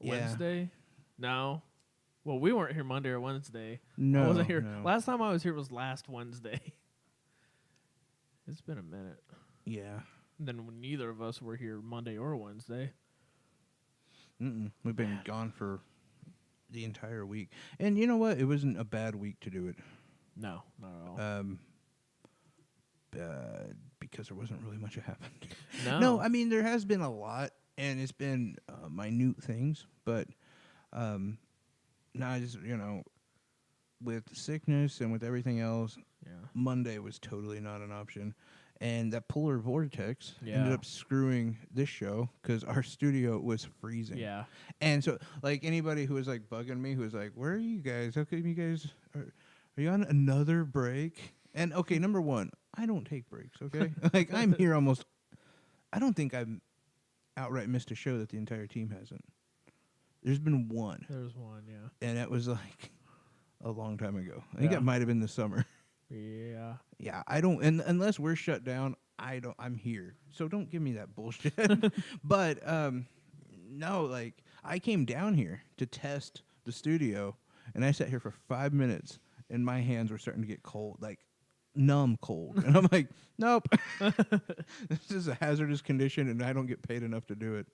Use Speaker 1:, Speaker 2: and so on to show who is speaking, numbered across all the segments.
Speaker 1: Yeah.
Speaker 2: Wednesday? No. Well, we weren't here Monday or Wednesday.
Speaker 1: No,
Speaker 2: I wasn't here.
Speaker 1: no.
Speaker 2: Last time I was here was last Wednesday. It's been a minute.
Speaker 1: Yeah.
Speaker 2: And then neither of us were here Monday or Wednesday.
Speaker 1: We've been gone for the entire week. And you know what? It wasn't a bad week to do it.
Speaker 2: No, not at all.
Speaker 1: Because there wasn't really much that happened.
Speaker 2: No.
Speaker 1: No, I mean, there has been a lot, and it's been minute things, but now just, with sickness and with everything else,
Speaker 2: Yeah.
Speaker 1: Monday was totally not an option. And that polar vortex ended
Speaker 2: Yeah.
Speaker 1: up screwing this show because our studio was freezing.
Speaker 2: Yeah.
Speaker 1: And so, like, anybody who was, like, bugging me, who was like, where are you guys? How come you guys are you on another break? And, okay, number one, I don't take breaks, okay? Like, I'm here almost. I don't think I've outright missed a show that the entire team hasn't. There's been one.
Speaker 2: There's one, yeah.
Speaker 1: And that was, like, a long time ago. I think
Speaker 2: Yeah.
Speaker 1: that might have been this summer.
Speaker 2: Yeah.
Speaker 1: Yeah, I don't, and unless we're shut down, I'm here. So don't give me that bullshit. But no, like, I came down here to test the studio, and I sat here for 5 minutes, and my hands were starting to get cold, like numb cold. And I'm like, nope, this is a hazardous condition, and I don't get paid enough to do it.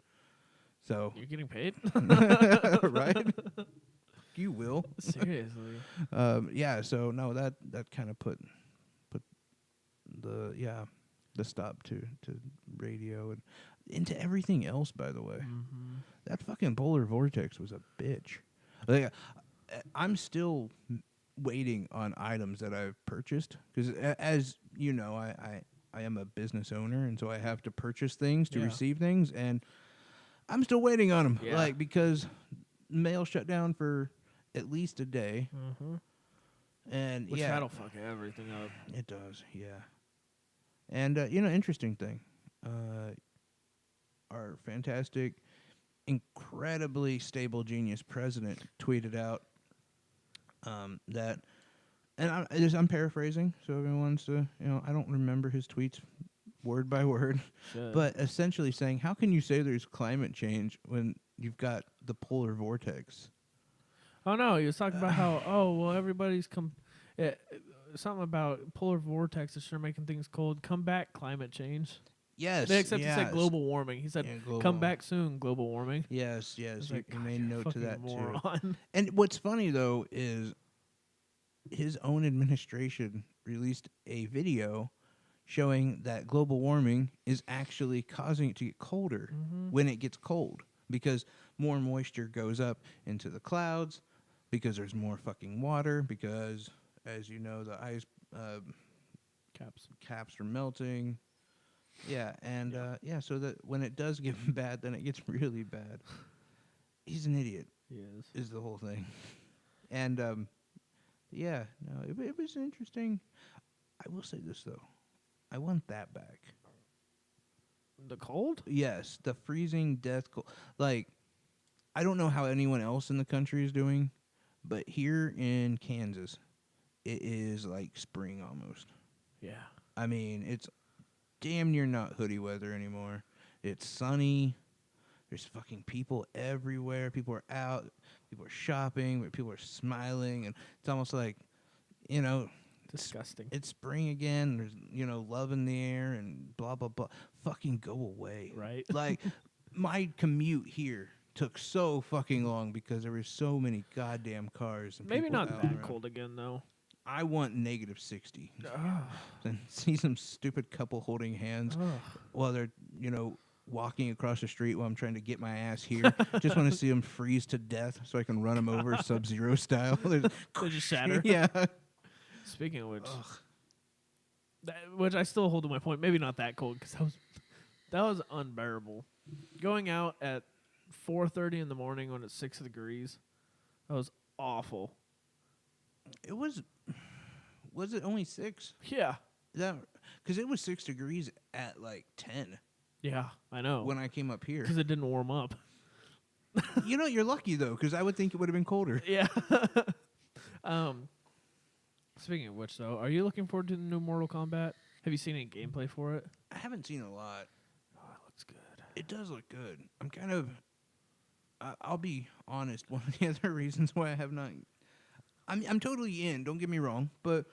Speaker 1: So,
Speaker 2: You're getting paid?
Speaker 1: right? You will.
Speaker 2: Seriously.
Speaker 1: Yeah, so no, that kind of put the stop to radio and into everything else. By the way, that fucking polar vortex was a bitch. Like, I'm still waiting on items that I've purchased because, as you know, I am a business owner, and so I have to purchase things to
Speaker 2: Yeah.
Speaker 1: receive things, and I'm still waiting on them.
Speaker 2: Yeah.
Speaker 1: Like, because mail shut down for at least a day. And
Speaker 2: Which
Speaker 1: yeah,
Speaker 2: that'll fuck everything up.
Speaker 1: it does, yeah. And interesting thing, our fantastic, incredibly stable genius president tweeted out that, and I'm paraphrasing, so everyone wants to, I don't remember his tweets word by word,
Speaker 2: Should.
Speaker 1: but essentially saying, how can you say there's climate change when you've got the polar vortex?
Speaker 2: Oh no, he was talking about how everybody's something about polar vortexes sure making things cold. Come back, climate change.
Speaker 1: Yes,
Speaker 2: Except
Speaker 1: yes.
Speaker 2: he said global warming. He said
Speaker 1: Yeah, global.
Speaker 2: come back soon, global warming.
Speaker 1: Yes,
Speaker 2: I
Speaker 1: yes.
Speaker 2: was
Speaker 1: You,
Speaker 2: like,
Speaker 1: you
Speaker 2: God,
Speaker 1: made
Speaker 2: you're a
Speaker 1: note to
Speaker 2: fucking
Speaker 1: that too.
Speaker 2: moron.
Speaker 1: And what's funny though is his own administration released a video showing that global warming is actually causing it to get colder when it gets cold because more moisture goes up into the clouds because there's more fucking water because, as you know, the ice caps are melting. Yeah, and so that when it does get bad, then it gets really bad. He's an idiot.
Speaker 2: He
Speaker 1: Is the whole thing. And it was interesting. I will say this though, I want that back.
Speaker 2: The cold?
Speaker 1: Yes, the freezing death cold. Like, I don't know how anyone else in the country is doing, but here in Kansas, it is like spring almost.
Speaker 2: Yeah.
Speaker 1: I mean, it's damn near not hoodie weather anymore. It's sunny. There's fucking people everywhere. People are out. People are shopping. People are smiling. And it's almost like,
Speaker 2: Disgusting.
Speaker 1: it's spring again. There's, love in the air and blah, blah, blah. Fucking go away.
Speaker 2: Right.
Speaker 1: Like, my commute here took so fucking long because there were so many goddamn cars. And
Speaker 2: Maybe
Speaker 1: people
Speaker 2: not
Speaker 1: out
Speaker 2: that
Speaker 1: around.
Speaker 2: cold again, though.
Speaker 1: I want -60. And see some stupid couple holding hands while they're, walking across the street while I'm trying to get my ass here. Just want to see them freeze to death so I can run them over Sub-Zero style.
Speaker 2: They just shatter.
Speaker 1: Yeah.
Speaker 2: Speaking of which, which I still hold to my point. Maybe not that cold because that was unbearable. Going out at 4:30 in the morning when it's 6 degrees, that was awful.
Speaker 1: It was it only 6?
Speaker 2: Yeah.
Speaker 1: Because it was 6 degrees at like 10
Speaker 2: Yeah, I know.
Speaker 1: when I came up here.
Speaker 2: Because it didn't warm up.
Speaker 1: You're lucky though, because I would think it would have been colder.
Speaker 2: Yeah. Speaking of which, though, are you looking forward to the new Mortal Kombat? Have you seen any gameplay for it?
Speaker 1: I haven't seen a lot.
Speaker 2: Oh, it looks good.
Speaker 1: It does look good. I'm kind of I'll be honest. One of the other reasons why I have not, I'm totally in. Don't get me wrong, but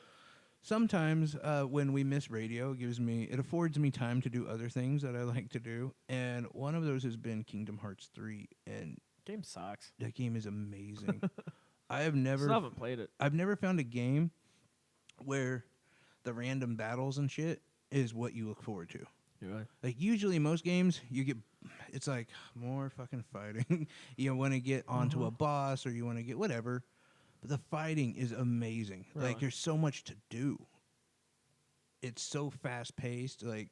Speaker 1: sometimes when we miss radio, it affords me time to do other things that I like to do, and one of those has been Kingdom Hearts 3, and
Speaker 2: Game sucks.
Speaker 1: that game is amazing. I have
Speaker 2: Still
Speaker 1: never,
Speaker 2: haven't played it.
Speaker 1: I've never found a game where the random battles and shit is what you look forward to.
Speaker 2: Really?
Speaker 1: Like usually most games it's like more fucking fighting. You want to get onto a boss or you want to get whatever. But the fighting is amazing.
Speaker 2: Really?
Speaker 1: Like there's so much to do. It's so fast paced. Like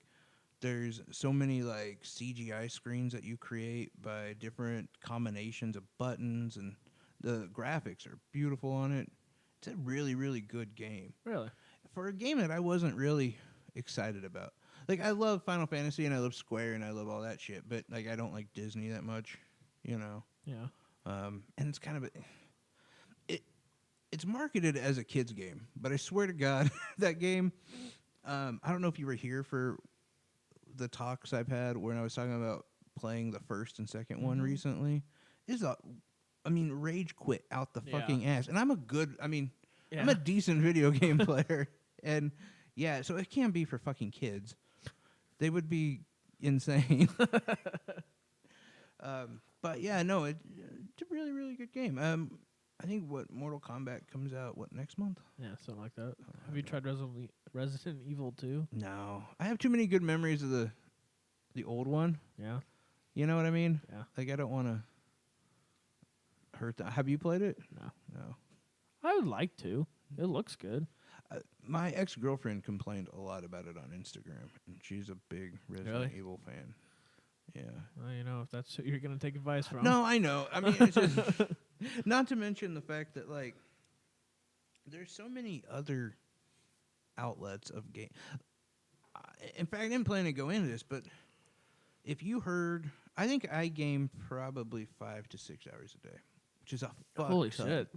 Speaker 1: there's so many like CGI screens that you create by different combinations of buttons, and the graphics are beautiful on it. It's a really, really good game.
Speaker 2: Really?
Speaker 1: For a game that I wasn't really excited about. Like I love Final Fantasy and I love Square and I love all that shit, but like I don't like Disney that much, you know.
Speaker 2: Yeah.
Speaker 1: And it's kind of it's marketed as a kids game, but I swear to God, that game. I don't know if you were here for the talks I've had when I was talking about playing the first and second one recently. Rage quit out the
Speaker 2: Yeah.
Speaker 1: fucking ass, and I'm a
Speaker 2: Yeah.
Speaker 1: decent video game player, and yeah, so it can't be for fucking kids. They would be insane. But yeah, no, it's a really, really good game. I think Mortal Kombat comes out next month?
Speaker 2: Yeah, something like that. Have you tried Resident Evil 2?
Speaker 1: No, I have too many good memories of the old one.
Speaker 2: Yeah.
Speaker 1: You know what I mean?
Speaker 2: Yeah.
Speaker 1: Like I don't want to hurt that. Have you played it?
Speaker 2: No.
Speaker 1: No.
Speaker 2: I would like to. It looks good.
Speaker 1: My ex-girlfriend complained a lot about it on Instagram, and she's a big Resident
Speaker 2: Really?
Speaker 1: Evil fan. Yeah.
Speaker 2: Well, you know, if that's who you're going to take advice from.
Speaker 1: No, I know. I mean, it's just not to mention the fact that like there's so many other outlets of game. In fact, I didn't plan to go into this, but if you heard, I think I game probably 5 to 6 hours a day, which is a fuck
Speaker 2: Holy
Speaker 1: ton.
Speaker 2: shit.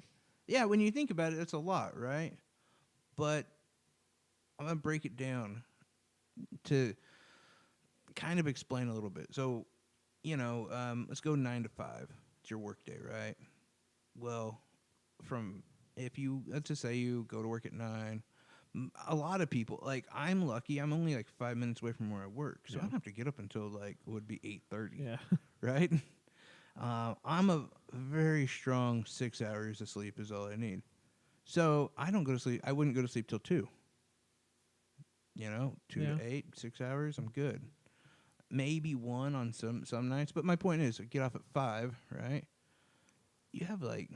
Speaker 1: Yeah, when you think about it, that's a lot, right? But I'm gonna break it down to kind of explain a little bit. So, let's go 9 to 5. It's your work day, right? Well, let's just say you go to work at 9. A lot of people, like I'm lucky, I'm only like 5 minutes away from where I work, so I don't have to get up until like it would be 8:30.
Speaker 2: Yeah.
Speaker 1: Right? I'm a very strong 6 hours of sleep is all I need. So I don't go to sleep. I wouldn't go to sleep till 2. 2
Speaker 2: Yeah.
Speaker 1: to 8, 6 hours, I'm good. Maybe 1 on some nights. But my point is, I get off at 5, right? You have like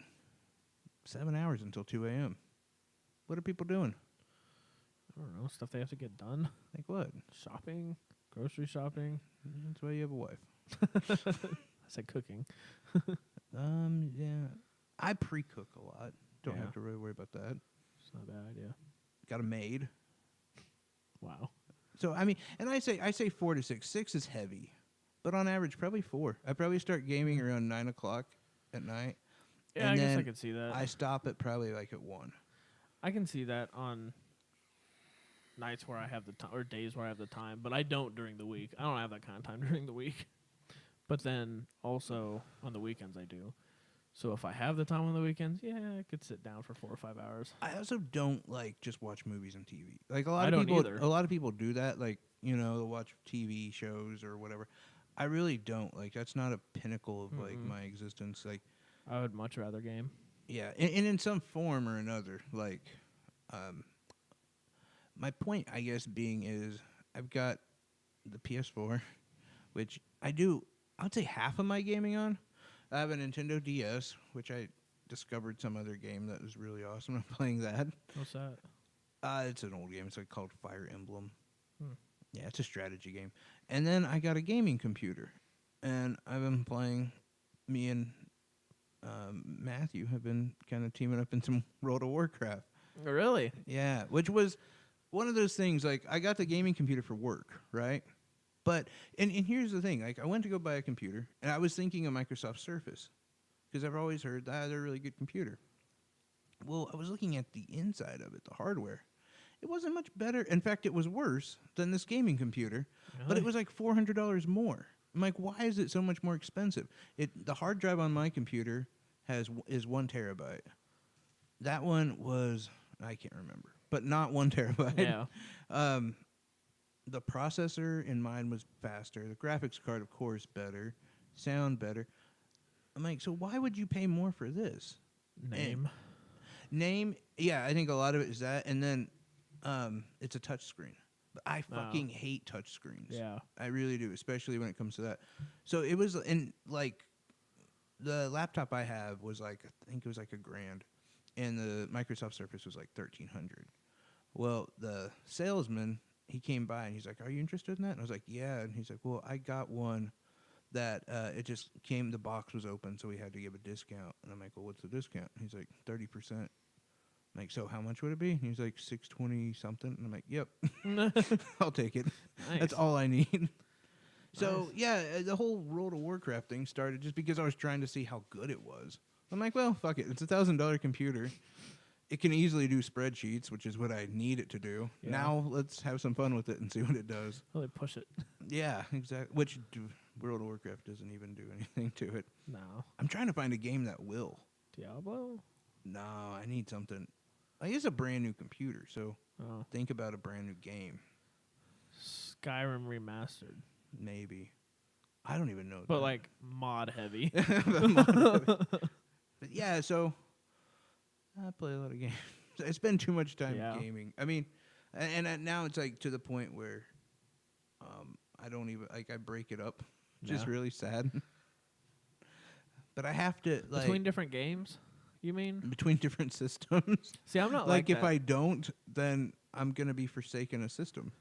Speaker 1: 7 hours until 2 a.m. What are people doing?
Speaker 2: I don't know. Stuff they have to get done.
Speaker 1: Like what?
Speaker 2: Shopping. Grocery shopping.
Speaker 1: That's why you have a wife.
Speaker 2: I said cooking.
Speaker 1: Yeah. I pre-cook a lot. Don't
Speaker 2: Yeah.
Speaker 1: have to really worry about that.
Speaker 2: It's not a bad idea.
Speaker 1: Got a maid.
Speaker 2: Wow.
Speaker 1: So I mean, and I say 4 to 6. 6 is heavy, but on average, probably 4. I probably start gaming around 9 o'clock at night.
Speaker 2: Yeah,
Speaker 1: and
Speaker 2: I guess I
Speaker 1: then
Speaker 2: could see that.
Speaker 1: I stop at probably like at 1.
Speaker 2: I can see that on nights where I have the time or days where I have the time, but I don't during the week. I don't have that kind of time during the week. But then also on the weekends I do. So if I have the time on the weekends, yeah, I could sit down for 4 or 5 hours.
Speaker 1: I also don't like just watch movies on TV. Like a
Speaker 2: I
Speaker 1: lot of
Speaker 2: don't
Speaker 1: people,
Speaker 2: either.
Speaker 1: a lot of people do that. Like they'll watch TV shows or whatever. I really don't. Like that's not a pinnacle of like my existence. Like
Speaker 2: I would much rather game.
Speaker 1: yeah, and in some form or another. Like my point, I guess, being is I've got the PS4, which I'd say half of my gaming on. I have a Nintendo DS, which I discovered some other game that was really awesome. I'm playing that.
Speaker 2: What's that?
Speaker 1: It's an old game. It's like called Fire Emblem.
Speaker 2: Hmm.
Speaker 1: Yeah, it's a strategy game. And then I got a gaming computer, and I've been playing. Me and Matthew have been kind of teaming up in some World of Warcraft.
Speaker 2: Really?
Speaker 1: Yeah, which was one of those things. Like I got the gaming computer for work, right? But and here's the thing. Like I went to go buy a computer, and I was thinking of Microsoft Surface because I've always heard that they're a really good computer. Well, I was looking at the inside of it, the hardware. It wasn't much better. In fact, it was worse than this gaming computer. But it
Speaker 2: Really?
Speaker 1: was like $400 more. I'm like, why is it so much more expensive? The hard drive on my computer is 1 terabyte. That one was, I can't remember, but not 1 terabyte.
Speaker 2: Yeah.
Speaker 1: The processor in mine was faster. The graphics card, of course, better. Sound better. I'm like, so why would you pay more for this? Name, yeah, I think a lot of it is that, and then it's a touch screen. But I fucking hate touch screens.
Speaker 2: Yeah.
Speaker 1: I really do, especially when it comes to that. So it was in like the laptop I have was like I think it was like $1,000, and the Microsoft Surface was like $1,300. Well, the salesman, he came by and he's like, "Are you interested in that?" And I was like, "Yeah." And he's like, "Well, I got one that it just came. The box was open, so we had to give a discount." And I'm like, "Well, what's the discount?" And he's like, 30%. I'm like, "So how much would it be?" And he's like, 620 something. And I'm like, "Yep, I'll take it.
Speaker 2: Nice.
Speaker 1: That's all I need." So
Speaker 2: Nice.
Speaker 1: yeah, the whole World of Warcraft thing started just because I was trying to see how good it was. I'm like, well, fuck it. It's $1,000 computer. It can easily do spreadsheets, which is what I need it to do.
Speaker 2: Yeah.
Speaker 1: Now let's have some fun with it and see what it does.
Speaker 2: Really push it.
Speaker 1: Yeah, exactly. Which World of Warcraft doesn't even do anything to it.
Speaker 2: No.
Speaker 1: I'm trying to find a game that will.
Speaker 2: Diablo?
Speaker 1: No, I need something. Like, it's a brand new computer, so
Speaker 2: Oh.
Speaker 1: think about a brand new game.
Speaker 2: Skyrim remastered.
Speaker 1: Maybe. I don't even know.
Speaker 2: But
Speaker 1: that.
Speaker 2: like mod heavy.
Speaker 1: But yeah, so I play a lot of games. I spend too much time
Speaker 2: Yeah.
Speaker 1: gaming. I mean, and now it's like to the point where I don't even like I break it up. Just
Speaker 2: Yeah.
Speaker 1: really sad. But I have to like
Speaker 2: Between different games, you mean?
Speaker 1: between different systems.
Speaker 2: See, I'm not
Speaker 1: Like
Speaker 2: like
Speaker 1: if
Speaker 2: that.
Speaker 1: I don't, then I'm gonna be forsaking a system.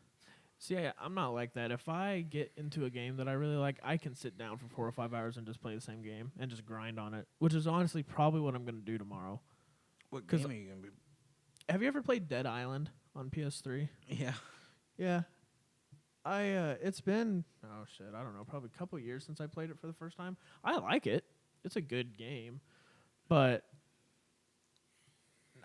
Speaker 2: See, I'm not like that. If I get into a game that I really like, I can sit down for 4 or 5 hours and just play the same game and just grind on it, which is honestly probably what I'm going to do tomorrow.
Speaker 1: What
Speaker 2: 'Cause-
Speaker 1: game are you gonna be?
Speaker 2: Have you ever played Dead Island on PS3?
Speaker 1: Yeah.
Speaker 2: Yeah. It's been, oh shit, I don't know, probably a couple years since I played it for the first time. I like it. It's a good game. But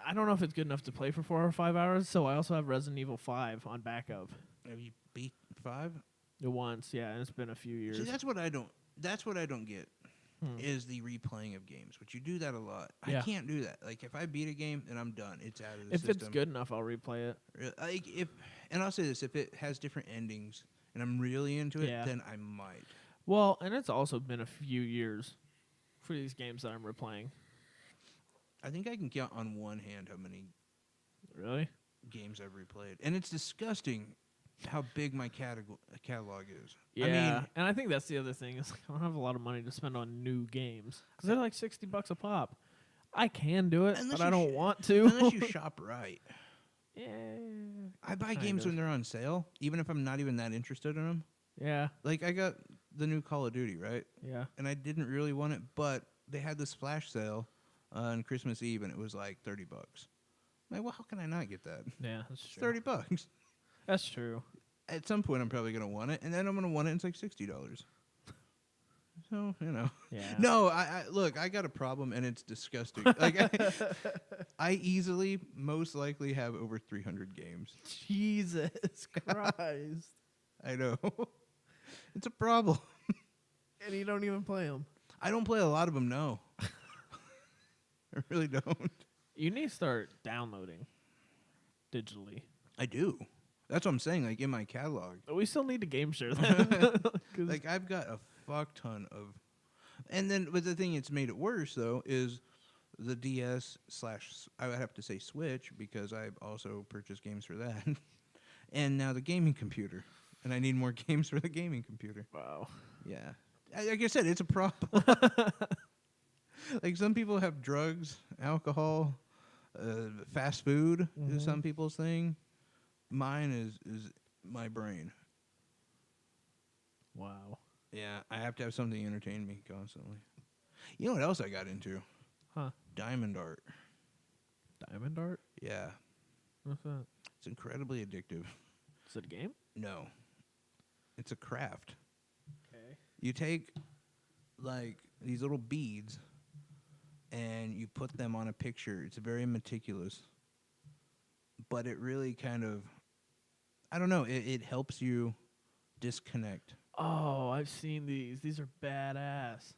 Speaker 2: I don't know if it's good enough to play for 4 or 5 hours, so I also have Resident Evil 5 on backup.
Speaker 1: Have you beat 5?
Speaker 2: Once, yeah, and it's been a few years.
Speaker 1: See, that's what I don't. That's what I don't get.
Speaker 2: Hmm.
Speaker 1: Is the replaying of games, which you do that a lot.
Speaker 2: Yeah.
Speaker 1: I can't do that. Like if I beat a game and I'm done, it's out of the
Speaker 2: If
Speaker 1: system.
Speaker 2: it's good enough, I'll replay it.
Speaker 1: Like and I'll say this: if it has different endings and I'm really into it,
Speaker 2: Yeah.
Speaker 1: then I might.
Speaker 2: Well, and it's also been a few years for these games that I'm replaying.
Speaker 1: I think I can count on one hand how many
Speaker 2: Really?
Speaker 1: games I've replayed, and it's disgusting how big my catalog is.
Speaker 2: Yeah.
Speaker 1: I mean,
Speaker 2: and I think that's the other thing is like, I don't have a lot of money to spend on new games because they're like $60 a pop. I can do it,
Speaker 1: Unless
Speaker 2: but I
Speaker 1: you
Speaker 2: don't want to.
Speaker 1: unless you shop right.
Speaker 2: Yeah.
Speaker 1: I buy
Speaker 2: Kind
Speaker 1: games
Speaker 2: of.
Speaker 1: when they're on sale, even if I'm not even that interested in them.
Speaker 2: Yeah.
Speaker 1: Like I got the new Call of Duty, right?
Speaker 2: Yeah.
Speaker 1: And I didn't really want it, but they had this flash sale on Christmas Eve, and it was like $30. I'm like, well, how can I not get that?
Speaker 2: Yeah. That's
Speaker 1: It's
Speaker 2: true.
Speaker 1: $30.
Speaker 2: That's true.
Speaker 1: At some point, I'm probably gonna want it, and then I'm gonna want it. And it's like $60. So
Speaker 2: Yeah.
Speaker 1: No, I look. I got a problem, and it's disgusting. Like I easily, most likely, have over 300 games.
Speaker 2: Jesus Christ.
Speaker 1: I know. It's a problem.
Speaker 2: And you don't even play them.
Speaker 1: I don't play a lot of them. No, I really don't.
Speaker 2: You need to start downloading digitally.
Speaker 1: I do. That's what I'm saying. Like in my catalog,
Speaker 2: But we still need to game share that.
Speaker 1: like I've got a fuck ton of. And then, but the thing that's made it worse though is the DS / I would have to say Switch because I also purchased games for that, and now the gaming computer, and I need more games for the gaming computer.
Speaker 2: Wow.
Speaker 1: Yeah, like I said, it's a problem. Like some people have drugs, alcohol, fast food is some people's thing. Mine is my brain.
Speaker 2: Wow.
Speaker 1: Yeah, I have to have something to entertain me constantly. You know what else I got into?
Speaker 2: Huh.
Speaker 1: Diamond art.
Speaker 2: Diamond art?
Speaker 1: Yeah,
Speaker 2: What's that?
Speaker 1: it's incredibly addictive.
Speaker 2: Is it a game?
Speaker 1: No, it's a craft.
Speaker 2: Okay.
Speaker 1: You take like these little beads and you put them on a picture. It's very meticulous, but it really kind of, I don't know, it helps you disconnect
Speaker 2: Oh, I've seen these. These are badass.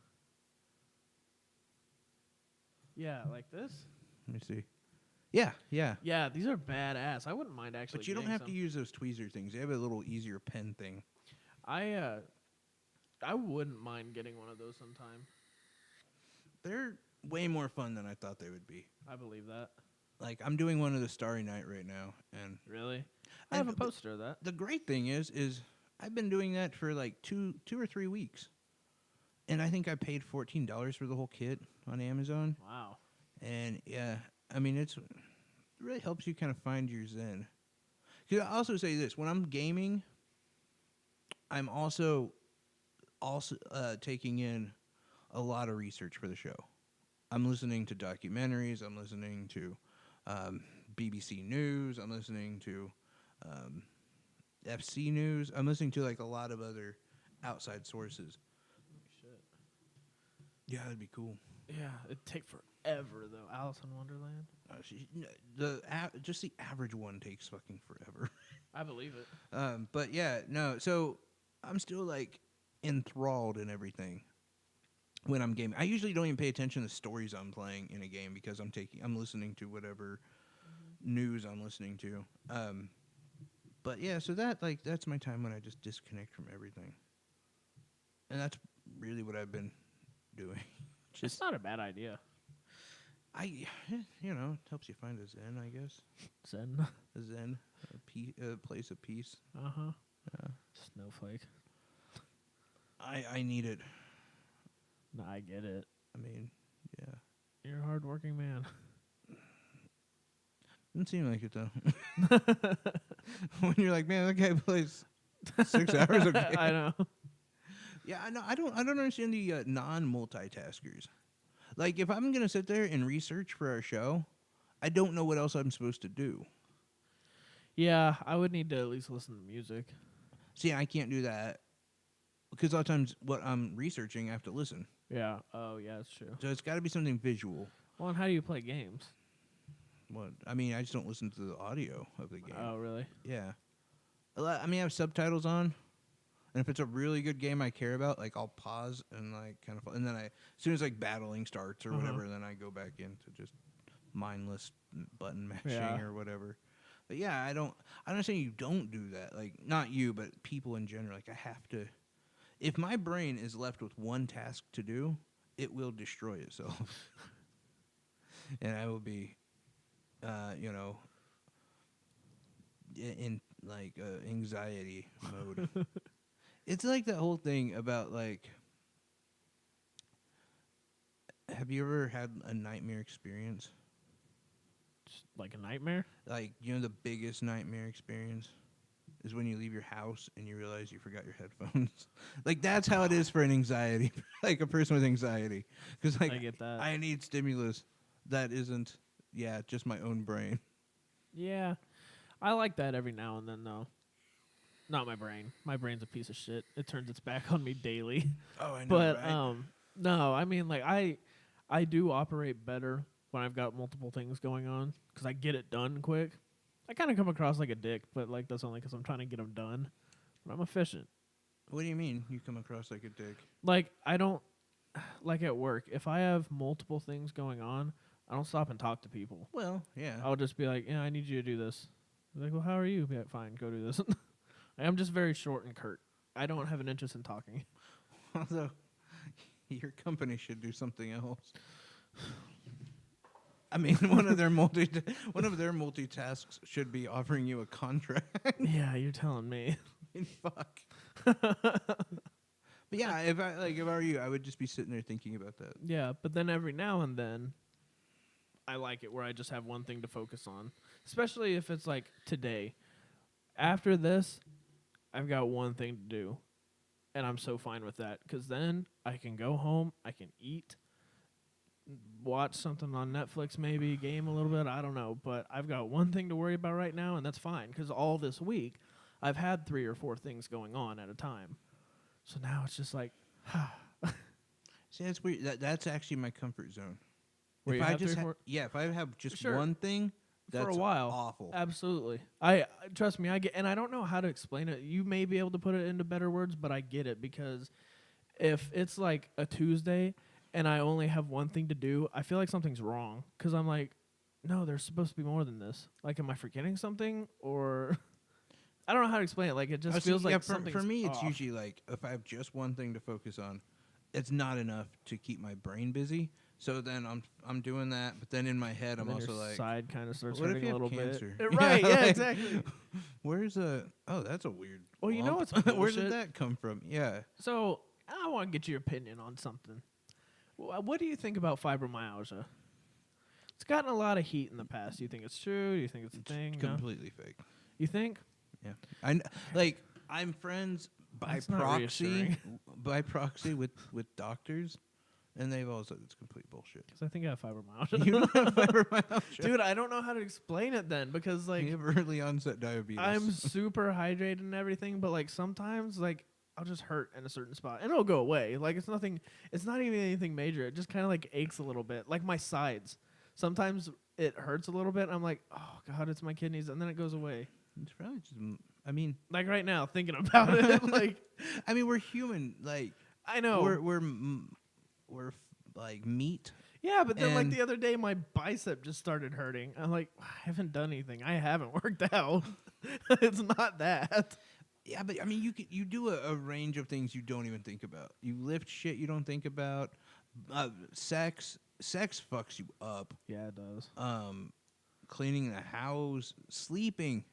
Speaker 2: Yeah, like this.
Speaker 1: Let me see. Yeah, yeah.
Speaker 2: Yeah, these are badass. I wouldn't mind actually.
Speaker 1: But you don't
Speaker 2: getting
Speaker 1: have
Speaker 2: some.
Speaker 1: to use those tweezer things. They have a little easier pen thing.
Speaker 2: I wouldn't mind getting one of those sometime.
Speaker 1: They're way more fun than I thought they would be.
Speaker 2: I believe that.
Speaker 1: Like I'm doing one of the Starry Night right now, and
Speaker 2: Really? I have a
Speaker 1: And
Speaker 2: poster of that.
Speaker 1: the great thing is I've been doing that for like two or 3 weeks, and I think I paid $14 for the whole kit on Amazon.
Speaker 2: Wow.
Speaker 1: And yeah, I mean it really helps you kind of find your zen. Cause I also say this: when I'm gaming, I'm also taking in a lot of research for the show. I'm listening to documentaries. I'm listening to BBC News. I'm listening to FC News. I'm listening to like a lot of other outside sources.
Speaker 2: Shit.
Speaker 1: Yeah, that'd be cool.
Speaker 2: Yeah, it'd take forever though. Alice in Wonderland.
Speaker 1: Just the average one takes fucking forever.
Speaker 2: I believe it.
Speaker 1: But yeah, no. So I'm still like enthralled in everything when I'm gaming. I usually don't even pay attention to the stories I'm playing in a game because I'm listening to whatever news I'm listening to. But yeah, so that's my time when I just disconnect from everything, and that's really what I've been doing.
Speaker 2: It's not a bad idea.
Speaker 1: It helps you find a zen, I guess.
Speaker 2: Zen.
Speaker 1: A zen, a place of peace.
Speaker 2: Uh-huh.
Speaker 1: Yeah.
Speaker 2: Snowflake.
Speaker 1: I need it.
Speaker 2: No, I get it.
Speaker 1: I mean, yeah.
Speaker 2: You're a hardworking man.
Speaker 1: Doesn't seem like it though. When you're like, man, that guy plays 6 hours a day.
Speaker 2: I know.
Speaker 1: Yeah, I know. I don't understand the non-multitaskers. Like, if I'm gonna sit there and research for our show, I don't know what else I'm supposed to do.
Speaker 2: Yeah, I would need to at least listen to music.
Speaker 1: See, I can't do that because a lot of times what I'm researching, I have to listen.
Speaker 2: Yeah. Oh, yeah, that's true.
Speaker 1: So it's got to be something visual.
Speaker 2: Well, and how do you play games?
Speaker 1: What? I mean, I just don't listen to the audio of the game.
Speaker 2: Oh, really?
Speaker 1: Yeah. I mean, I have subtitles on, and if it's a really good game I care about, like I'll pause and like kind of, and then as soon as like battling starts or whatever, then I go back into just mindless button mashing or whatever. But yeah, I'm not saying you don't do that. Like not you, but people in general. Like I have to. If my brain is left with one task to do, it will destroy itself, and I will be, in like anxiety mode. It's like that whole thing about like, have you ever had a nightmare experience?
Speaker 2: Just like a nightmare?
Speaker 1: Like, the biggest nightmare experience is when you leave your house and you realize you forgot your headphones. Like, that's how it is for an anxiety, like a person with anxiety. Because, like,
Speaker 2: I get that.
Speaker 1: I need stimulus that isn't, just my own brain.
Speaker 2: Yeah. I like that every now and then, though. Not my brain. My brain's a piece of shit. It turns its back on me daily.
Speaker 1: Oh, I know,
Speaker 2: But,
Speaker 1: right?
Speaker 2: no, I mean, like, I do operate better when I've got multiple things going on because I get it done quick. I kind of come across like a dick, but, like, that's only because I'm trying to get them done. But I'm efficient.
Speaker 1: What do you mean you come across like a dick?
Speaker 2: Like, I don't, like at work, if I have multiple things going on, I don't stop and talk to people.
Speaker 1: Well, yeah.
Speaker 2: I'll just be like, I need you to do this. They're like, well, how are you? Be like, fine, go do this. I'm just very short and curt. I don't have an interest in talking.
Speaker 1: Although, your company should do something else. I mean, one of their multitasks should be offering you a contract.
Speaker 2: Yeah, you're telling me.
Speaker 1: I mean, fuck. But yeah, if I were you, I would just be sitting there thinking about that.
Speaker 2: Yeah, but then every now and then, I like it where I just have one thing to focus on. Especially if it's like today. After this, I've got one thing to do. And I'm so fine with that. Because then I can go home, I can eat, watch something on Netflix maybe, game a little bit, I don't know. But I've got one thing to worry about right now, and that's fine. Because all this week, I've had 3 or 4 things going on at a time. So now it's just like,
Speaker 1: See, that's weird. That's actually my comfort zone.
Speaker 2: Where
Speaker 1: If
Speaker 2: you
Speaker 1: I
Speaker 2: have
Speaker 1: just
Speaker 2: 3 or 4?
Speaker 1: if I have just
Speaker 2: Sure.
Speaker 1: one thing, That's
Speaker 2: for a while.
Speaker 1: awful.
Speaker 2: Absolutely. I trust me, I get, and I don't know how to explain it. You may be able to put it into better words, but I get it because if it's like a Tuesday and I only have one thing to do, I feel like something's wrong cuz I'm like, no, there's supposed to be more than this. Like, am I forgetting something or I don't know how to explain it. Like, it just feels like something.
Speaker 1: For me, it's
Speaker 2: off.
Speaker 1: usually like if I have just one thing to focus on, it's not enough to keep my brain busy. So then I'm doing that, but then in my head I'm
Speaker 2: Then
Speaker 1: also
Speaker 2: your
Speaker 1: like,
Speaker 2: side kind of starts
Speaker 1: what if
Speaker 2: hurting
Speaker 1: you
Speaker 2: a
Speaker 1: have
Speaker 2: little
Speaker 1: cancer?
Speaker 2: bit. Right? Yeah,
Speaker 1: like,
Speaker 2: exactly.
Speaker 1: Where's a? Oh, that's a weird.
Speaker 2: Well, you know
Speaker 1: lump.
Speaker 2: what's
Speaker 1: Where
Speaker 2: bullshit?
Speaker 1: did that come from? Yeah.
Speaker 2: So I want to get your opinion on something. What do you think about fibromyalgia? It's gotten a lot of heat in the past. Do you think it's true? Do you think it's a thing? No?
Speaker 1: Completely fake.
Speaker 2: You think?
Speaker 1: Yeah. I'm friends by
Speaker 2: That's not
Speaker 1: proxy
Speaker 2: reassuring.
Speaker 1: with doctors, and they've all said it's complete bullshit.
Speaker 2: Because I think I have fibromyalgia.
Speaker 1: You don't have fibromyalgia.
Speaker 2: Dude, I don't know how to explain it then because like
Speaker 1: You have early onset diabetes.
Speaker 2: I'm super hydrated and everything, but like sometimes like I'll just hurt in a certain spot and it'll go away. Like it's not even anything major. It just kind of like aches a little bit. Like my sides. Sometimes it hurts a little bit. I'm like, oh God, it's my kidneys, and then it goes away.
Speaker 1: It's probably just. I mean,
Speaker 2: Like right now, thinking about it, like
Speaker 1: we're human. Like
Speaker 2: I know.
Speaker 1: we're like meat.
Speaker 2: Yeah, but then like
Speaker 1: And-
Speaker 2: the other day, my bicep just started hurting. I'm like, I haven't done anything. I haven't worked out. It's not that.
Speaker 1: Yeah, but I mean, you do a range of things you don't even think about. You lift shit you don't think about. Sex fucks you up.
Speaker 2: Yeah, it does.
Speaker 1: Cleaning the house, sleeping.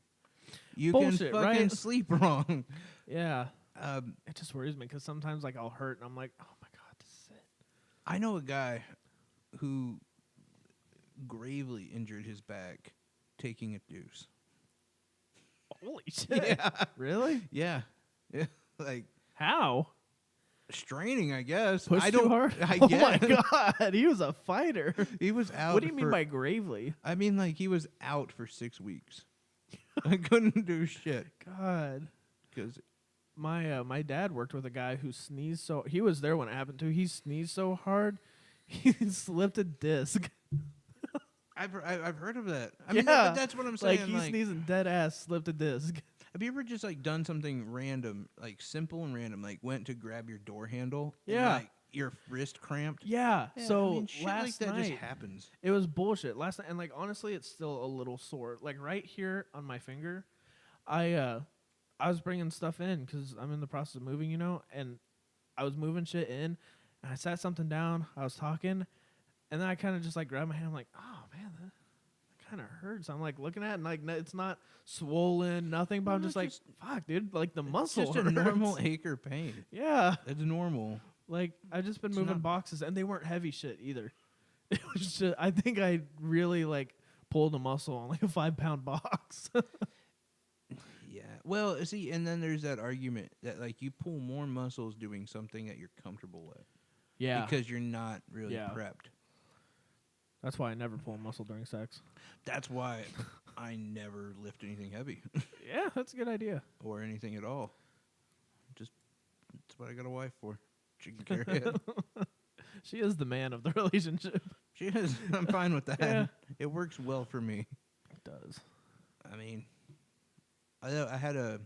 Speaker 1: You
Speaker 2: Bullshit,
Speaker 1: can fucking
Speaker 2: right?
Speaker 1: sleep wrong.
Speaker 2: Yeah,
Speaker 1: Um,
Speaker 2: it just worries me because sometimes like I'll hurt and I'm like, oh my God, this is it.
Speaker 1: I know a guy who gravely injured his back taking a deuce.
Speaker 2: Holy shit! Really?
Speaker 1: Yeah. Yeah. Like
Speaker 2: How?
Speaker 1: straining, I guess.
Speaker 2: Pushed
Speaker 1: I don't
Speaker 2: too hard?
Speaker 1: I
Speaker 2: Oh
Speaker 1: guess.
Speaker 2: my God, he was a fighter.
Speaker 1: He was out.
Speaker 2: What do you mean
Speaker 1: for-
Speaker 2: by gravely?
Speaker 1: I mean, like he was out for 6 weeks. I couldn't do shit
Speaker 2: God.
Speaker 1: because
Speaker 2: My dad worked with a guy who sneezed so he was there when it happened too. He sneezed so hard, he slipped a disc.
Speaker 1: I've heard of that. I mean,
Speaker 2: Yeah,
Speaker 1: but that's what I'm saying.
Speaker 2: Like he sneezing dead ass, slipped a disc.
Speaker 1: Have you ever just like done something random, like simple and random, like went to grab your door handle?
Speaker 2: Yeah.
Speaker 1: And, like your wrist cramped.
Speaker 2: Yeah.
Speaker 1: Yeah,
Speaker 2: So
Speaker 1: I mean, shit
Speaker 2: last
Speaker 1: like that
Speaker 2: night
Speaker 1: just happens.
Speaker 2: it was bullshit. Last night, and like honestly, it's still a little sore. Like right here on my finger, I was bringing stuff in because I'm in the process of moving, and I was moving shit in, and I sat something down. I was talking, and then I kind of just like grabbed my hand. I'm like, oh man, that kind of hurts. I'm like looking at it, and like it's not swollen, nothing, but
Speaker 1: No,
Speaker 2: I'm just like,
Speaker 1: it's
Speaker 2: fuck, dude, like the
Speaker 1: It's
Speaker 2: muscle
Speaker 1: just a
Speaker 2: hurts.
Speaker 1: normal ache or pain.
Speaker 2: Yeah,
Speaker 1: It's normal.
Speaker 2: like I've just been
Speaker 1: It's
Speaker 2: moving
Speaker 1: not-
Speaker 2: boxes, and they weren't heavy shit either. It was just, I think I really like pulled a muscle on like a 5-pound box.
Speaker 1: Yeah. Well, see, and then there's that argument that like you pull more muscles doing something that you're comfortable with.
Speaker 2: Yeah,
Speaker 1: Because you're not really
Speaker 2: Yeah.
Speaker 1: prepped.
Speaker 2: that's why I never pull a muscle during sex.
Speaker 1: That's why I never lift anything heavy
Speaker 2: Yeah, that's a good idea.
Speaker 1: or anything at all. Just that's what I got a wife for. She can carry it.
Speaker 2: She is the man of the relationship.
Speaker 1: She is. I'm fine with that.
Speaker 2: Yeah.
Speaker 1: It works well for me.
Speaker 2: It does.
Speaker 1: I mean, I had a.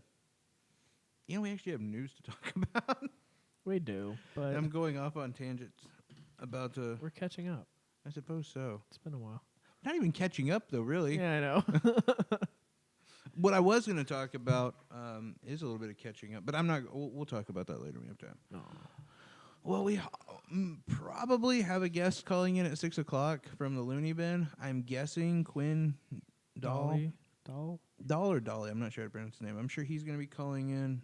Speaker 1: We actually have news to talk about.
Speaker 2: We do, but
Speaker 1: I'm going off on tangents about to.
Speaker 2: we're catching up.
Speaker 1: I suppose so.
Speaker 2: It's been a while.
Speaker 1: Not even catching up though, really.
Speaker 2: Yeah, I know.
Speaker 1: What I was going to talk about is a little bit of catching up, but I'm not. We'll talk about that later when we have time.
Speaker 2: No.
Speaker 1: Well, we probably have a guest calling in at 6:00 from the Looney Bin. I'm guessing Quinn
Speaker 2: Doll.
Speaker 1: Doll or Dolly. I'm not sure how to pronounce his name. I'm sure he's going to be calling in.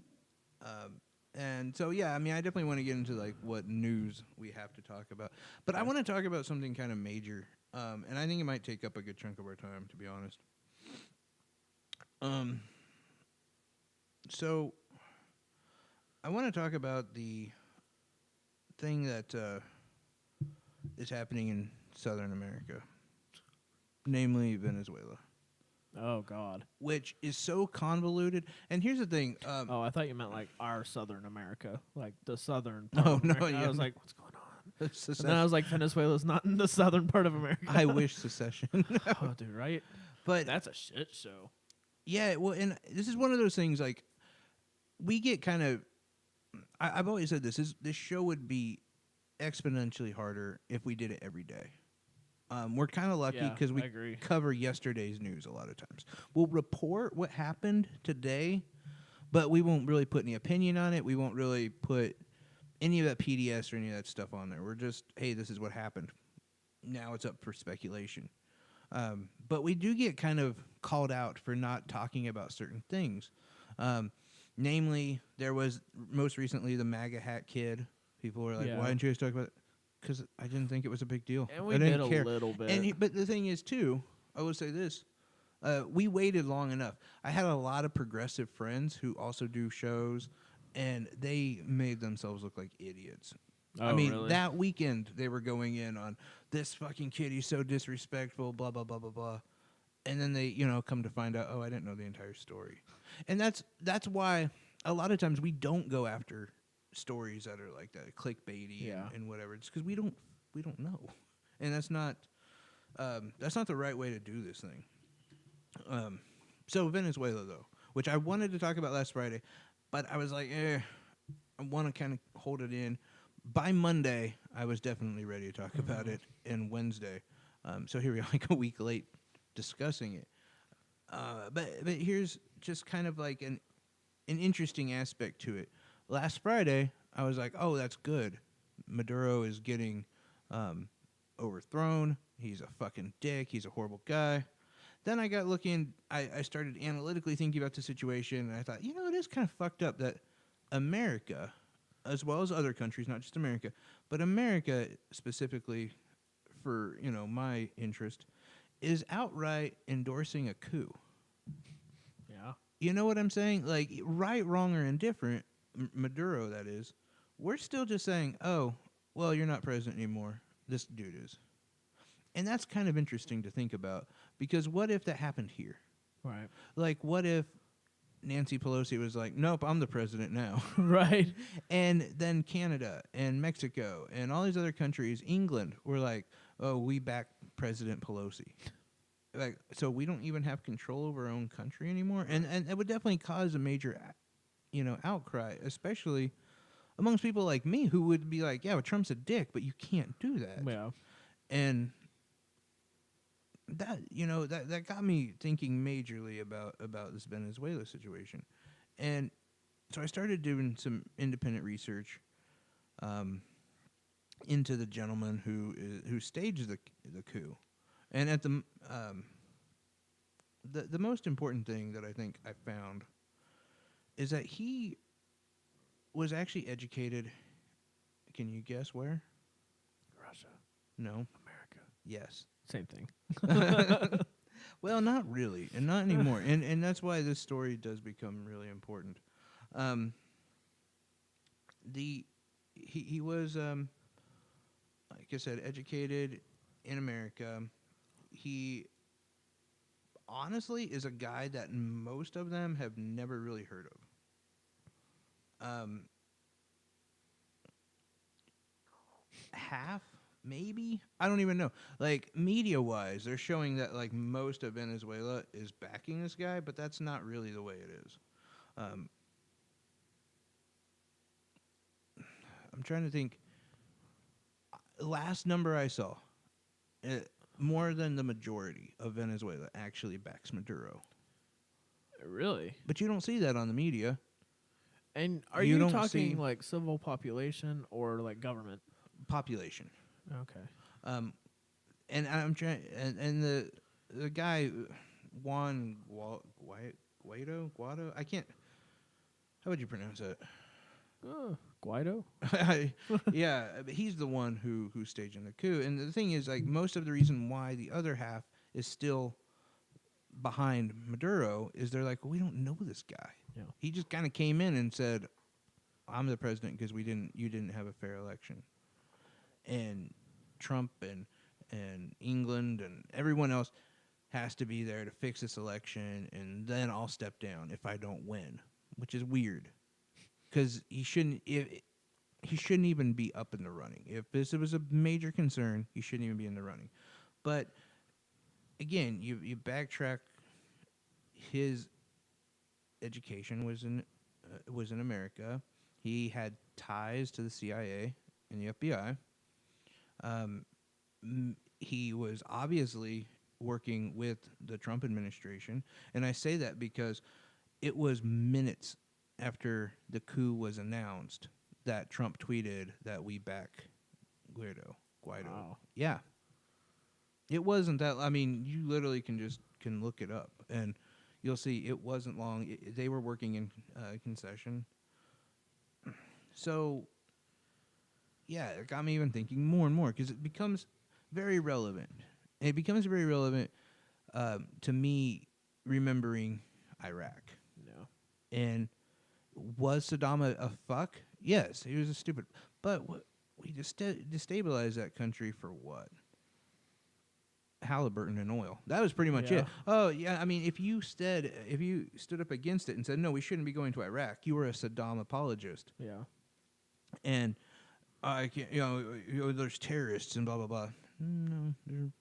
Speaker 1: And so, yeah, I mean, I definitely want to get into like what news we have to talk about. But I
Speaker 2: Okay.
Speaker 1: want to talk about something kind of major. And I think it might take up a good chunk of our time, to be honest. So I want to talk about the thing that is happening in Southern America, namely Venezuela,
Speaker 2: Oh God.
Speaker 1: which is so convoluted. And here's the thing.
Speaker 2: Oh, I thought you meant like our Southern America, like the southern.
Speaker 1: No,
Speaker 2: Part of
Speaker 1: no,
Speaker 2: America.
Speaker 1: yeah,
Speaker 2: I was
Speaker 1: no.
Speaker 2: like, what's going on?
Speaker 1: secession-
Speaker 2: And then I was like, Venezuela's not in the southern part of America.
Speaker 1: I wish secession.
Speaker 2: Oh, dude, right?
Speaker 1: But
Speaker 2: That's a shit show.
Speaker 1: yeah, well, and this is one of those things like we get kind of. I've always said this show would be exponentially harder if we did it every day. We're kind of lucky
Speaker 2: Yeah,
Speaker 1: because
Speaker 2: I
Speaker 1: we
Speaker 2: agree.
Speaker 1: cover yesterday's news a lot of times. We'll report what happened today, but we won't really put any opinion on it. We won't really put any of that PDS or any of that stuff on there. We're just, hey, this is what happened. Now it's up for speculation. But we do get kind of called out for not talking about certain things. Namely, there was most recently the MAGA hat kid. People were like,
Speaker 2: Yeah.
Speaker 1: why didn't you guys talk about it? Because I didn't think it was a big deal.
Speaker 2: And we
Speaker 1: I didn't
Speaker 2: did a
Speaker 1: care.
Speaker 2: little bit.
Speaker 1: And but the thing is, too, I will say this. We waited long enough. I had a lot of progressive friends who also do shows, and they made themselves look like idiots. I
Speaker 2: Oh,
Speaker 1: mean,
Speaker 2: really?
Speaker 1: that weekend they were going in on this fucking kid. He's so disrespectful, blah, blah, blah, blah, blah. And then they, come to find out, oh, I didn't know the entire story. And that's why a lot of times we don't go after stories that are like that, clickbaity
Speaker 2: Yeah.
Speaker 1: and whatever. It's because we don't know. And that's not the right way to do this thing. So Venezuela, though, which I wanted to talk about last Friday, but I was like, I want to kind of hold it in. By Monday, I was definitely ready to talk about it, and Wednesday. So here we are, like a week late discussing it. But here's just kind of like an interesting aspect to it. Last Friday, I was like, oh, that's good. Maduro is getting overthrown. He's a fucking dick. He's a horrible guy. Then I got looking, I started analytically thinking about the situation, and I thought, it is kind of fucked up that America, as well as other countries, not just America, but America specifically for, my interest, is outright endorsing a coup.
Speaker 2: Yeah.
Speaker 1: You know what I'm saying? Like, right, wrong, or indifferent, Maduro, that is, we're still just saying, oh, well, you're not president anymore. This dude is. And that's kind of interesting to think about, because what if that happened here?
Speaker 2: Right.
Speaker 1: Like, what if Nancy Pelosi was like, nope, I'm the president now.
Speaker 2: Right.
Speaker 1: And then Canada and Mexico and all these other countries, England, were like, oh, we back President Pelosi. Like, so we don't even have control over our own country anymore. And it would definitely cause a major, outcry, especially amongst people like me who would be like, yeah, well, Trump's a dick, but you can't do that.
Speaker 2: Yeah.
Speaker 1: And that, that got me thinking majorly about this Venezuela situation. And so I started doing some independent research into the gentleman who staged the coup. And at the most important thing that I think I found is that he was actually educated. Can you guess where?
Speaker 2: Russia.
Speaker 1: No.
Speaker 2: America.
Speaker 1: Yes.
Speaker 2: Same thing.
Speaker 1: Well, not really, and not anymore. And that's why this story does become really important. He was like I said, educated in America. He honestly is a guy that most of them have never really heard of. Half, maybe? I don't even know. Like, media-wise, they're showing that, like, most of Venezuela is backing this guy, but that's not really the way it is. I'm trying to think. Last number I saw, more than the majority of Venezuela actually backs Maduro.
Speaker 2: Really?
Speaker 1: But you don't see that on the media.
Speaker 2: And are
Speaker 1: You
Speaker 2: you
Speaker 1: don't
Speaker 2: talking
Speaker 1: see-
Speaker 2: like civil population or like government?
Speaker 1: Population.
Speaker 2: Okay.
Speaker 1: And I'm trying, and the guy, Juan Guaido, I can't. How would you pronounce it?
Speaker 2: Guaido?
Speaker 1: Yeah, but he's the one who's staging the coup. And the thing is, like, most of the reason why the other half is still behind Maduro is they're like, well, we don't know this guy.
Speaker 2: Yeah.
Speaker 1: He just kind of came in and said, I'm the president because you didn't have a fair election. And Trump and England and everyone else has to be there to fix this election, and then I'll step down if I don't win, which is weird. Because he shouldn't even be up in the running. If this was a major concern, he shouldn't even be in the running. But again, you backtrack. His education was in America. He had ties to the CIA and the FBI. He was obviously working with the Trump administration, and I say that because it was minutes after the coup was announced that Trump tweeted that we back Guaido.
Speaker 2: Wow.
Speaker 1: Yeah, it wasn't that. I mean, you literally can look it up, and you'll see it wasn't long. They were working in concession, so yeah, it got me even thinking more and more because it becomes very relevant. It becomes very relevant to me remembering Iraq.
Speaker 2: Yeah.
Speaker 1: And was Saddam a fuck? Yes, he was a stupid. But we destabilized that country for what? Halliburton and oil. That was pretty much
Speaker 2: Yeah.
Speaker 1: it. Oh yeah, I mean, if you stood up against it and said no, we shouldn't be going to Iraq, you were a Saddam apologist.
Speaker 2: Yeah.
Speaker 1: And I can't, there's terrorists and blah blah blah. No,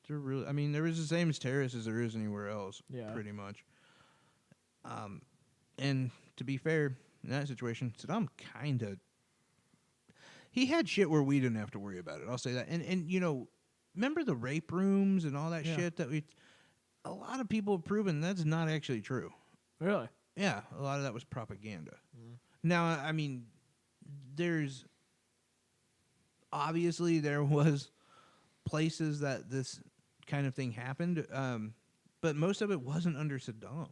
Speaker 1: they're really. I mean, there is the same as terrorists as there is anywhere else.
Speaker 2: Yeah.
Speaker 1: Pretty much. And to be fair, in that situation, Saddam kind of he had shit where we didn't have to worry about it. I'll say that. And remember the rape rooms and all that
Speaker 2: Yeah.
Speaker 1: shit that a lot of people have proven that's not actually true.
Speaker 2: Really?
Speaker 1: Yeah, a lot of that was propaganda. Now, I mean, there's obviously there was places that this kind of thing happened, but most of it wasn't under Saddam,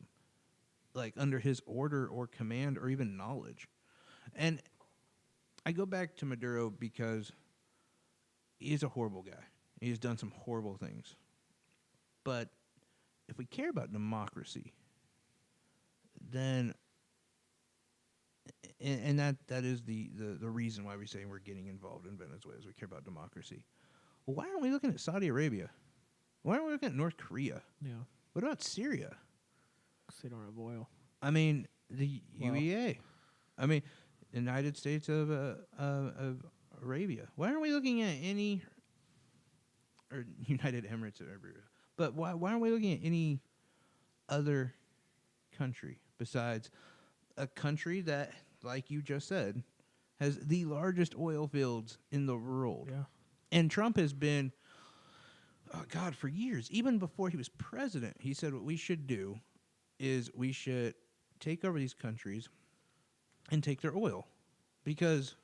Speaker 1: like under his order or command or even knowledge. And I go back to Maduro because he's a horrible guy. He's done some horrible things. But if we care about democracy, then and that is the reason why we say we're getting involved in Venezuela is we care about democracy. Well, why aren't we looking at Saudi Arabia? Why aren't we looking at North Korea?
Speaker 2: Yeah.
Speaker 1: What about Syria?
Speaker 2: 'Cause they don't have oil.
Speaker 1: I mean, the
Speaker 2: Well-
Speaker 1: UEA. I mean, United States of Arabia. Why aren't we looking at any, or United Emirates of Arabia? But why aren't we looking at any other country besides a country that, like you just said, has the largest oil fields in the world?
Speaker 2: Yeah.
Speaker 1: And Trump has been, oh God, for years, even before he was president, he said what we should do is we should take over these countries and take their oil because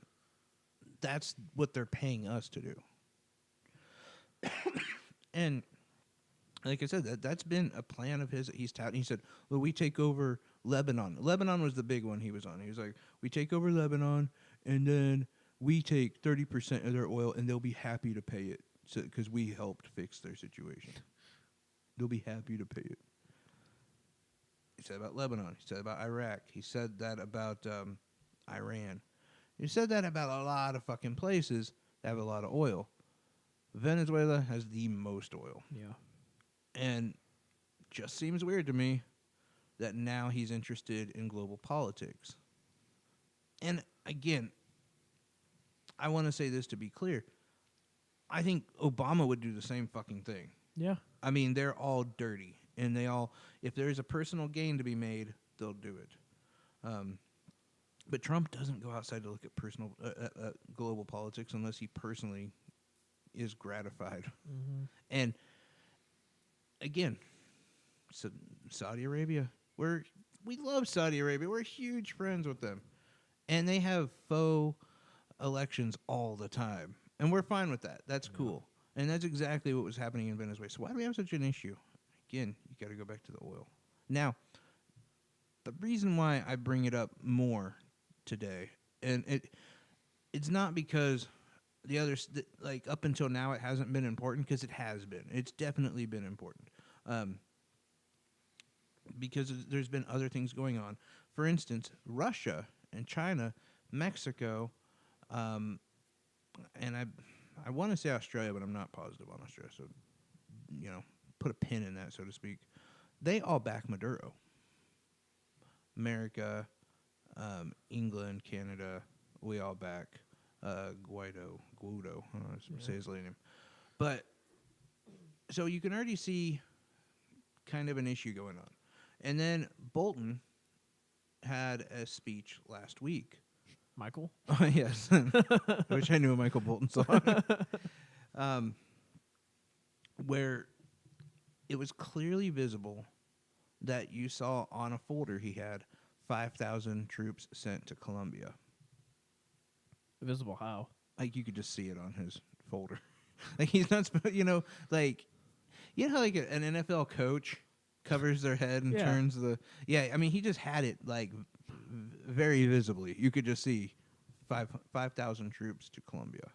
Speaker 1: that's what they're paying us to do. And like I said, that's been a plan of his. He's touting. He said, well, we take over Lebanon. Lebanon was the big one he was on. He was like, we take over Lebanon, and then we take 30% of their oil, and they'll be happy to pay it because we helped fix their situation. They'll be happy to pay it. He said about Lebanon. He said about Iraq. He said that about Iran. He said that about a lot of fucking places that have a lot of oil. Venezuela has the most oil.
Speaker 2: Yeah.
Speaker 1: And just seems weird to me that now he's interested in global politics. And again, I want to say this to be clear. I think Obama would do the same fucking thing.
Speaker 2: Yeah.
Speaker 1: I mean, they're all dirty. And they all, if there's a personal gain to be made, they'll do it. But Trump doesn't go outside to look at personal, global politics unless he personally is gratified.
Speaker 2: Mm-hmm.
Speaker 1: And again, Saudi Arabia, we love Saudi Arabia. We're huge friends with them. And they have faux elections all the time. And we're fine with that. That's cool. And that's exactly what was happening in Venezuela. So why do we have such an issue? Again, you got to go back to the oil. Now, the reason why I bring it up more today, and it's not because the others, like up until now, it hasn't been important, because it has been. It's definitely been important. Because there's been other things going on. For instance, Russia and China, Mexico, and I want to say Australia, but I'm not positive on Australia. So, put a pin in that, so to speak. They all back Maduro. America, England, Canada, we all back Guaido. I don't know how to say his last name. But, so you can already see kind of an issue going on. And then Bolton had a speech last week.
Speaker 2: Michael?
Speaker 1: Oh, yes. I wish I knew a Michael Bolton song. Where it was clearly visible that you saw on a folder he had 5,000 troops sent to Colombia.
Speaker 2: Visible how?
Speaker 1: Like, you could just see it on his folder. Like, he's not, like, how like an NFL coach covers their head and turns the, I mean, he just had it, like, very visibly. You could just see 5,000 troops to Colombia.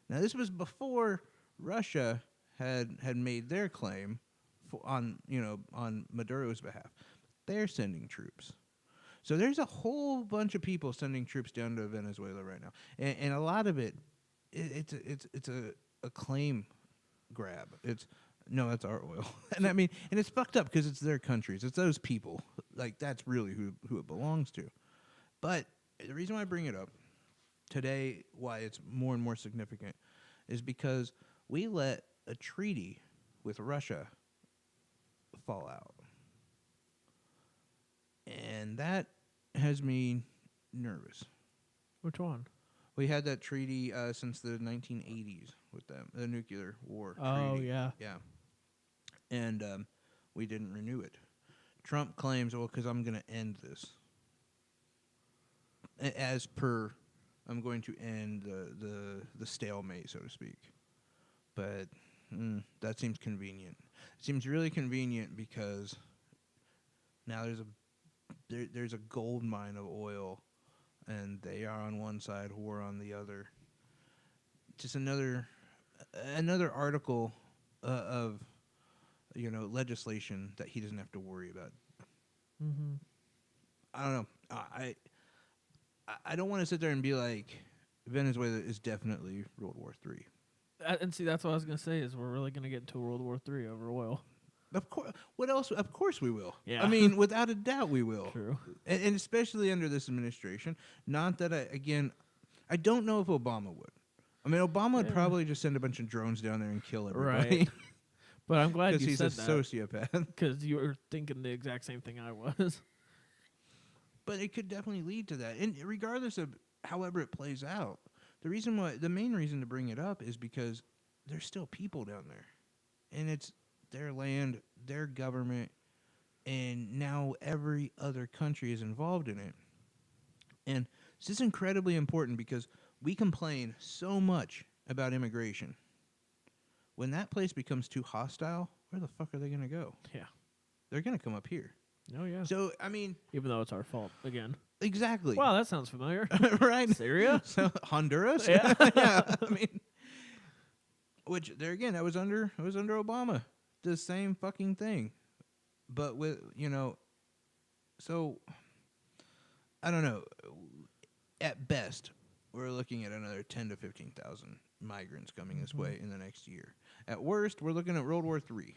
Speaker 1: Now, this was before Russia had made their claim on Maduro's behalf. They're sending troops. So there's a whole bunch of people sending troops down to Venezuela right now, and a lot of it's a claim grab. It's no, that's our oil, and I mean, and it's fucked up because it's their countries. It's those people. Like, that's really who it belongs to. But the reason why I bring it up today, why it's more and more significant, is because we let a treaty with Russia fall out. And that has me nervous.
Speaker 2: Which one?
Speaker 1: We had that treaty since the 1980s with them, the nuclear war
Speaker 2: Oh,
Speaker 1: treaty.
Speaker 2: yeah.
Speaker 1: Yeah. And we didn't renew it. Trump claims, well, because I'm going to end this. As per, I'm going to end the stalemate, so to speak. But that seems convenient. It seems really convenient because now there's a gold mine of oil, and they are on one side, we're on the other. Just another article of legislation that he doesn't have to worry about.
Speaker 2: Mm-hmm.
Speaker 1: I don't know. I don't want to sit there and be like, Venezuela is definitely World War III.
Speaker 2: And see, that's what I was gonna say. Is we're really gonna get into World War III over oil?
Speaker 1: Of course. What else? Of course we will.
Speaker 2: Yeah.
Speaker 1: I mean, without a doubt, we will.
Speaker 2: True.
Speaker 1: And especially under this administration. Not that I don't know if Obama would. I mean, Obama would probably just send a bunch of drones down there and kill everybody.
Speaker 2: Right. But I'm glad you
Speaker 1: Because he's
Speaker 2: said
Speaker 1: a
Speaker 2: that.
Speaker 1: sociopath.
Speaker 2: Because you were thinking the exact same thing I was.
Speaker 1: But it could definitely lead to that. And regardless of however it plays out, the main reason to bring it up is because there's still people down there. And it's their land, their government, and now every other country is involved in it. And this is incredibly important because we complain so much about immigration. When that place becomes too hostile, where the fuck are they going to go?
Speaker 2: Yeah.
Speaker 1: They're going to come up here.
Speaker 2: Oh, yeah.
Speaker 1: So, I mean...
Speaker 2: Even though it's our fault, again.
Speaker 1: Exactly.
Speaker 2: Wow, that sounds familiar.
Speaker 1: Right?
Speaker 2: Syria?
Speaker 1: So, Honduras?
Speaker 2: Yeah.
Speaker 1: Yeah. I mean... Which, there again, I was under Obama. The same fucking thing. But with, so... I don't know. At best, we're looking at another 10 to 15,000 migrants coming this way in the next year. At worst, we're looking at World War III.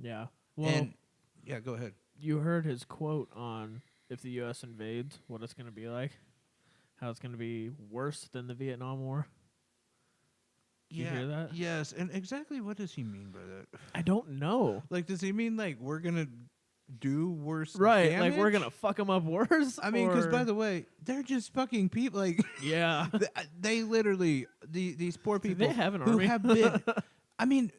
Speaker 2: Yeah. Well,
Speaker 1: yeah, go ahead.
Speaker 2: You heard his quote on if the U.S. invades, what it's going to be like? How it's going to be worse than the Vietnam War? Did you hear that?
Speaker 1: Yes, and exactly what does he mean by that?
Speaker 2: I don't know.
Speaker 1: Like, does he mean, like, we're going to do worse
Speaker 2: Right, like we're
Speaker 1: damage?
Speaker 2: going to fuck them up worse?
Speaker 1: I mean, because, by the way, they're just fucking people. Like,
Speaker 2: yeah.
Speaker 1: they literally, these poor
Speaker 2: Do
Speaker 1: people
Speaker 2: they have an
Speaker 1: who
Speaker 2: army?
Speaker 1: have been... I mean...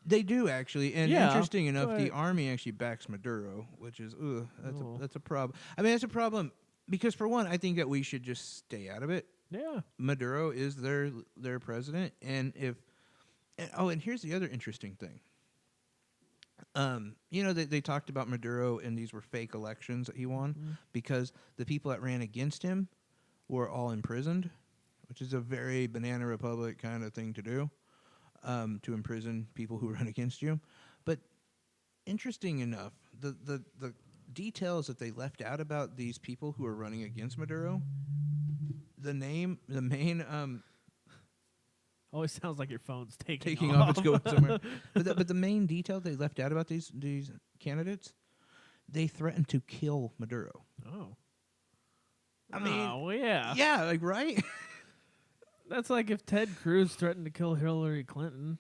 Speaker 1: They do, actually, and
Speaker 2: Yeah,
Speaker 1: interesting enough, the
Speaker 2: but-
Speaker 1: army actually backs Maduro, which is
Speaker 2: Oh.
Speaker 1: that's a problem. I mean, that's a problem because, for one, I think that we should just stay out of it.
Speaker 2: Yeah.
Speaker 1: Maduro is their president, and and here's the other interesting thing. They talked about Maduro, and these were fake elections that he won because the people that ran against him were all imprisoned, which is a very banana republic kind of thing to do. To imprison people who run against you. But interesting enough, the details that they left out about these people who are running against Maduro, the main
Speaker 2: Always sounds like your phone's
Speaker 1: taking off, it's going somewhere. But the main detail they left out about these candidates, they threatened to kill Maduro.
Speaker 2: Oh.
Speaker 1: I mean,
Speaker 2: oh, yeah.
Speaker 1: yeah, like, right?
Speaker 2: That's like if Ted Cruz threatened to kill Hillary Clinton.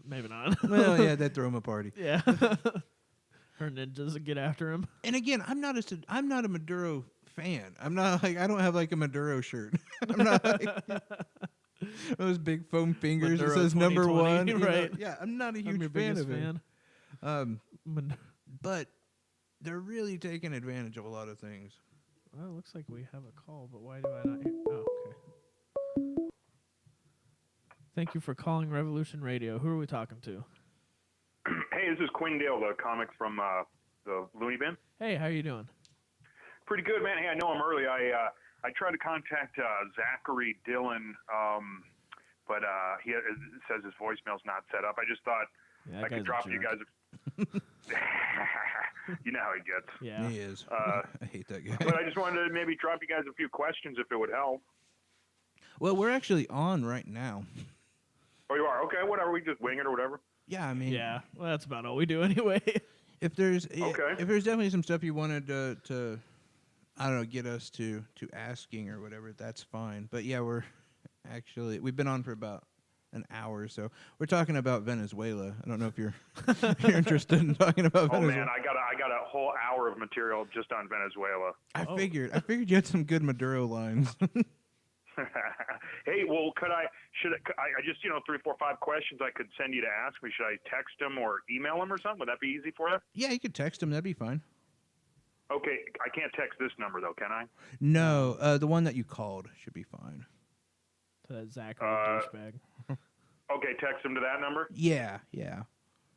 Speaker 2: Maybe not.
Speaker 1: Well, yeah, they'd throw him a party.
Speaker 2: Yeah. Her ninjas would get after him.
Speaker 1: And again, I'm not a Maduro fan. I'm not like I don't have like a Maduro shirt. I'm not like those big foam fingers that
Speaker 2: Maduro
Speaker 1: says number
Speaker 2: 2020,
Speaker 1: one. You know?
Speaker 2: right.
Speaker 1: Yeah, I'm not a
Speaker 2: I'm
Speaker 1: huge
Speaker 2: your
Speaker 1: fan
Speaker 2: biggest
Speaker 1: of it.
Speaker 2: fan.
Speaker 1: But they're really taking advantage of a lot of things.
Speaker 2: Well, it looks like we have a call, but why do I not hear? Oh, okay. Thank you for calling Revolution Radio. Who are we talking to?
Speaker 3: Hey, this is Quinn Dale, the comic from the Looney Bin.
Speaker 2: Hey, how you doing?
Speaker 3: Pretty good, man. Hey, I know I'm early. I tried to contact Zachary Dillon, but it says his voicemail's not set up. I just thought
Speaker 2: Yeah,
Speaker 3: I could drop you guys. You know how he gets.
Speaker 2: Yeah.
Speaker 1: He is.
Speaker 3: Uh,
Speaker 1: I hate that guy.
Speaker 3: But I just wanted to maybe drop you guys a few questions if it would help.
Speaker 1: Well, we're actually on right now.
Speaker 3: Oh, you are? Okay, whatever. We just wing it or whatever.
Speaker 1: Yeah, I mean,
Speaker 2: Yeah. Well, that's about all we do anyway.
Speaker 1: if there's
Speaker 3: Okay.
Speaker 1: if there's definitely some stuff you wanted to I don't know, get us to asking or whatever, that's fine. But yeah, we've been on for about an hour or so. We're talking about Venezuela. I don't know if you're you're interested in talking about
Speaker 3: Oh
Speaker 1: Venezuela.
Speaker 3: man, I got a whole hour of material just on Venezuela.
Speaker 1: I
Speaker 2: Oh.
Speaker 1: figured you had some good Maduro lines.
Speaker 3: Hey, well, I just 3, 4, 5 questions I could send you to ask me. Should I text him or email him or something? Would that be easy for you?
Speaker 1: Yeah, you could text him. That'd be fine.
Speaker 3: Okay, I can't text this number though, can I?
Speaker 1: No, the one that you called should be fine.
Speaker 2: To that Zachary douchebag.
Speaker 3: Okay, text him to that number.
Speaker 1: Yeah.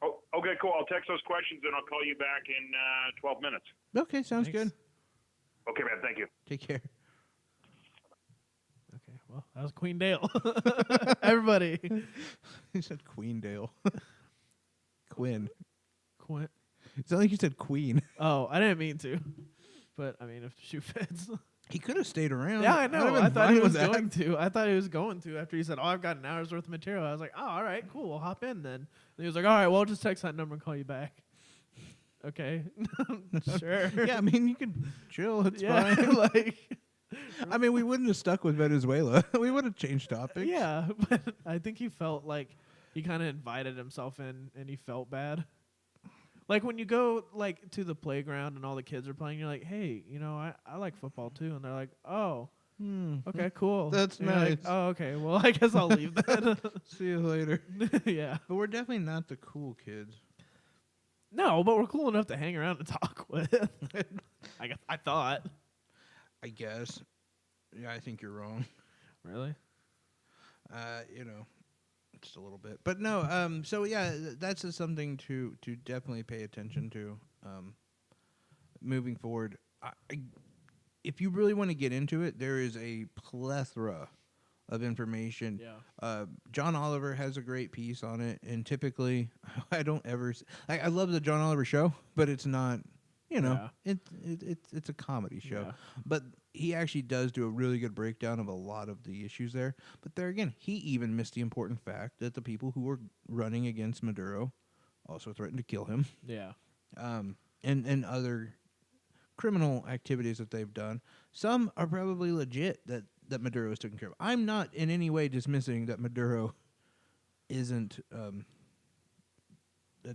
Speaker 3: Oh, okay, cool. I'll text those questions and I'll call you back in 12 minutes.
Speaker 1: Okay, sounds
Speaker 2: Thanks.
Speaker 1: good.
Speaker 3: Okay, man. Thank you.
Speaker 1: Take care.
Speaker 2: Okay, well, that was Queen Dale. Everybody.
Speaker 1: He said Queendale. Quinn.
Speaker 2: Quint.
Speaker 1: It sounded like you said Queen.
Speaker 2: Oh, I didn't mean to. But, I mean, if the shoe fits.
Speaker 1: He could have stayed around.
Speaker 2: Yeah, I know.
Speaker 1: I'd have
Speaker 2: I
Speaker 1: been
Speaker 2: thought he
Speaker 1: fine
Speaker 2: was
Speaker 1: with that.
Speaker 2: going to. I thought he was going to after he said, "Oh, I've got an hour's worth of material." I was like, "Oh, all right, cool. I'll hop in then." And he was like, "All right, well, I'll just text that number and call you back." Okay, sure.
Speaker 1: Yeah, I mean, you could chill. It's
Speaker 2: yeah,
Speaker 1: fine.
Speaker 2: like,
Speaker 1: I mean, we wouldn't have stuck with Venezuela. We would have changed topics.
Speaker 2: yeah. But I think he felt like he kind of invited himself in, and he felt bad. Like when you go like to the playground and all the kids are playing, you're like, "Hey, I like football too," and they're like, "Oh, okay, cool.
Speaker 1: That's
Speaker 2: And you're like,
Speaker 1: nice.
Speaker 2: oh, okay. Well, I guess I'll leave then.
Speaker 1: See you later.
Speaker 2: Yeah.
Speaker 1: But we're definitely not the cool kids.
Speaker 2: No, but we're cool enough to hang around and talk with. I thought.
Speaker 1: I guess. Yeah, I think you're wrong.
Speaker 2: Really?
Speaker 1: Just a little bit. But no, so yeah, that's just something to definitely pay attention to moving forward. If you really want to get into it, there is a plethora of information.
Speaker 2: Yeah.
Speaker 1: John Oliver has a great piece on it, and typically I don't ever I love the John Oliver show, but it's not, it's a comedy show.
Speaker 2: Yeah.
Speaker 1: But he actually does do a really good breakdown of a lot of the issues there. But there again, he even missed the important fact that the people who were running against Maduro also threatened to kill him,
Speaker 2: Yeah.
Speaker 1: and other criminal activities that they've done. Some are probably legit that Maduro is taken care of. I'm not in any way dismissing that Maduro isn't a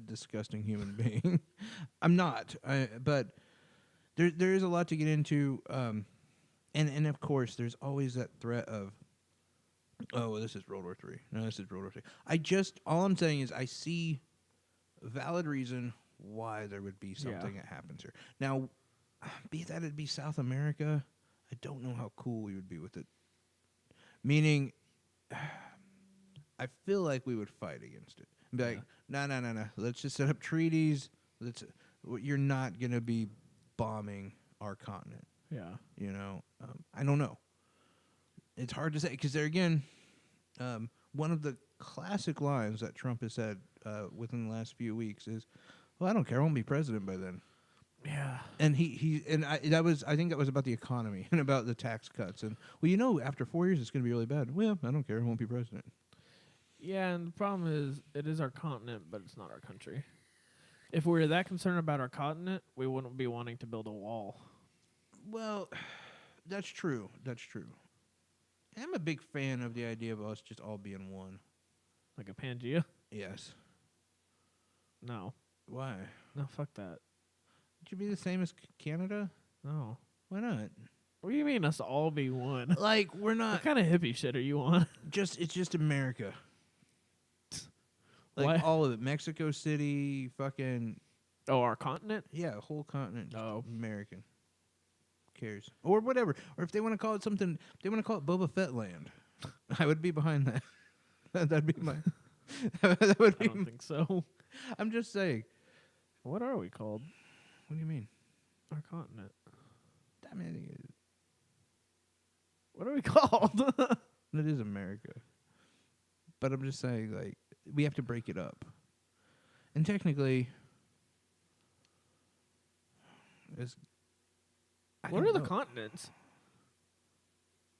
Speaker 1: disgusting human being. I'm not. But there is a lot to get into. And of course, there's always that threat of, oh, this is World War III. No, this is World War II. All I'm saying is I see valid reason why there would be something that happens here. Now, be that it be South America, I don't know how cool we would be with it. Meaning, I feel like we would fight against it. And be like, no. Let's just set up treaties. You're not going to be bombing our continent.
Speaker 2: Yeah.
Speaker 1: I don't know. It's hard to say because there again, one of the classic lines that Trump has said within the last few weeks is, "Well, I don't care. I won't be president by then."
Speaker 2: Yeah.
Speaker 1: And I think that was about the economy and about the tax cuts. And after 4 years it's going to be really bad. Well, I don't care. I won't be president.
Speaker 2: Yeah, and the problem is it is our continent, but it's not our country. If we were that concerned about our continent, we wouldn't be wanting to build a wall.
Speaker 1: Well, that's true. I'm a big fan of the idea of us just all being one.
Speaker 2: Like a Pangea.
Speaker 1: Yes.
Speaker 2: No.
Speaker 1: Why?
Speaker 2: No, fuck that.
Speaker 1: It should be the same as Canada.
Speaker 2: No.
Speaker 1: Why not?
Speaker 2: What do you mean us all be one?
Speaker 1: Like we're
Speaker 2: What
Speaker 1: not
Speaker 2: kind of hippie shit are you on?
Speaker 1: it's just America. Like
Speaker 2: Why?
Speaker 1: all of it. Mexico City, fucking
Speaker 2: Oh, our continent?
Speaker 1: yeah, whole continent. Just
Speaker 2: Oh.
Speaker 1: American. Who cares? Or whatever. Or if they want to call it something, if they want to call it Boba Fett Land. I would be behind that. That'd be my. That would
Speaker 2: I
Speaker 1: be.
Speaker 2: don't think so.
Speaker 1: I'm just saying.
Speaker 2: What are we called?
Speaker 1: What do you mean?
Speaker 2: Our continent.
Speaker 1: I mean,
Speaker 2: What are we called?
Speaker 1: it is America. But I'm just saying, like, we have to break it up. And technically, it's. I
Speaker 2: What
Speaker 1: don't
Speaker 2: are the
Speaker 1: know.
Speaker 2: continents?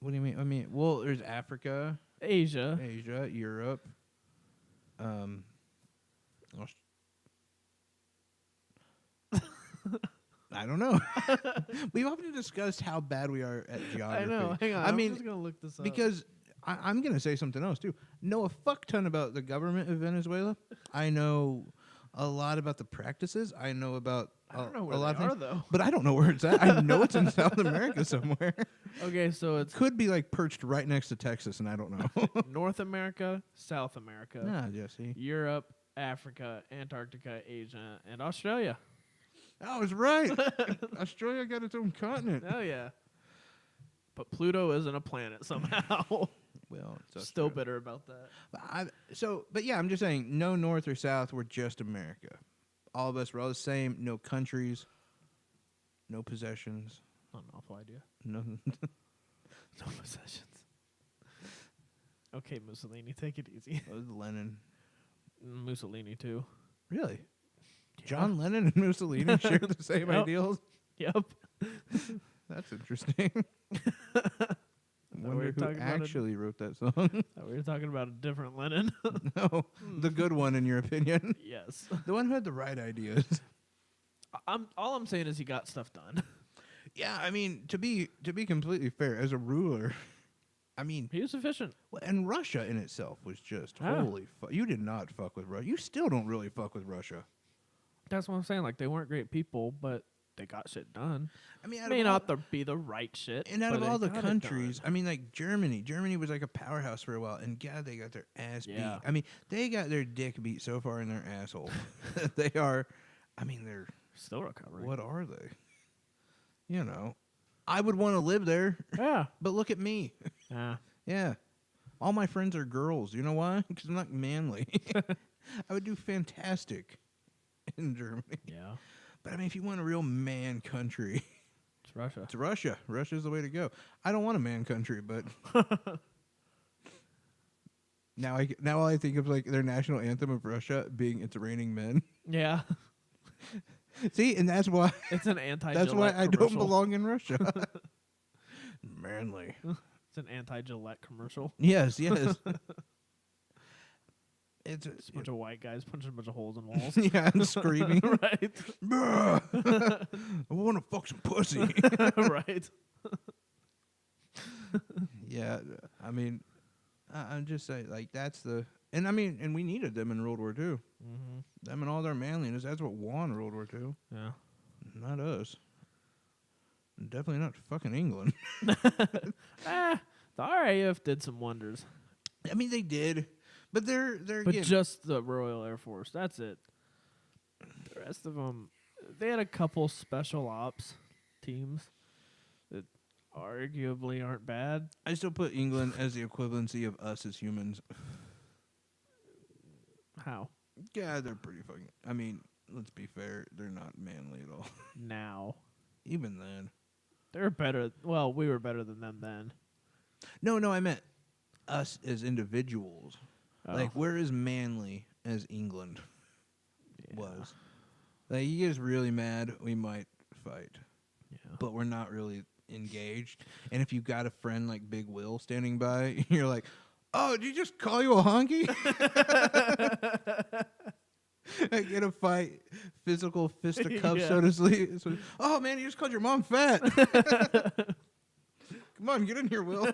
Speaker 1: What do you mean? I mean, well, there's Africa,
Speaker 2: Asia.
Speaker 1: Asia, Europe. I don't know. We've often discussed how bad we are at geography.
Speaker 2: I know. Hang on.
Speaker 1: I
Speaker 2: I'm
Speaker 1: mean,
Speaker 2: just gonna look this up.
Speaker 1: because I'm going to say something else too. Know a fuck ton about the government of Venezuela. I know a lot about the practices. I know about
Speaker 2: I don't know where
Speaker 1: a lot
Speaker 2: they
Speaker 1: of
Speaker 2: are
Speaker 1: things,
Speaker 2: though.
Speaker 1: but I don't know where it's at. I know it's in South America somewhere.
Speaker 2: Okay, so it's
Speaker 1: Could be like perched right next to Texas, and I don't know.
Speaker 2: North America, South America,
Speaker 1: Nah, Jesse.
Speaker 2: Europe, Africa, Antarctica, Asia, and Australia.
Speaker 1: I was right. Australia got its own continent.
Speaker 2: Oh yeah. But Pluto isn't a planet somehow.
Speaker 1: Well, it's
Speaker 2: Still
Speaker 1: Australia.
Speaker 2: bitter about that.
Speaker 1: But yeah, I'm just saying, no north or south. We're just America. All of us, we're all the same. No countries, no possessions,
Speaker 2: Not an awful idea.
Speaker 1: nothing.
Speaker 2: No possessions. Okay, Mussolini, take it easy.
Speaker 1: That was Lenin.
Speaker 2: Mussolini too.
Speaker 1: Really?
Speaker 2: Yeah.
Speaker 1: John Lennon and Mussolini share the same
Speaker 2: Yep.
Speaker 1: ideals?
Speaker 2: Yep.
Speaker 1: That's interesting.
Speaker 2: we
Speaker 1: Wonder
Speaker 2: were
Speaker 1: who
Speaker 2: talking about
Speaker 1: actually wrote that song.
Speaker 2: We were talking about a different Lenin.
Speaker 1: No, the good one, in your opinion.
Speaker 2: Yes.
Speaker 1: The one who had the right ideas.
Speaker 2: All I'm saying is he got stuff done.
Speaker 1: Yeah, I mean, to be completely fair, as a ruler, I mean,
Speaker 2: He was efficient.
Speaker 1: and Russia in itself was just
Speaker 2: Ah.
Speaker 1: holy fuck. You did not fuck with Russia. You still don't really fuck with Russia.
Speaker 2: That's what I'm saying. Like, they weren't great people, but they got shit done.
Speaker 1: I mean, out
Speaker 2: May
Speaker 1: of all,
Speaker 2: not be the right shit.
Speaker 1: and out
Speaker 2: but
Speaker 1: of all
Speaker 2: they
Speaker 1: the
Speaker 2: got it
Speaker 1: countries,
Speaker 2: done.
Speaker 1: I mean, like Germany was like a powerhouse for a while, and God, they got their ass
Speaker 2: Yeah.
Speaker 1: beat. I mean, they got their dick beat so far in their asshole. They are, I mean, they're
Speaker 2: Still recovering.
Speaker 1: what are they? You know, I would want to live there,
Speaker 2: Yeah.
Speaker 1: but look at me.
Speaker 2: Yeah.
Speaker 1: Yeah. All my friends are girls. You know why? Because I'm not manly. I would do fantastic in Germany.
Speaker 2: Yeah.
Speaker 1: But I mean, if you want a real man country,
Speaker 2: It's Russia.
Speaker 1: it's Russia. Russia's the way to go. I don't want a man country, but now I think of like their national anthem of Russia being "It's Raining Men."
Speaker 2: Yeah.
Speaker 1: See, and that's why
Speaker 2: It's an anti
Speaker 1: that's why I don't belong in Russia. Manly.
Speaker 2: It's an anti Gillette commercial.
Speaker 1: Yes, yes. It's
Speaker 2: It's a bunch of white guys punching a bunch of holes in walls.
Speaker 1: yeah, and screaming.
Speaker 2: Right.
Speaker 1: Bruh. I want to fuck some pussy.
Speaker 2: Right.
Speaker 1: Yeah, I mean, I'm just saying, like, that's the, and I mean, and we needed them in World War II.
Speaker 2: Mm-hmm.
Speaker 1: Them and all their manliness. That's what won World War II.
Speaker 2: Yeah.
Speaker 1: Not us. Definitely not fucking England.
Speaker 2: The RAF did some wonders.
Speaker 1: I mean, they did, but they're
Speaker 2: But
Speaker 1: again.
Speaker 2: just the Royal Air Force. That's it. The rest of them, they had a couple special ops teams that arguably aren't bad.
Speaker 1: I still put England as the equivalency of us as humans.
Speaker 2: How?
Speaker 1: Yeah, they're pretty fucking. I mean, let's be fair. They're not manly at all.
Speaker 2: Now.
Speaker 1: Even then.
Speaker 2: They're better. Well, we were better than them then.
Speaker 1: No, I meant us as individuals.
Speaker 2: Oh.
Speaker 1: Like, we're as manly as England
Speaker 2: Yeah.
Speaker 1: was. Like, you get us really mad, we might fight.
Speaker 2: Yeah.
Speaker 1: But we're not really engaged. And if you got a friend like Big Will standing by, you're like, oh, did he just call you a honky? Like in a fight, physical fisticuffs,
Speaker 2: Yeah.
Speaker 1: so to speak. So, oh, man, you just called your mom fat. Come on, get in here, Will.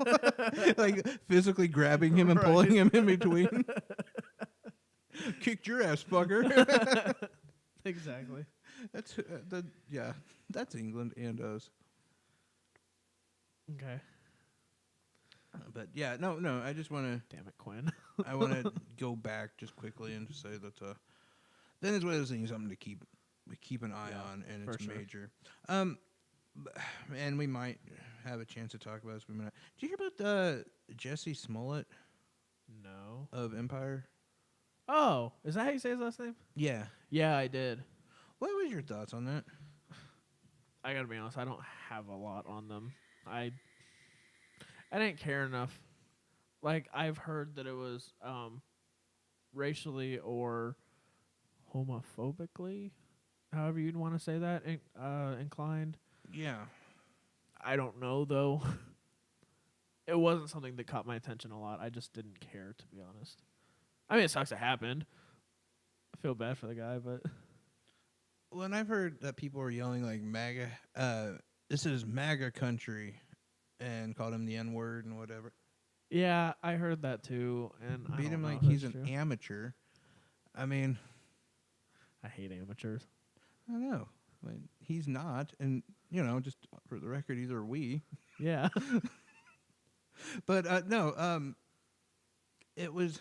Speaker 1: Like physically grabbing him and
Speaker 2: Right.
Speaker 1: pulling him in between. Kicked your ass, fucker.
Speaker 2: Exactly.
Speaker 1: That's that's England and us.
Speaker 2: Okay.
Speaker 1: But yeah, no. I just want to.
Speaker 2: Damn it, Quinn.
Speaker 1: I want to go back just quickly and just say that Venezuela's thing is something to keep an eye
Speaker 2: Yeah,
Speaker 1: on, and
Speaker 2: for
Speaker 1: it's
Speaker 2: sure.
Speaker 1: major. And we might have a chance to talk about this. We might not. Did you hear about Jesse Smollett
Speaker 2: No.
Speaker 1: of Empire?
Speaker 2: Oh, is that how you say his last name?
Speaker 1: Yeah.
Speaker 2: Yeah, I did.
Speaker 1: What was your thoughts on that?
Speaker 2: I gotta be honest, I don't have a lot on them. I didn't care enough. Like, I've heard that it was racially or homophobically, however you'd want to say that, inclined.
Speaker 1: Yeah.
Speaker 2: I don't know, though. It wasn't something that caught my attention a lot. I just didn't care, to be honest. I mean, it sucks it happened. I feel bad for the guy, but...
Speaker 1: Well, and I've heard that people were yelling like MAGA, this is MAGA country, and called him the N-word and whatever.
Speaker 2: Yeah, I heard that too, and I
Speaker 1: Beat
Speaker 2: don't
Speaker 1: him
Speaker 2: know
Speaker 1: like
Speaker 2: if
Speaker 1: he's
Speaker 2: that's
Speaker 1: an
Speaker 2: true.
Speaker 1: amateur. I mean,
Speaker 2: I hate amateurs.
Speaker 1: I don't know. Like, he's not, and just for the record, either are we.
Speaker 2: Yeah.
Speaker 1: But no, it was.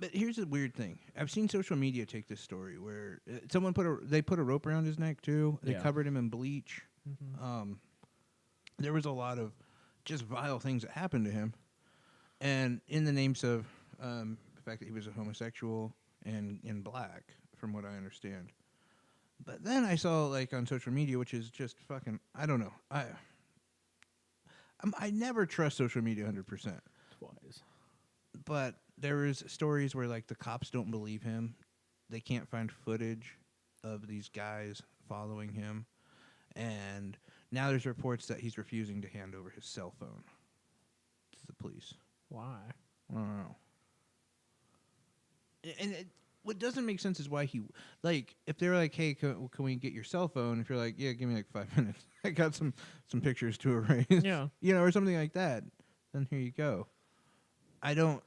Speaker 1: But here's the weird thing. I've seen social media take this story where someone put a rope around his neck too. They
Speaker 2: Yeah.
Speaker 1: covered him in bleach.
Speaker 2: Mm-hmm.
Speaker 1: There was a lot of just vile things that happened to him, and in the names of the fact that he was a homosexual and in black, from what I understand. But then I saw like on social media, which is just fucking. I don't know. I never trust social media 100%.
Speaker 2: Twice.
Speaker 1: But there is stories where like the cops don't believe him. They can't find footage of these guys following him. And now there's reports that he's refusing to hand over his cell phone to the police.
Speaker 2: Why?
Speaker 1: I don't know. And what doesn't make sense is why he, like, if they're like, hey, can we get your cell phone? If you're like, yeah, give me like 5 minutes. I got some pictures to erase.
Speaker 2: Yeah.
Speaker 1: Or something like that. Then here you go. I don't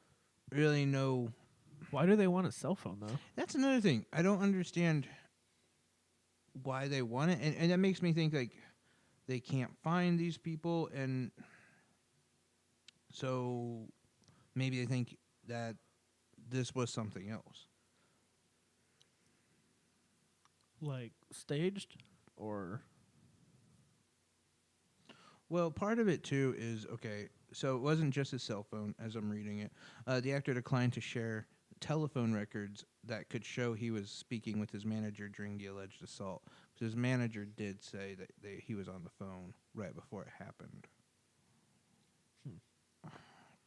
Speaker 1: really know.
Speaker 2: Why do they want a cell phone, though?
Speaker 1: That's another thing. I don't understand why they want it. And that makes me think, like, they can't find these people. And so maybe they think that this was something else.
Speaker 2: Like, staged? Or...
Speaker 1: Well, part of it, too, is, okay, so it wasn't just his cell phone, as I'm reading it. The actor declined to share telephone records that could show he was speaking with his manager during the alleged assault. So his manager did say that he was on the phone right before it happened.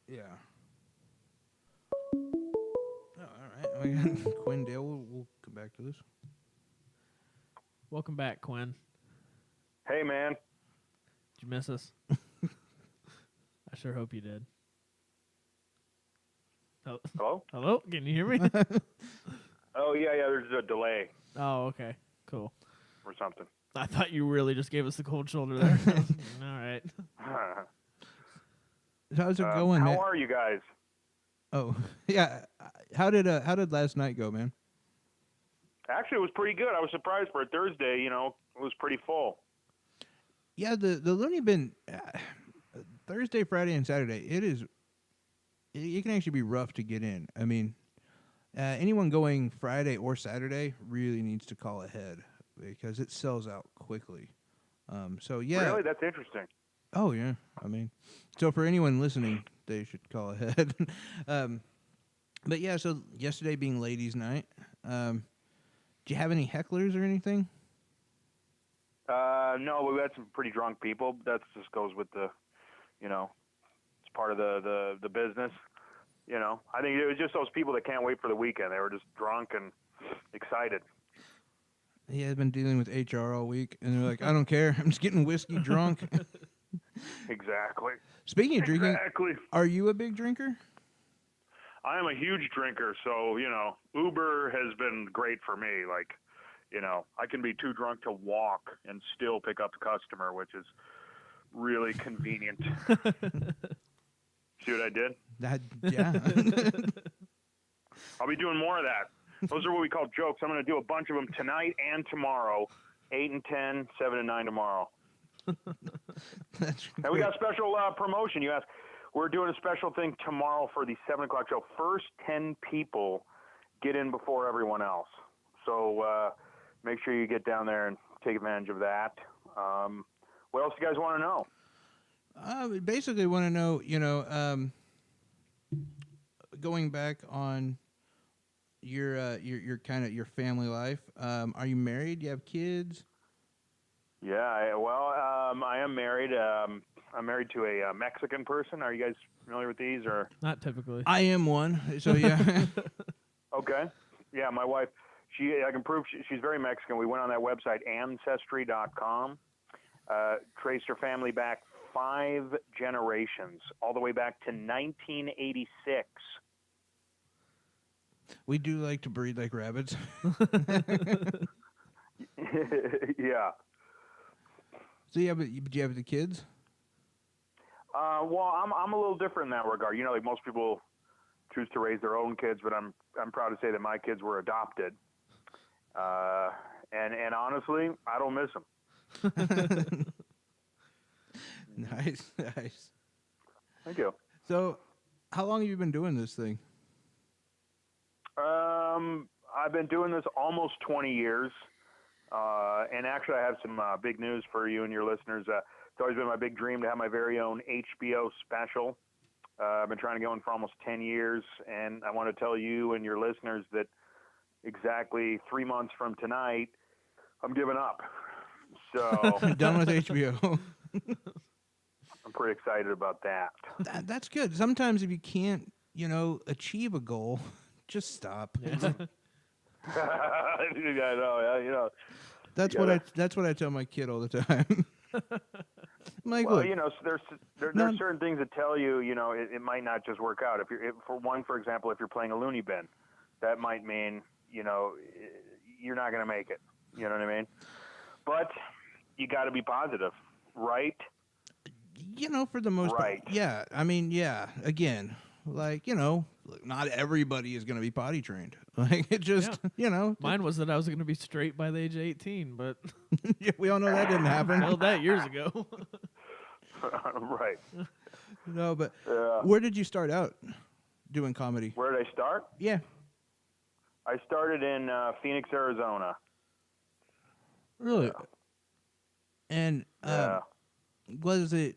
Speaker 1: Yeah. Oh, all right. We got Quinn Dale. We'll come back to this.
Speaker 2: Welcome back, Quinn.
Speaker 3: Hey, man.
Speaker 2: Did you miss us? I sure hope you did. Oh,
Speaker 3: Hello?
Speaker 2: hello? Can you hear me?
Speaker 3: Oh, yeah. There's a delay
Speaker 2: Oh, okay. Cool.
Speaker 3: or something.
Speaker 2: I thought you really just gave us the cold shoulder there. All right.
Speaker 1: How's it going,
Speaker 3: how
Speaker 1: man?
Speaker 3: are you guys?
Speaker 1: Oh, yeah. How did last night go, man?
Speaker 3: Actually, it was pretty good. I was surprised for a Thursday. It was pretty full.
Speaker 1: Yeah, the Looney Bin Thursday, Friday, and Saturday. It can actually be rough to get in. I mean, anyone going Friday or Saturday really needs to call ahead because it sells out quickly. So yeah.
Speaker 3: Really? That's interesting.
Speaker 1: Oh yeah. I mean, so for anyone listening, they should call ahead. But yeah, so yesterday being ladies' night, do you have any hecklers or anything?
Speaker 3: No, we had some pretty drunk people. That just goes with the, it's part of the business. I think it was just those people that can't wait for the weekend. They were just drunk and excited.
Speaker 1: Yeah, I've been dealing with HR all week, and they're like, I don't care. I'm just getting whiskey drunk.
Speaker 3: Exactly.
Speaker 1: Speaking of drinking,
Speaker 3: Exactly.
Speaker 1: are you a big drinker?
Speaker 3: I am a huge drinker, so, Uber has been great for me. Like, I can be too drunk to walk and still pick up the customer, which is really convenient. See what I did?
Speaker 1: Yeah.
Speaker 3: I'll be doing more of that. Those are what we call jokes. I'm going to do a bunch of them tonight and tomorrow, 8 and 10, 7 and 9 tomorrow.
Speaker 1: That's
Speaker 3: And we got a special promotion. You asked, we're doing a special thing tomorrow for the 7 o'clock show. First 10 people get in before everyone else. So make sure you get down there and take advantage of that. What else do you guys want to know?
Speaker 1: We basically want to know, going back on your kind of your family life. Are you married? Do you have kids?
Speaker 3: Yeah, I am married. I'm married to a Mexican person. Are you guys familiar with these? Or
Speaker 2: Not typically.
Speaker 1: I am one. So yeah.
Speaker 3: okay, yeah, my wife. I can prove she's very Mexican. We went on that website, Ancestry.com. Traced her family back 5 generations, all the way back to 1986.
Speaker 1: We do like to breed like rabbits.
Speaker 3: Yeah.
Speaker 1: So do you have the kids?
Speaker 3: Well, I'm a little different in that regard. Like most people choose to raise their own kids, but I'm proud to say that my kids were adopted. And honestly, I don't miss them.
Speaker 1: Nice.
Speaker 3: Thank you.
Speaker 1: So, how long have you been doing this thing?
Speaker 3: I've been doing this almost 20 years. And actually, I have some big news for you and your listeners. It's always been my big dream to have my very own HBO special. I've been trying to go in for almost 10 years, and I want to tell you and your listeners that exactly 3 months from tonight, I'm giving up. So
Speaker 1: Done with HBO.
Speaker 3: I'm pretty excited about that.
Speaker 1: That's good. Sometimes if you can't, achieve a goal, just stop.
Speaker 2: Yeah.
Speaker 3: I know,
Speaker 1: That's what I tell my kid all the time. I'm like,
Speaker 3: well,
Speaker 1: look,
Speaker 3: so there's certain things that tell you, it might not just work out. For example, if you're playing a loony bin, that might mean, you're not going to make it. You know what I mean? But you got to be positive, right?
Speaker 1: for the most
Speaker 3: Right.
Speaker 1: part. Yeah. I mean, yeah. Again, not everybody is going to be potty trained. Like it just,
Speaker 2: Mine was that I was going to be straight by the age of 18, but
Speaker 1: yeah, we all know that didn't happen.
Speaker 2: held that years ago.
Speaker 3: Right.
Speaker 1: No, but
Speaker 3: Yeah.
Speaker 1: where did you start out doing comedy?
Speaker 3: Where did I start?
Speaker 1: Yeah.
Speaker 3: I started in Phoenix, Arizona.
Speaker 1: Really? And
Speaker 3: Yeah.
Speaker 1: was it?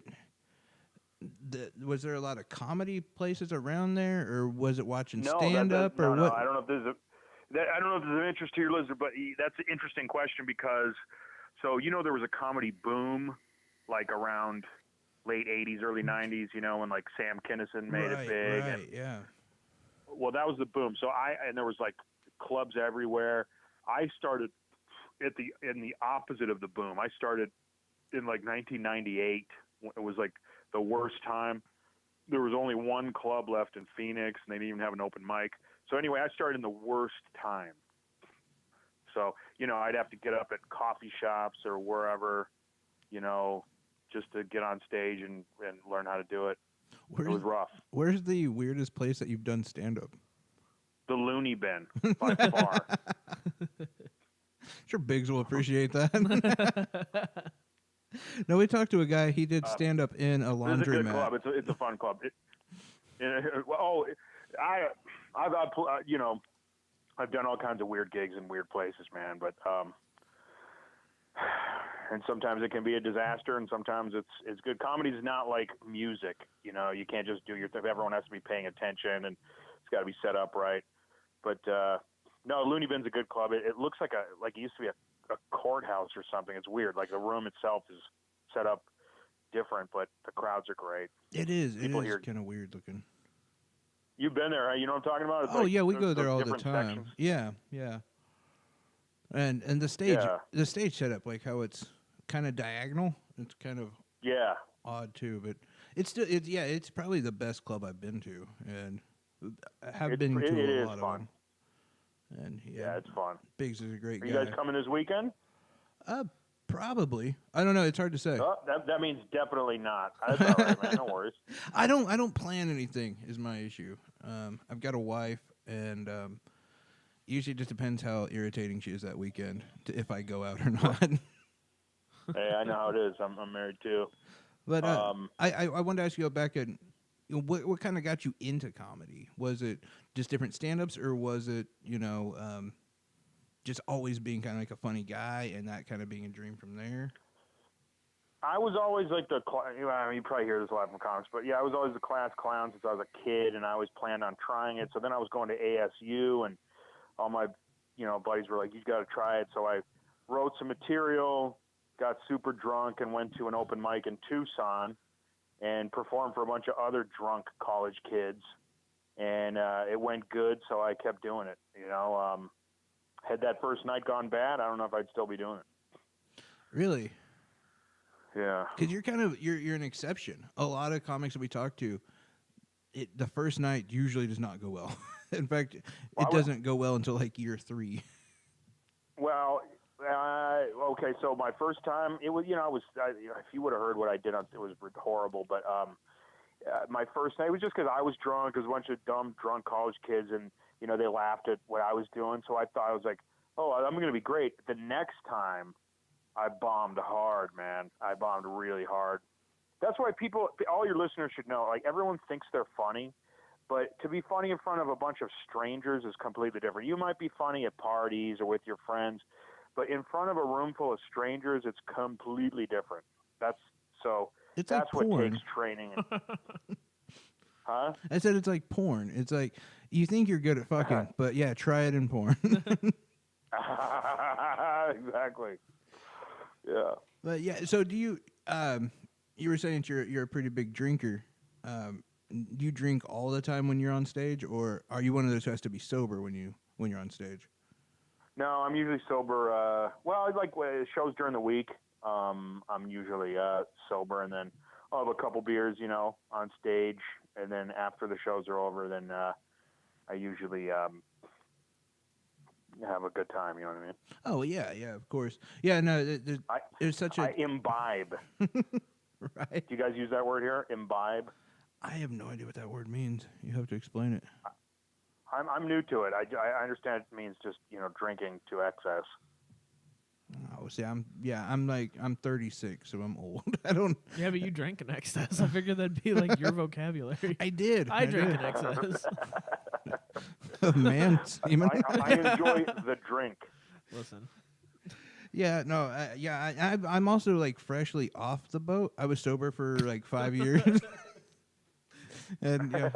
Speaker 1: Was there a lot of comedy places around there, or was it watching stand up, or
Speaker 3: no,
Speaker 1: what?
Speaker 3: I don't know if this is of interest to your listener, but that's an interesting question because, there was a comedy boom, like around late '80s, early '90s. When like Sam Kinison made it big.
Speaker 1: Right.
Speaker 3: And,
Speaker 1: Yeah.
Speaker 3: well, that was the boom. So and there was like clubs everywhere. I started in the opposite of the boom. I started in like 1998. It was like the worst time. There was only one club left in Phoenix, and they didn't even have an open mic. So anyway, I started in the worst time. So, I'd have to get up at coffee shops or wherever, just to get on stage and learn how to do it. It was rough.
Speaker 1: Where's the weirdest place that you've done stand up?
Speaker 3: The loony bin, by far.
Speaker 1: Sure, Biggs will appreciate that. No, we talked to a guy. He did stand up in a
Speaker 3: It's a good
Speaker 1: laundromat.
Speaker 3: club. It's a fun club. I've done all kinds of weird gigs in weird places, man. But and sometimes it can be a disaster, and sometimes it's good. Comedy is not like music. You can't just do your thing. Everyone has to be paying attention, and it's got to be set up right. But no, Looney Bin's a good club. It looks like it used to be a courthouse or something. It's weird. Like the room itself is set up different, but the crowds are great.
Speaker 1: It is.
Speaker 3: People
Speaker 1: It is
Speaker 3: here-
Speaker 1: kind of weird looking.
Speaker 3: You've been there, right? You know what I'm talking about? It's
Speaker 1: Oh
Speaker 3: like
Speaker 1: yeah, we
Speaker 3: those-
Speaker 1: go there
Speaker 3: those
Speaker 1: all the
Speaker 3: different
Speaker 1: time.
Speaker 3: sections.
Speaker 1: Yeah. And the stage setup, like how it's kind of diagonal. It's kind of
Speaker 3: Yeah.
Speaker 1: odd too, but it's probably the best club I've been to, and I have
Speaker 3: It
Speaker 1: been to a
Speaker 3: is
Speaker 1: lot
Speaker 3: fun.
Speaker 1: of them. And
Speaker 3: Yeah, it's fun.
Speaker 1: Biggs is a great
Speaker 3: Are you
Speaker 1: guy.
Speaker 3: guys coming this weekend?
Speaker 1: Probably. I don't know. It's hard to say.
Speaker 3: Oh, that means definitely not. That's all right, man. No worries.
Speaker 1: I don't plan anything is my issue. I've got a wife, and usually it just depends how irritating she is that weekend if I go out or not.
Speaker 3: Hey, I know how it is. I'm married too.
Speaker 1: But I wanted to ask you back at what kind of got you into comedy? Was it just different stand-ups, or was it just always being kind of like a funny guy and that kind of being a dream from there?
Speaker 3: I was always like you probably hear this a lot from comics, but yeah, I was always the class clown since I was a kid, and I always planned on trying it. So then I was going to ASU, and all my buddies were like, "You got to try it." So I wrote some material, got super drunk, and went to an open mic in Tucson and performed for a bunch of other drunk college kids, and it went good. So I kept doing it. Had that first night gone bad, I don't know if I'd still be doing it.
Speaker 1: Really?
Speaker 3: Yeah.
Speaker 1: Because you're an exception. A lot of comics that we talk to, the first night usually does not go well. In fact, it doesn't go well until like year 3.
Speaker 3: Well, okay. So my first time, it was if you would have heard what I did, it was horrible. But my first night was just because I was drunk. It was a bunch of dumb drunk college kids, and they laughed at what I was doing. So I thought, I was like, oh, I'm going to be great. The next time, I bombed hard, man. I bombed really hard. That's why all your listeners should know, like, everyone thinks they're funny, but to be funny in front of a bunch of strangers is completely different. You might be funny at parties or with your friends, but in front of a room full of strangers, it's completely different. That's
Speaker 1: like
Speaker 3: what
Speaker 1: porn.
Speaker 3: takes training. Huh?
Speaker 1: I said it's like porn. It's like you think you're good at fucking, but yeah, try it in porn.
Speaker 3: Exactly. Yeah.
Speaker 1: But yeah, so do you? You were saying that you're a pretty big drinker. Do you drink all the time when you're on stage, or are you one of those who has to be sober when you're on stage?
Speaker 3: No, I'm usually sober. Well, like shows during the week. I'm usually sober, and then I'll have a couple beers, on stage, and then after the shows are over, then I usually have a good time. You know what I mean?
Speaker 1: Oh yeah, of course. Yeah, no, there's such
Speaker 3: I imbibe.
Speaker 1: Right.
Speaker 3: Do you guys use that word here? Imbibe?
Speaker 1: I have no idea what that word means. You have to explain it.
Speaker 3: I'm new to it. I understand it means just drinking to excess.
Speaker 1: Oh, see, I'm 36, so I'm old. I don't.
Speaker 2: Yeah, but you drank in excess. I figured that'd be like your vocabulary.
Speaker 1: I did.
Speaker 2: I drank in excess.
Speaker 1: Oh, man, Seaman.
Speaker 3: I enjoy the drink.
Speaker 2: Listen.
Speaker 1: Yeah, no, I'm also like freshly off the boat. I was sober for like 5 years, and yeah,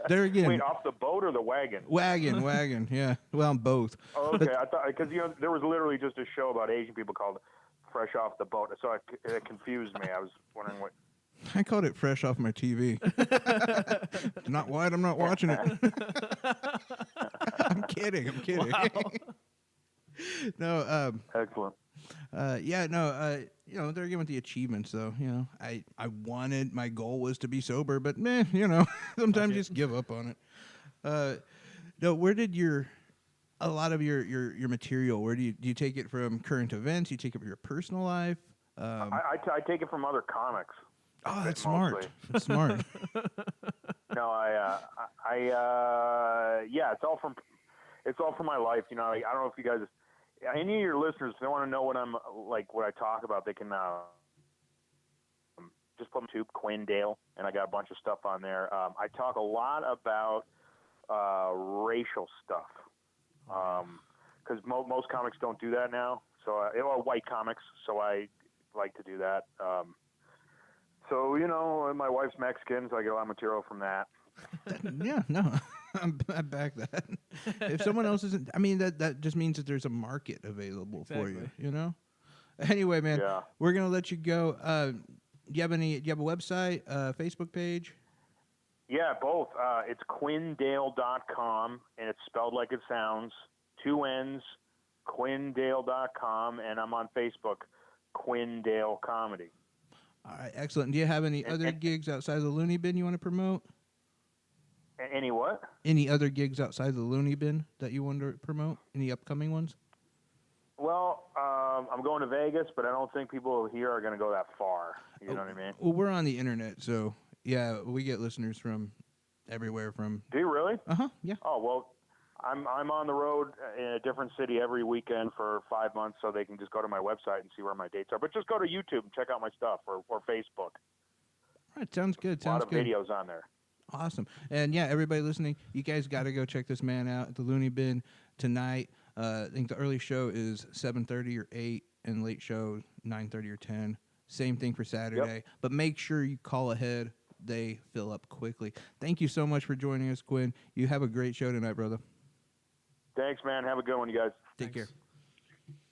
Speaker 1: there again.
Speaker 3: Wait, off the boat or the wagon?
Speaker 1: Wagon. Yeah, well, both.
Speaker 3: Oh, okay. I thought because there was literally just a show about Asian people called "Fresh Off the Boat," so it confused me. I was wondering what.
Speaker 1: I called it fresh off my TV. Not white. I'm not watching it. I'm kidding.
Speaker 2: Wow.
Speaker 1: No.
Speaker 3: Excellent.
Speaker 1: Yeah. No. They're again with the achievements, though. I wanted, my goal was to be sober, but sometimes you just give up on it. No. Where did a lot of your material? Where do you take it from? Current events? You take it from your personal life?
Speaker 3: I take it from other comics.
Speaker 1: Oh, that's
Speaker 3: mostly.
Speaker 1: smart. That's smart.
Speaker 3: No, yeah, it's all from my life. I don't know if you guys, any of your listeners, if they want to know what I'm like, what I talk about, they can just put on YouTube, Quinn Dale, and I got a bunch of stuff on there. I talk a lot about racial stuff because most comics don't do that now. So, or white comics. So I like to do that. So, my wife's Mexican, so I get a lot of material from that.
Speaker 1: Yeah, no, I back that. If someone else isn't, I mean, that just means that there's a market available for you, Anyway, man,
Speaker 3: Yeah.
Speaker 1: We're going to let you go. Do you have a website, Facebook page?
Speaker 3: Yeah, both. It's quindale.com, and it's spelled like it sounds, 2 N's, quindale.com, and I'm on Facebook, Quinn Dale Comedy.
Speaker 1: All right, excellent. Do you have any other gigs outside of the Looney Bin you want to promote?
Speaker 3: Any what?
Speaker 1: Any other gigs outside of the Looney Bin that you want to promote? Any upcoming ones?
Speaker 3: Well, I'm going to Vegas, but I don't think people here are going to go that far. You know what I mean?
Speaker 1: Well, we're on the internet, so yeah, we get listeners from everywhere from.
Speaker 3: Do you really?
Speaker 1: Yeah.
Speaker 3: Oh well, I'm on the road in a different city every weekend for 5 months, so they can just go to my website and see where my dates are. But just go to YouTube and check out my stuff, or Facebook.
Speaker 1: All right, sounds good.
Speaker 3: A lot
Speaker 1: Sounds
Speaker 3: of
Speaker 1: good.
Speaker 3: videos on there.
Speaker 1: Awesome. And yeah, everybody listening, you guys got to go check this man out at the Looney Bin tonight. I think the early show is 7:30 or 8, and late show 9:30 or 10. Same thing for Saturday. But make sure you call ahead. They fill up quickly. Thank you so much for joining us, Quinn. You have a great show tonight, brother.
Speaker 3: Thanks, man. Have a good one, you guys.
Speaker 1: Take care.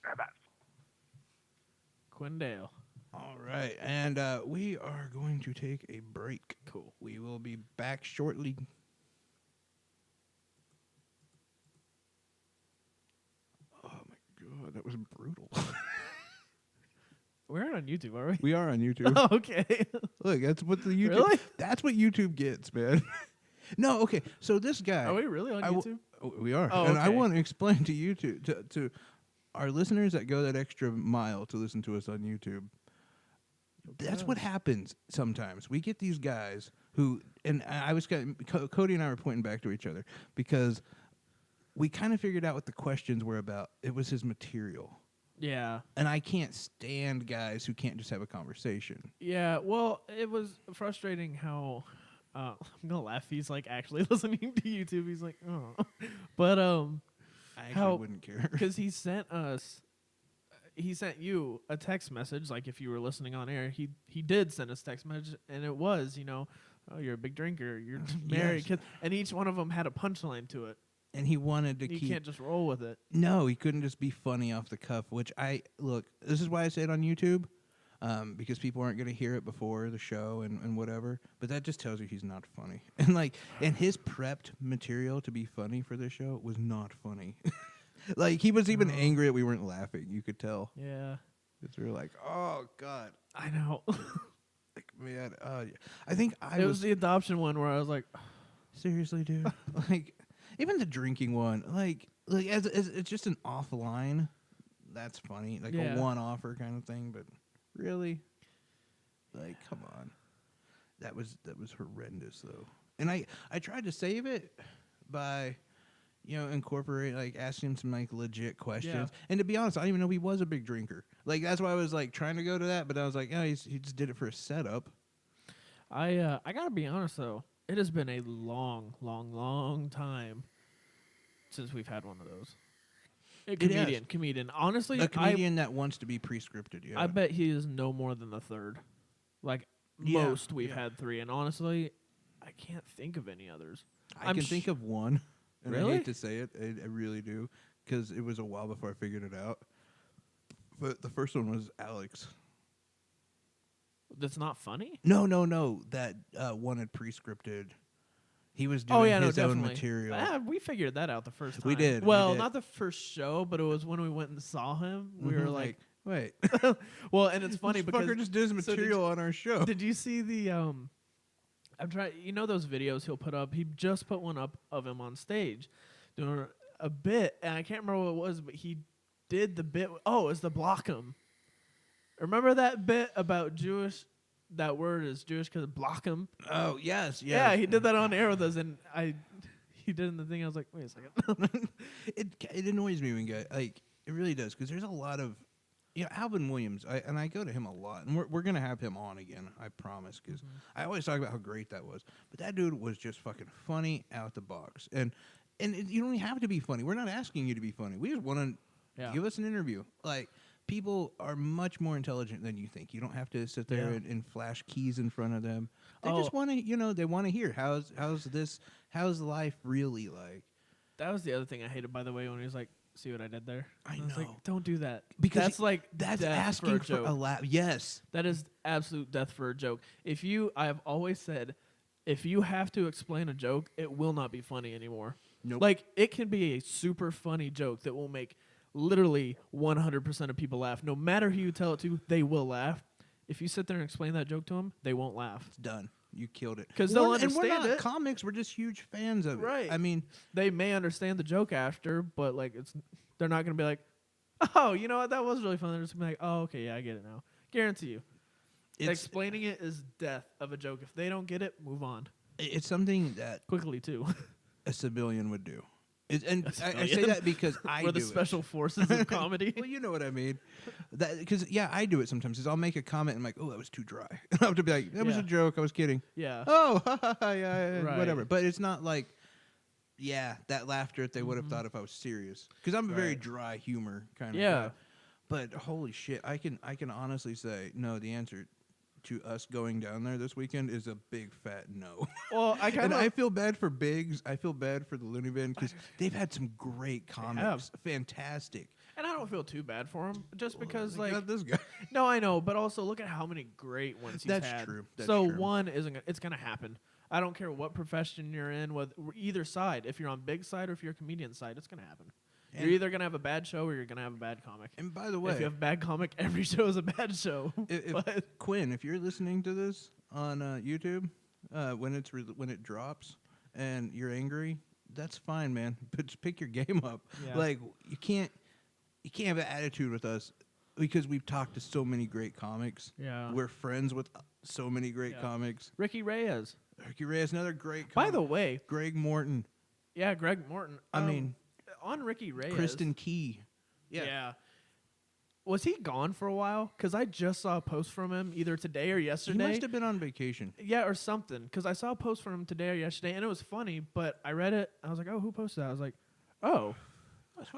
Speaker 3: Bye-bye.
Speaker 2: Quindale.
Speaker 1: All right, and we are going to take a break.
Speaker 2: Cool.
Speaker 1: We will be back shortly. Oh my god, that was brutal.
Speaker 2: We're on YouTube, are we?
Speaker 1: We are on YouTube.
Speaker 2: Oh, okay.
Speaker 1: Look, that's what the YouTube.
Speaker 2: Really?
Speaker 1: That's what YouTube gets, man. No, okay. So this guy.
Speaker 2: Are we really on YouTube?
Speaker 1: We are,
Speaker 2: Oh,
Speaker 1: and I
Speaker 2: okay.
Speaker 1: want to explain to YouTube to our listeners that go that extra mile to listen to us on YouTube. That's what happens sometimes. We get these guys who, and I was Cody and I were pointing back to each other because we kind of figured out what the questions were about. It was his material.
Speaker 2: Yeah.
Speaker 1: And I can't stand guys who can't just have a conversation.
Speaker 2: Yeah. Well, it was frustrating how I'm gonna laugh. He's like actually listening to YouTube. He's like, oh, but
Speaker 1: I actually
Speaker 2: How-
Speaker 1: wouldn't care.
Speaker 2: because he sent you a text message. Like if you were listening on air, he did send us text message, and it was, oh, you're a big drinker, you're married,
Speaker 1: Yes.
Speaker 2: and each one of them had a punchline to it.
Speaker 1: And he wanted to
Speaker 2: You
Speaker 1: keep.
Speaker 2: can't just roll with it.
Speaker 1: No, he couldn't just be funny off the cuff, which look, this is why I say it on YouTube, because people aren't going to hear it before the show and whatever, but that just tells you he's not funny. And his prepped material to be funny for this show was not funny. Like, he was even angry that we weren't laughing, you could tell.
Speaker 2: Yeah,
Speaker 1: Because we were like, oh, God.
Speaker 2: I know.
Speaker 1: Like, man, I think
Speaker 2: It was the adoption one where I was like,
Speaker 1: seriously, dude? Like, even the drinking one, like as it's just an offline, that's funny, like
Speaker 2: Yeah.
Speaker 1: a one-offer kind of thing. But really, like, come on, that was horrendous though. And I tried to save it by, incorporate like asking him some like legit questions.
Speaker 2: Yeah.
Speaker 1: And to be honest, I didn't even know he was a big drinker. Like that's why I was like trying to go to that, but I was like, oh, he just did it for a setup.
Speaker 2: I gotta be honest though, it has been a long, long, long time since we've had one of those. Comedian. Honestly,
Speaker 1: A comedian that wants to be pre-scripted. Yeah.
Speaker 2: I bet he is no more than the third. Like
Speaker 1: Yeah,
Speaker 2: most, we've
Speaker 1: yeah.
Speaker 2: had 3, and honestly, I can't think of any others.
Speaker 1: I
Speaker 2: I'm
Speaker 1: can think of one. And I
Speaker 2: Really?
Speaker 1: hate to say it. I really do. Because it was a while before I figured it out. But the first one was Alex.
Speaker 2: That's not funny.
Speaker 1: No. That wanted pre-scripted. He was doing his own
Speaker 2: definitely.
Speaker 1: material.
Speaker 2: We figured that out the first time.
Speaker 1: We did, we
Speaker 2: Well,
Speaker 1: did.
Speaker 2: not the first show, but it was when we went and saw him. We
Speaker 1: Mhm,
Speaker 2: were like,
Speaker 1: wait.
Speaker 2: well, and it's funny
Speaker 1: This
Speaker 2: because
Speaker 1: fucker just did his
Speaker 2: so did
Speaker 1: material on our show.
Speaker 2: Did you see the I'm trying, those videos he'll put up? He just put one up of him on stage doing a bit, and I can't remember what it was, but he did the bit. Oh, it's the block 'em. Remember that bit about Jewish? That word is Jewish because block 'em.
Speaker 1: Oh, yes.
Speaker 2: Yeah, he did that on air with us, and he did in the thing. I was like, wait a second.
Speaker 1: It annoys me when guys, like, it really does, because there's a lot of, Alvin Williams, and I go to him a lot, and we're going to have him on again, I promise, because I always talk about how great that was. But that dude was just fucking funny out the box. And you don't even have to be funny. We're not asking you to be funny. We just want to
Speaker 2: Yeah.
Speaker 1: give us an interview. Like, people are much more intelligent than you think. You don't have to sit there
Speaker 2: Yeah.
Speaker 1: and flash keys in front of them. They
Speaker 2: Oh.
Speaker 1: just want to, they want to hear how's life really like.
Speaker 2: That was the other thing I hated, by the way, when he was like, "See what I did there?"
Speaker 1: I
Speaker 2: was like,
Speaker 1: know.
Speaker 2: "Don't do that,"
Speaker 1: Because
Speaker 2: that's like
Speaker 1: That's
Speaker 2: death
Speaker 1: asking
Speaker 2: for a joke.
Speaker 1: laugh. Yes.
Speaker 2: That is absolute death for a joke. I have always said, if you have to explain a joke, it will not be funny anymore.
Speaker 1: Nope.
Speaker 2: Like, it can be a super funny joke that will make literally 100% of people laugh. No matter who you tell it to, they will laugh. If you sit there and explain that joke to them, they won't laugh.
Speaker 1: It's done. You killed it.
Speaker 2: 'Cause they'll
Speaker 1: And we're
Speaker 2: understand
Speaker 1: not
Speaker 2: it.
Speaker 1: comics. We're just huge fans of it.
Speaker 2: Right.
Speaker 1: I mean,
Speaker 2: They may understand the joke after, but like they're not going to be like, "Oh, you know what? That was really fun." They're just going to be like, "Oh, okay, yeah, I get it now." Guarantee you.
Speaker 1: it's
Speaker 2: Explaining it is death of a joke. If they don't get it, move on.
Speaker 1: It's something that
Speaker 2: quickly too.
Speaker 1: a civilian would do. And
Speaker 2: A
Speaker 1: I say
Speaker 2: civilian?
Speaker 1: that because I
Speaker 2: We're
Speaker 1: do
Speaker 2: the special forces of comedy.
Speaker 1: Well, you know what I mean. Because yeah, I do it sometimes. Is I'll make a comment and I'm like, oh, that was too dry. I'll have to be like, that was
Speaker 2: Yeah.
Speaker 1: a joke. I was kidding.
Speaker 2: Yeah.
Speaker 1: Oh, yeah,
Speaker 2: Right.
Speaker 1: whatever. But it's not like, yeah, that laughter that they would have
Speaker 2: Mhm.
Speaker 1: thought if I was serious. Because I'm a very
Speaker 2: Right.
Speaker 1: dry humor kind of
Speaker 2: Yeah.
Speaker 1: guy. But holy shit, I can honestly say no. The answer to us going down there this weekend is a big fat no.
Speaker 2: Well, I kind
Speaker 1: And
Speaker 2: of.
Speaker 1: I feel bad for Biggs. I feel bad for the Looney Bin because they've had some great comics, fantastic.
Speaker 2: And I don't feel too bad for him, just because
Speaker 1: They
Speaker 2: like
Speaker 1: got this guy.
Speaker 2: no, I know, but also look at how many great ones he's
Speaker 1: That's
Speaker 2: had.
Speaker 1: true. That's
Speaker 2: so
Speaker 1: true.
Speaker 2: one isn't. It's gonna happen. I don't care what profession you're in, whether either side. If you're on big side or if you're a comedian side, it's gonna happen. You're
Speaker 1: And-
Speaker 2: either gonna have a bad show or you're gonna have a bad comic.
Speaker 1: And by the way,
Speaker 2: If you have a bad comic, every show is a bad show.
Speaker 1: if
Speaker 2: But-
Speaker 1: Quinn, if you're listening to this on YouTube, when it drops and you're angry, that's fine, man. But just pick your game up.
Speaker 2: Yeah.
Speaker 1: Like you can't have an attitude with us because we've talked to so many great comics.
Speaker 2: Yeah.
Speaker 1: We're friends with so many great
Speaker 2: Yeah.
Speaker 1: comics.
Speaker 2: Ricky Reyes.
Speaker 1: Ricky Reyes, another great.
Speaker 2: By
Speaker 1: comic.
Speaker 2: the way,
Speaker 1: Greg Morton,
Speaker 2: yeah, Greg Morton.
Speaker 1: I mean,
Speaker 2: on Ricky Reyes.
Speaker 1: Kristen Key.
Speaker 2: Yeah. Was he gone for a while? Because I just saw a post from him either today or
Speaker 1: He
Speaker 2: yesterday.
Speaker 1: must have been on vacation.
Speaker 2: Yeah, or something. Because I saw a post from him today or yesterday, and it was funny. But I read it. I was like, "Oh, who posted that?" I was like, "Oh."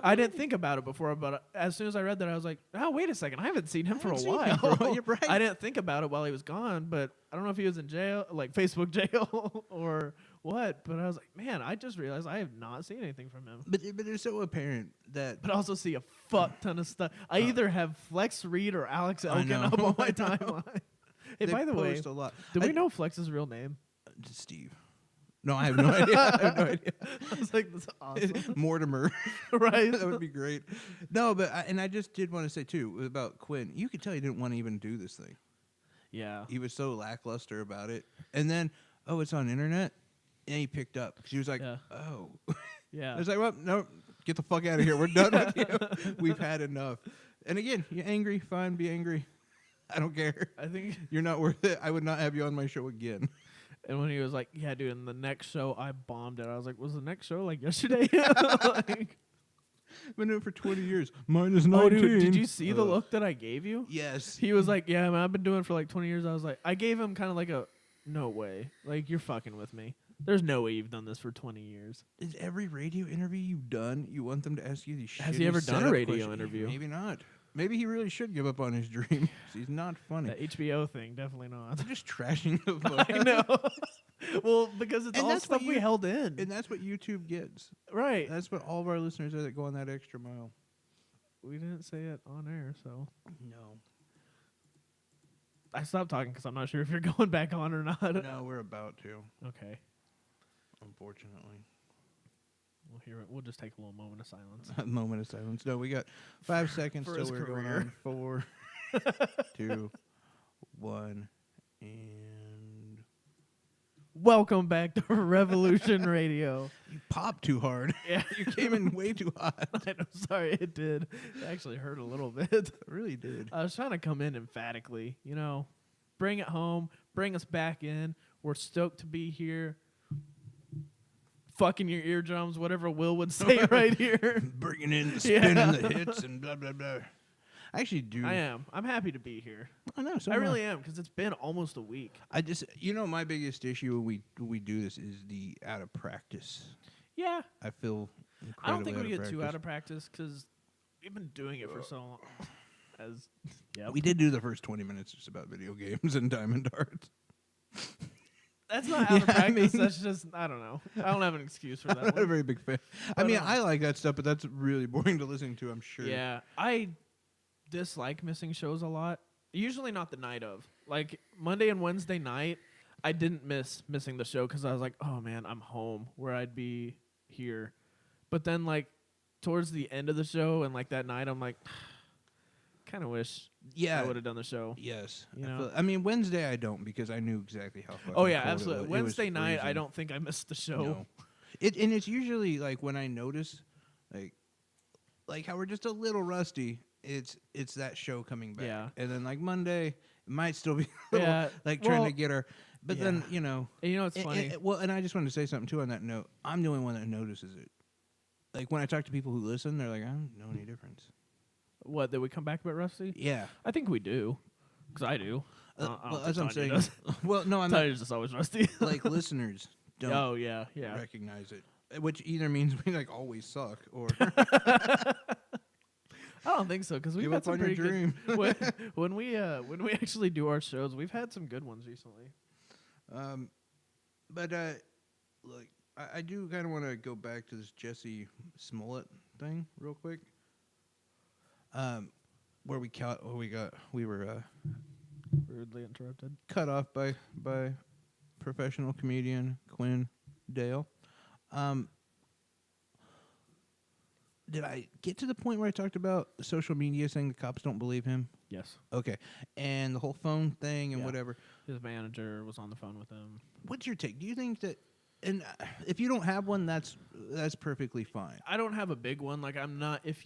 Speaker 2: I didn't think about it before, but as soon as I read that, I was like, "Oh, wait a second! I haven't seen him
Speaker 1: I
Speaker 2: for a
Speaker 1: haven't seen him
Speaker 2: while."
Speaker 1: for a while. You're right.
Speaker 2: I didn't think about it while he was gone, but I don't know if he was in jail, like Facebook jail, or what. But I was like, "Man, I just realized I have not seen anything from him."
Speaker 1: But it's so apparent that
Speaker 2: But I also see a fuck ton of stuff. I either have Flex Reed or Alex
Speaker 1: I
Speaker 2: Elkin
Speaker 1: know.
Speaker 2: up on my
Speaker 1: I know.
Speaker 2: timeline. Hey,
Speaker 1: they
Speaker 2: by the way,
Speaker 1: post a lot.
Speaker 2: do we
Speaker 1: I-
Speaker 2: know Flex's real name?
Speaker 1: Steve? No, I have no idea. I have no idea.
Speaker 2: I was like, that's awesome.
Speaker 1: Mortimer.
Speaker 2: Right?
Speaker 1: That would be great. No, but I just did want to say too about Quinn. You could tell he didn't want to even do this thing.
Speaker 2: Yeah.
Speaker 1: He was so lackluster about it. And then, oh, it's on internet, and he picked up. He was like,
Speaker 2: Yeah.
Speaker 1: oh.
Speaker 2: Yeah.
Speaker 1: I was like, well, no, get the fuck out of here. We're done with you. We've had enough. And again, you're angry. Fine, be angry. I don't care.
Speaker 2: I think,
Speaker 1: You're not worth it. I would not have you on my show again.
Speaker 2: and when he was like, yeah, dude, in the next show, I bombed it. I was like, was the next show like yesterday? Like,
Speaker 1: Been doing it for 20 years. Mine is 19.
Speaker 2: oh, dude, did you see the look that I gave you?
Speaker 1: Yes.
Speaker 2: He was like, yeah, man, I've been doing it for like 20 years. I was like, I gave him kind of like a, no way. Like, you're fucking with me. There's no way you've done this for 20 years.
Speaker 1: Is every radio interview you've done, you want them to ask you these
Speaker 2: Has he
Speaker 1: shitty
Speaker 2: ever done a
Speaker 1: setup
Speaker 2: radio
Speaker 1: questions?
Speaker 2: interview?
Speaker 1: Maybe not. Maybe he really should give up on his dream. He's not funny.
Speaker 2: That HBO thing, definitely not.
Speaker 1: I'm just trashing the fuck.
Speaker 2: I know. Well, because it's
Speaker 1: And
Speaker 2: all
Speaker 1: that's what
Speaker 2: stuff we
Speaker 1: you-
Speaker 2: held in.
Speaker 1: And that's what YouTube gets.
Speaker 2: Right.
Speaker 1: That's what all of our listeners are that go on that extra mile.
Speaker 2: We didn't say it on air, so
Speaker 1: No.
Speaker 2: I stopped talking because I'm not sure if you're going back on or not.
Speaker 1: No, we're about to,
Speaker 2: Okay.
Speaker 1: unfortunately.
Speaker 2: We'll hear it. We'll just take a little moment of silence.
Speaker 1: A moment of silence. No, we got 5 seconds
Speaker 2: For
Speaker 1: till
Speaker 2: his
Speaker 1: we're going
Speaker 2: career.
Speaker 1: on. 4, 2, 1, and
Speaker 2: Welcome back to Revolution Radio.
Speaker 1: you popped too hard.
Speaker 2: Yeah.
Speaker 1: You came in way too hot.
Speaker 2: I'm sorry, it did. It actually hurt a little bit.
Speaker 1: It really did.
Speaker 2: I was trying to come in emphatically, bring it home, bring us back in. We're stoked to be here. Fucking your eardrums, whatever Will would say right here.
Speaker 1: Bringing in the spin
Speaker 2: Yeah.
Speaker 1: and the hits and blah, blah, blah. I actually do.
Speaker 2: I am. I'm happy to be here.
Speaker 1: I know. So
Speaker 2: I
Speaker 1: am
Speaker 2: really am because it's been almost a week.
Speaker 1: I just, my biggest issue when we do this is the out of practice.
Speaker 2: Yeah.
Speaker 1: I feel
Speaker 2: I don't think we
Speaker 1: incredibly
Speaker 2: get too out
Speaker 1: practice.
Speaker 2: of practice because we've been doing it for so long. Yeah,
Speaker 1: We did do the first 20 minutes just about video games and Diamond Hearts.
Speaker 2: that's not out of
Speaker 1: Yeah, I
Speaker 2: practice.
Speaker 1: mean-
Speaker 2: That's just I don't know. I don't have an excuse for
Speaker 1: I'm
Speaker 2: that
Speaker 1: not a
Speaker 2: one.
Speaker 1: very big fan. I
Speaker 2: But,
Speaker 1: mean, I like that stuff, but that's really boring to listen to, I'm sure.
Speaker 2: Yeah, I dislike missing shows a lot. Usually not the night of. Like Monday and Wednesday night, I didn't missing the show because I was like, oh man, I'm home where I'd be here. But then like towards the end of the show and like that night, I'm like, kind of wish
Speaker 1: Yeah.
Speaker 2: I would have done the show.
Speaker 1: Yes.
Speaker 2: You
Speaker 1: I
Speaker 2: know?
Speaker 1: feel- I mean, Wednesday I don't because I knew exactly how fucking
Speaker 2: Oh yeah,
Speaker 1: cold it
Speaker 2: absolutely.
Speaker 1: was. It was
Speaker 2: Wednesday night, I
Speaker 1: freezing.
Speaker 2: don't think I missed the show.
Speaker 1: No. And it's usually like when I notice like how we're just a little rusty, it's that show coming back.
Speaker 2: Yeah.
Speaker 1: And then like Monday, it might still be a little,
Speaker 2: Yeah,
Speaker 1: like trying
Speaker 2: well-
Speaker 1: to get our But
Speaker 2: Yeah.
Speaker 1: then, you know,
Speaker 2: And you know, it's funny.
Speaker 1: well, and I just wanted to say something too on that note. I'm the only one that notices it. Like when I talk to people who listen, they're like, I don't know any difference.
Speaker 2: What, that we come back a bit rusty?
Speaker 1: Yeah.
Speaker 2: I think we do. Because I do. I don't
Speaker 1: Well,
Speaker 2: think
Speaker 1: as I'm
Speaker 2: Tanya
Speaker 1: saying,
Speaker 2: does.
Speaker 1: well, no, I'm
Speaker 2: Tanya's just always rusty.
Speaker 1: like listeners don't
Speaker 2: Oh, yeah, yeah.
Speaker 1: recognize it, which either means we like always suck or
Speaker 2: I don't think so, because we've
Speaker 1: give
Speaker 2: had
Speaker 1: up
Speaker 2: some
Speaker 1: on your
Speaker 2: pretty
Speaker 1: dream.
Speaker 2: good... when we actually do our shows, we've had some good ones recently.
Speaker 1: But look, I do kind of want to go back to this Jesse Smollett thing real quick. Where we were
Speaker 2: Rudely interrupted.
Speaker 1: cut off by professional comedian Quinn Dale. Did I get to the point where I talked about social media saying the cops don't believe him?
Speaker 2: Yes.
Speaker 1: Okay, and the whole phone thing and
Speaker 2: Yeah.
Speaker 1: whatever.
Speaker 2: His manager was on the phone with him.
Speaker 1: What's your take? Do you think that? And if you don't have one, that's perfectly fine.
Speaker 2: I don't have a big one. Like, I'm not... If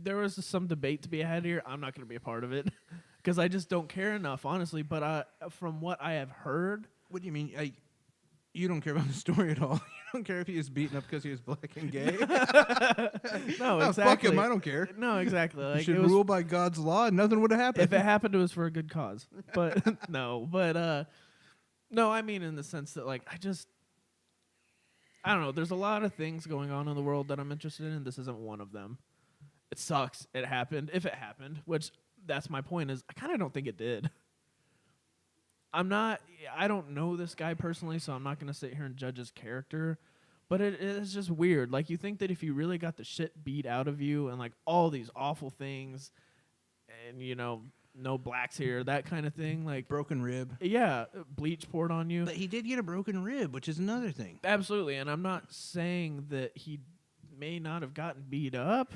Speaker 2: there was some debate to be had here, I'm not going to be a part of it. Because I just don't care enough, honestly. But from what I have heard...
Speaker 1: What do you mean? You don't care about the story at all. You don't care if he was beaten up because he was black and gay.
Speaker 2: No,
Speaker 1: Oh,
Speaker 2: exactly.
Speaker 1: fuck him. I don't care.
Speaker 2: No, exactly.
Speaker 1: You
Speaker 2: Like,
Speaker 1: should
Speaker 2: it was,
Speaker 1: rule by God's law, and nothing would have happened.
Speaker 2: if it happened, it was for a good cause. But no, I mean in the sense that, like, I don't know. There's a lot of things going on in the world that I'm interested in. This isn't one of them. It sucks. It happened. If it happened, which that's my point, is I kind of don't think it did. I don't know this guy personally, so I'm not going to sit here and judge his character. But it is just weird. Like, you think that if you really got the shit beat out of you and, like, all these awful things and, you know, no blacks here, that kind of thing, like,
Speaker 1: broken rib.
Speaker 2: yeah, bleach poured on you.
Speaker 1: But he did get a broken rib, which is another thing.
Speaker 2: Absolutely. And I'm not saying that he may not have gotten beat up.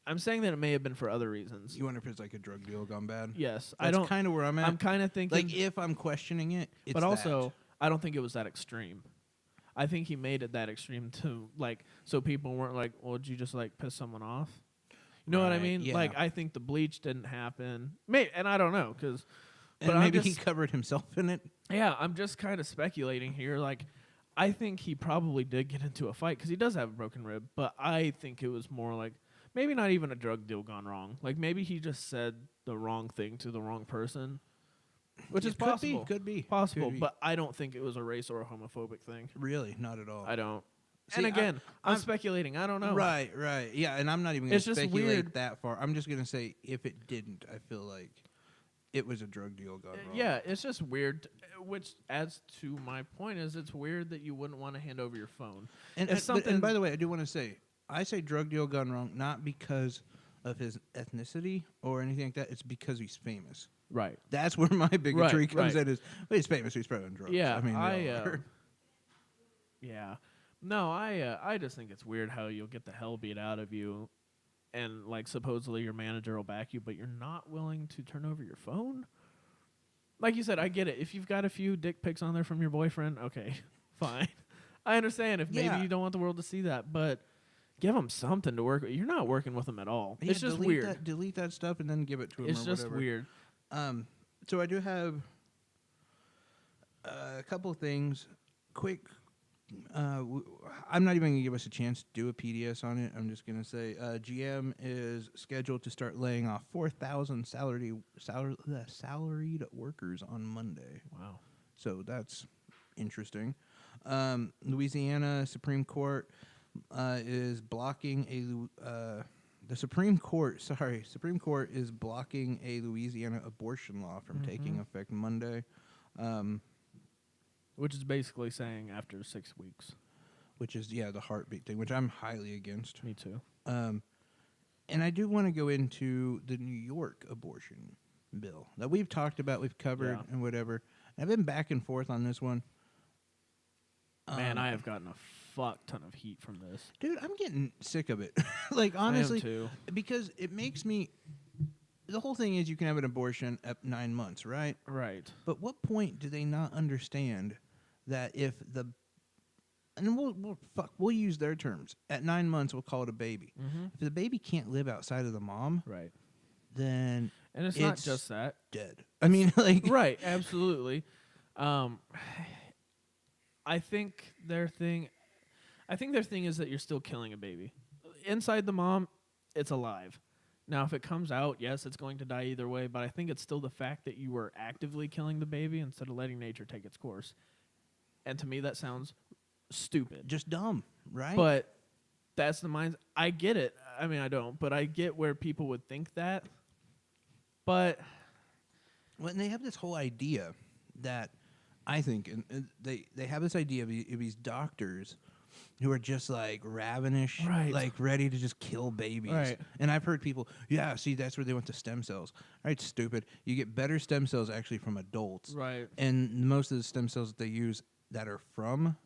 Speaker 2: I'm saying that it may have been for other reasons.
Speaker 1: You wonder if it's like a drug deal gone bad?
Speaker 2: Yes.
Speaker 1: That's kind of where I'm at.
Speaker 2: I'm kind of thinking.
Speaker 1: like, if I'm questioning it, it's
Speaker 2: but also,
Speaker 1: that.
Speaker 2: I don't think it was that extreme. I think he made it that extreme to, like, so people weren't like, well, did you just, like, piss someone off? You know what I
Speaker 1: Right,
Speaker 2: mean?
Speaker 1: yeah.
Speaker 2: Like, I think the bleach didn't happen. And I don't know, because...
Speaker 1: And
Speaker 2: But I'm
Speaker 1: maybe he
Speaker 2: just-
Speaker 1: covered himself in it.
Speaker 2: Yeah, I'm just kind of speculating here. Like, I think he probably did get into a fight, because he does have a broken rib, but I think it was more like, maybe not even a drug deal gone wrong. Like, maybe he just said the wrong thing to the wrong person, which is possible.
Speaker 1: Could be.
Speaker 2: Possible,
Speaker 1: Could be.
Speaker 2: but I don't think it was a race or a homophobic thing.
Speaker 1: Really, not at all.
Speaker 2: I don't.
Speaker 1: See,
Speaker 2: and again, I'm
Speaker 1: I'm-
Speaker 2: speculating. I don't know.
Speaker 1: Right, right. Yeah, and I'm not even going
Speaker 2: It's
Speaker 1: to
Speaker 2: just
Speaker 1: speculate
Speaker 2: weird.
Speaker 1: that far. I'm just going to say if it didn't, I feel like it was a drug deal gone wrong.
Speaker 2: Yeah, it's just weird, which adds to my point is it's weird that you wouldn't want to hand over your phone.
Speaker 1: And,
Speaker 2: If
Speaker 1: and by the way, I do want to say, I say drug deal gone wrong not because of his ethnicity or anything like that. It's because he's famous.
Speaker 2: Right.
Speaker 1: That's where my bigotry comes
Speaker 2: right.
Speaker 1: in. Is well, he's famous, he's probably on drugs.
Speaker 2: Yeah,
Speaker 1: I mean, they all are.
Speaker 2: yeah. No, I just think it's weird how you'll get the hell beat out of you, and like supposedly your manager will back you, but you're not willing to turn over your phone. Like you said, I get it. If you've got a few dick pics on there from your boyfriend, okay, fine. I understand if
Speaker 1: Yeah.
Speaker 2: maybe you don't want the world to see that, but give them something to work with. You're not working with them at all.
Speaker 1: Yeah,
Speaker 2: It's just
Speaker 1: delete
Speaker 2: weird.
Speaker 1: delete that stuff and then give it to him.
Speaker 2: It's
Speaker 1: or
Speaker 2: just
Speaker 1: whatever.
Speaker 2: weird.
Speaker 1: So I do have a couple of things. Quick. I'm not even going to give us a chance to do a PDS on it. I'm just going to say GM is scheduled to start laying off 4,000 salaried workers on Monday.
Speaker 2: Wow.
Speaker 1: So that's interesting. Louisiana Supreme Court is blocking the Supreme Court is blocking a Louisiana abortion law from taking effect Monday.
Speaker 2: Which is basically saying after 6 weeks.
Speaker 1: Which is, the heartbeat thing, which I'm highly against.
Speaker 2: Me too.
Speaker 1: And I do want to go into the New York abortion bill that we've talked about, we've covered,
Speaker 2: Yeah.
Speaker 1: and whatever. I've been back and forth on this one.
Speaker 2: Man, I have gotten a fuck ton of heat from this.
Speaker 1: Dude, I'm getting sick of it. Like,
Speaker 2: I am
Speaker 1: honestly,
Speaker 2: too.
Speaker 1: because it makes me... The whole thing is you can have an abortion at 9 months, right?
Speaker 2: Right.
Speaker 1: But what point do they not understand that if the... And we'll use their terms. At 9 months, we'll call it a baby.
Speaker 2: Mm-hmm.
Speaker 1: If the baby can't live outside of the mom,
Speaker 2: Right.
Speaker 1: then
Speaker 2: And it's not
Speaker 1: It's-
Speaker 2: just that.
Speaker 1: dead. I mean, like,
Speaker 2: Right, absolutely. I think their thing is that you're still killing a baby. Inside the mom, it's alive. Now, if it comes out, yes, it's going to die either way, but I think it's still the fact that you were actively killing the baby instead of letting nature take its course. And to me, that sounds stupid.
Speaker 1: just dumb, right?
Speaker 2: But that's the mind. I get it. I mean, I don't, but I get where people would think that. But
Speaker 1: when they have this whole idea that I think, and they have this idea of these doctors who are just like ravenous,
Speaker 2: Right.
Speaker 1: like ready to just kill babies.
Speaker 2: Right.
Speaker 1: And I've heard people, yeah, see, that's where they want the stem cells. All right, stupid. You get better stem cells actually from adults.
Speaker 2: right,
Speaker 1: And most of the stem cells that they use that are from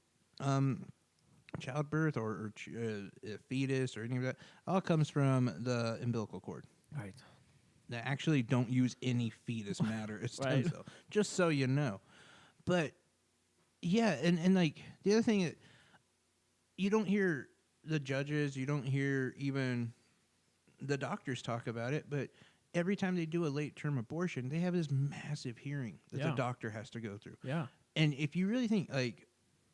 Speaker 1: childbirth or a fetus or any of that all comes from the umbilical cord.
Speaker 2: right,
Speaker 1: They actually don't use any fetus matter as stem
Speaker 2: Right.
Speaker 1: cell, just so you know. But yeah, and like the other thing that you don't hear the judges, you don't hear even the doctors talk about it, but every time they do a late term abortion, they have this massive hearing that the
Speaker 2: Yeah.
Speaker 1: doctor has to go through.
Speaker 2: yeah,
Speaker 1: And if you really think like,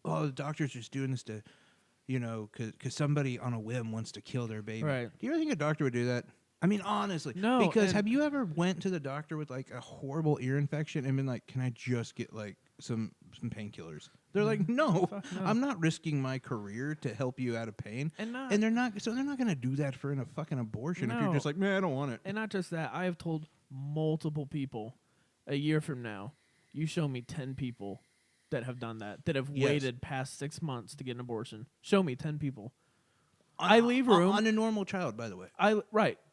Speaker 1: oh, the doctor's just doing this to, because somebody on a whim wants to kill their baby.
Speaker 2: Right.
Speaker 1: Do you really think a doctor would do that? I mean, honestly,
Speaker 2: No,
Speaker 1: Because
Speaker 2: and-
Speaker 1: have you ever went to the doctor with like a horrible ear infection and been like, "Can I just get like some painkillers?" They're like, "No,
Speaker 2: Fuck no.
Speaker 1: I'm not risking my career to help you out of pain."
Speaker 2: and not
Speaker 1: And they're not going to do that for a fucking abortion if you're
Speaker 2: No.
Speaker 1: just like, "Man, I don't want it."
Speaker 2: And not just that, I have told multiple people a year from now, you show me 10 people that have done that have
Speaker 1: Yes.
Speaker 2: waited past 6 months to get an abortion. Show me 10 people. I leave room.
Speaker 1: on a normal child, by the way.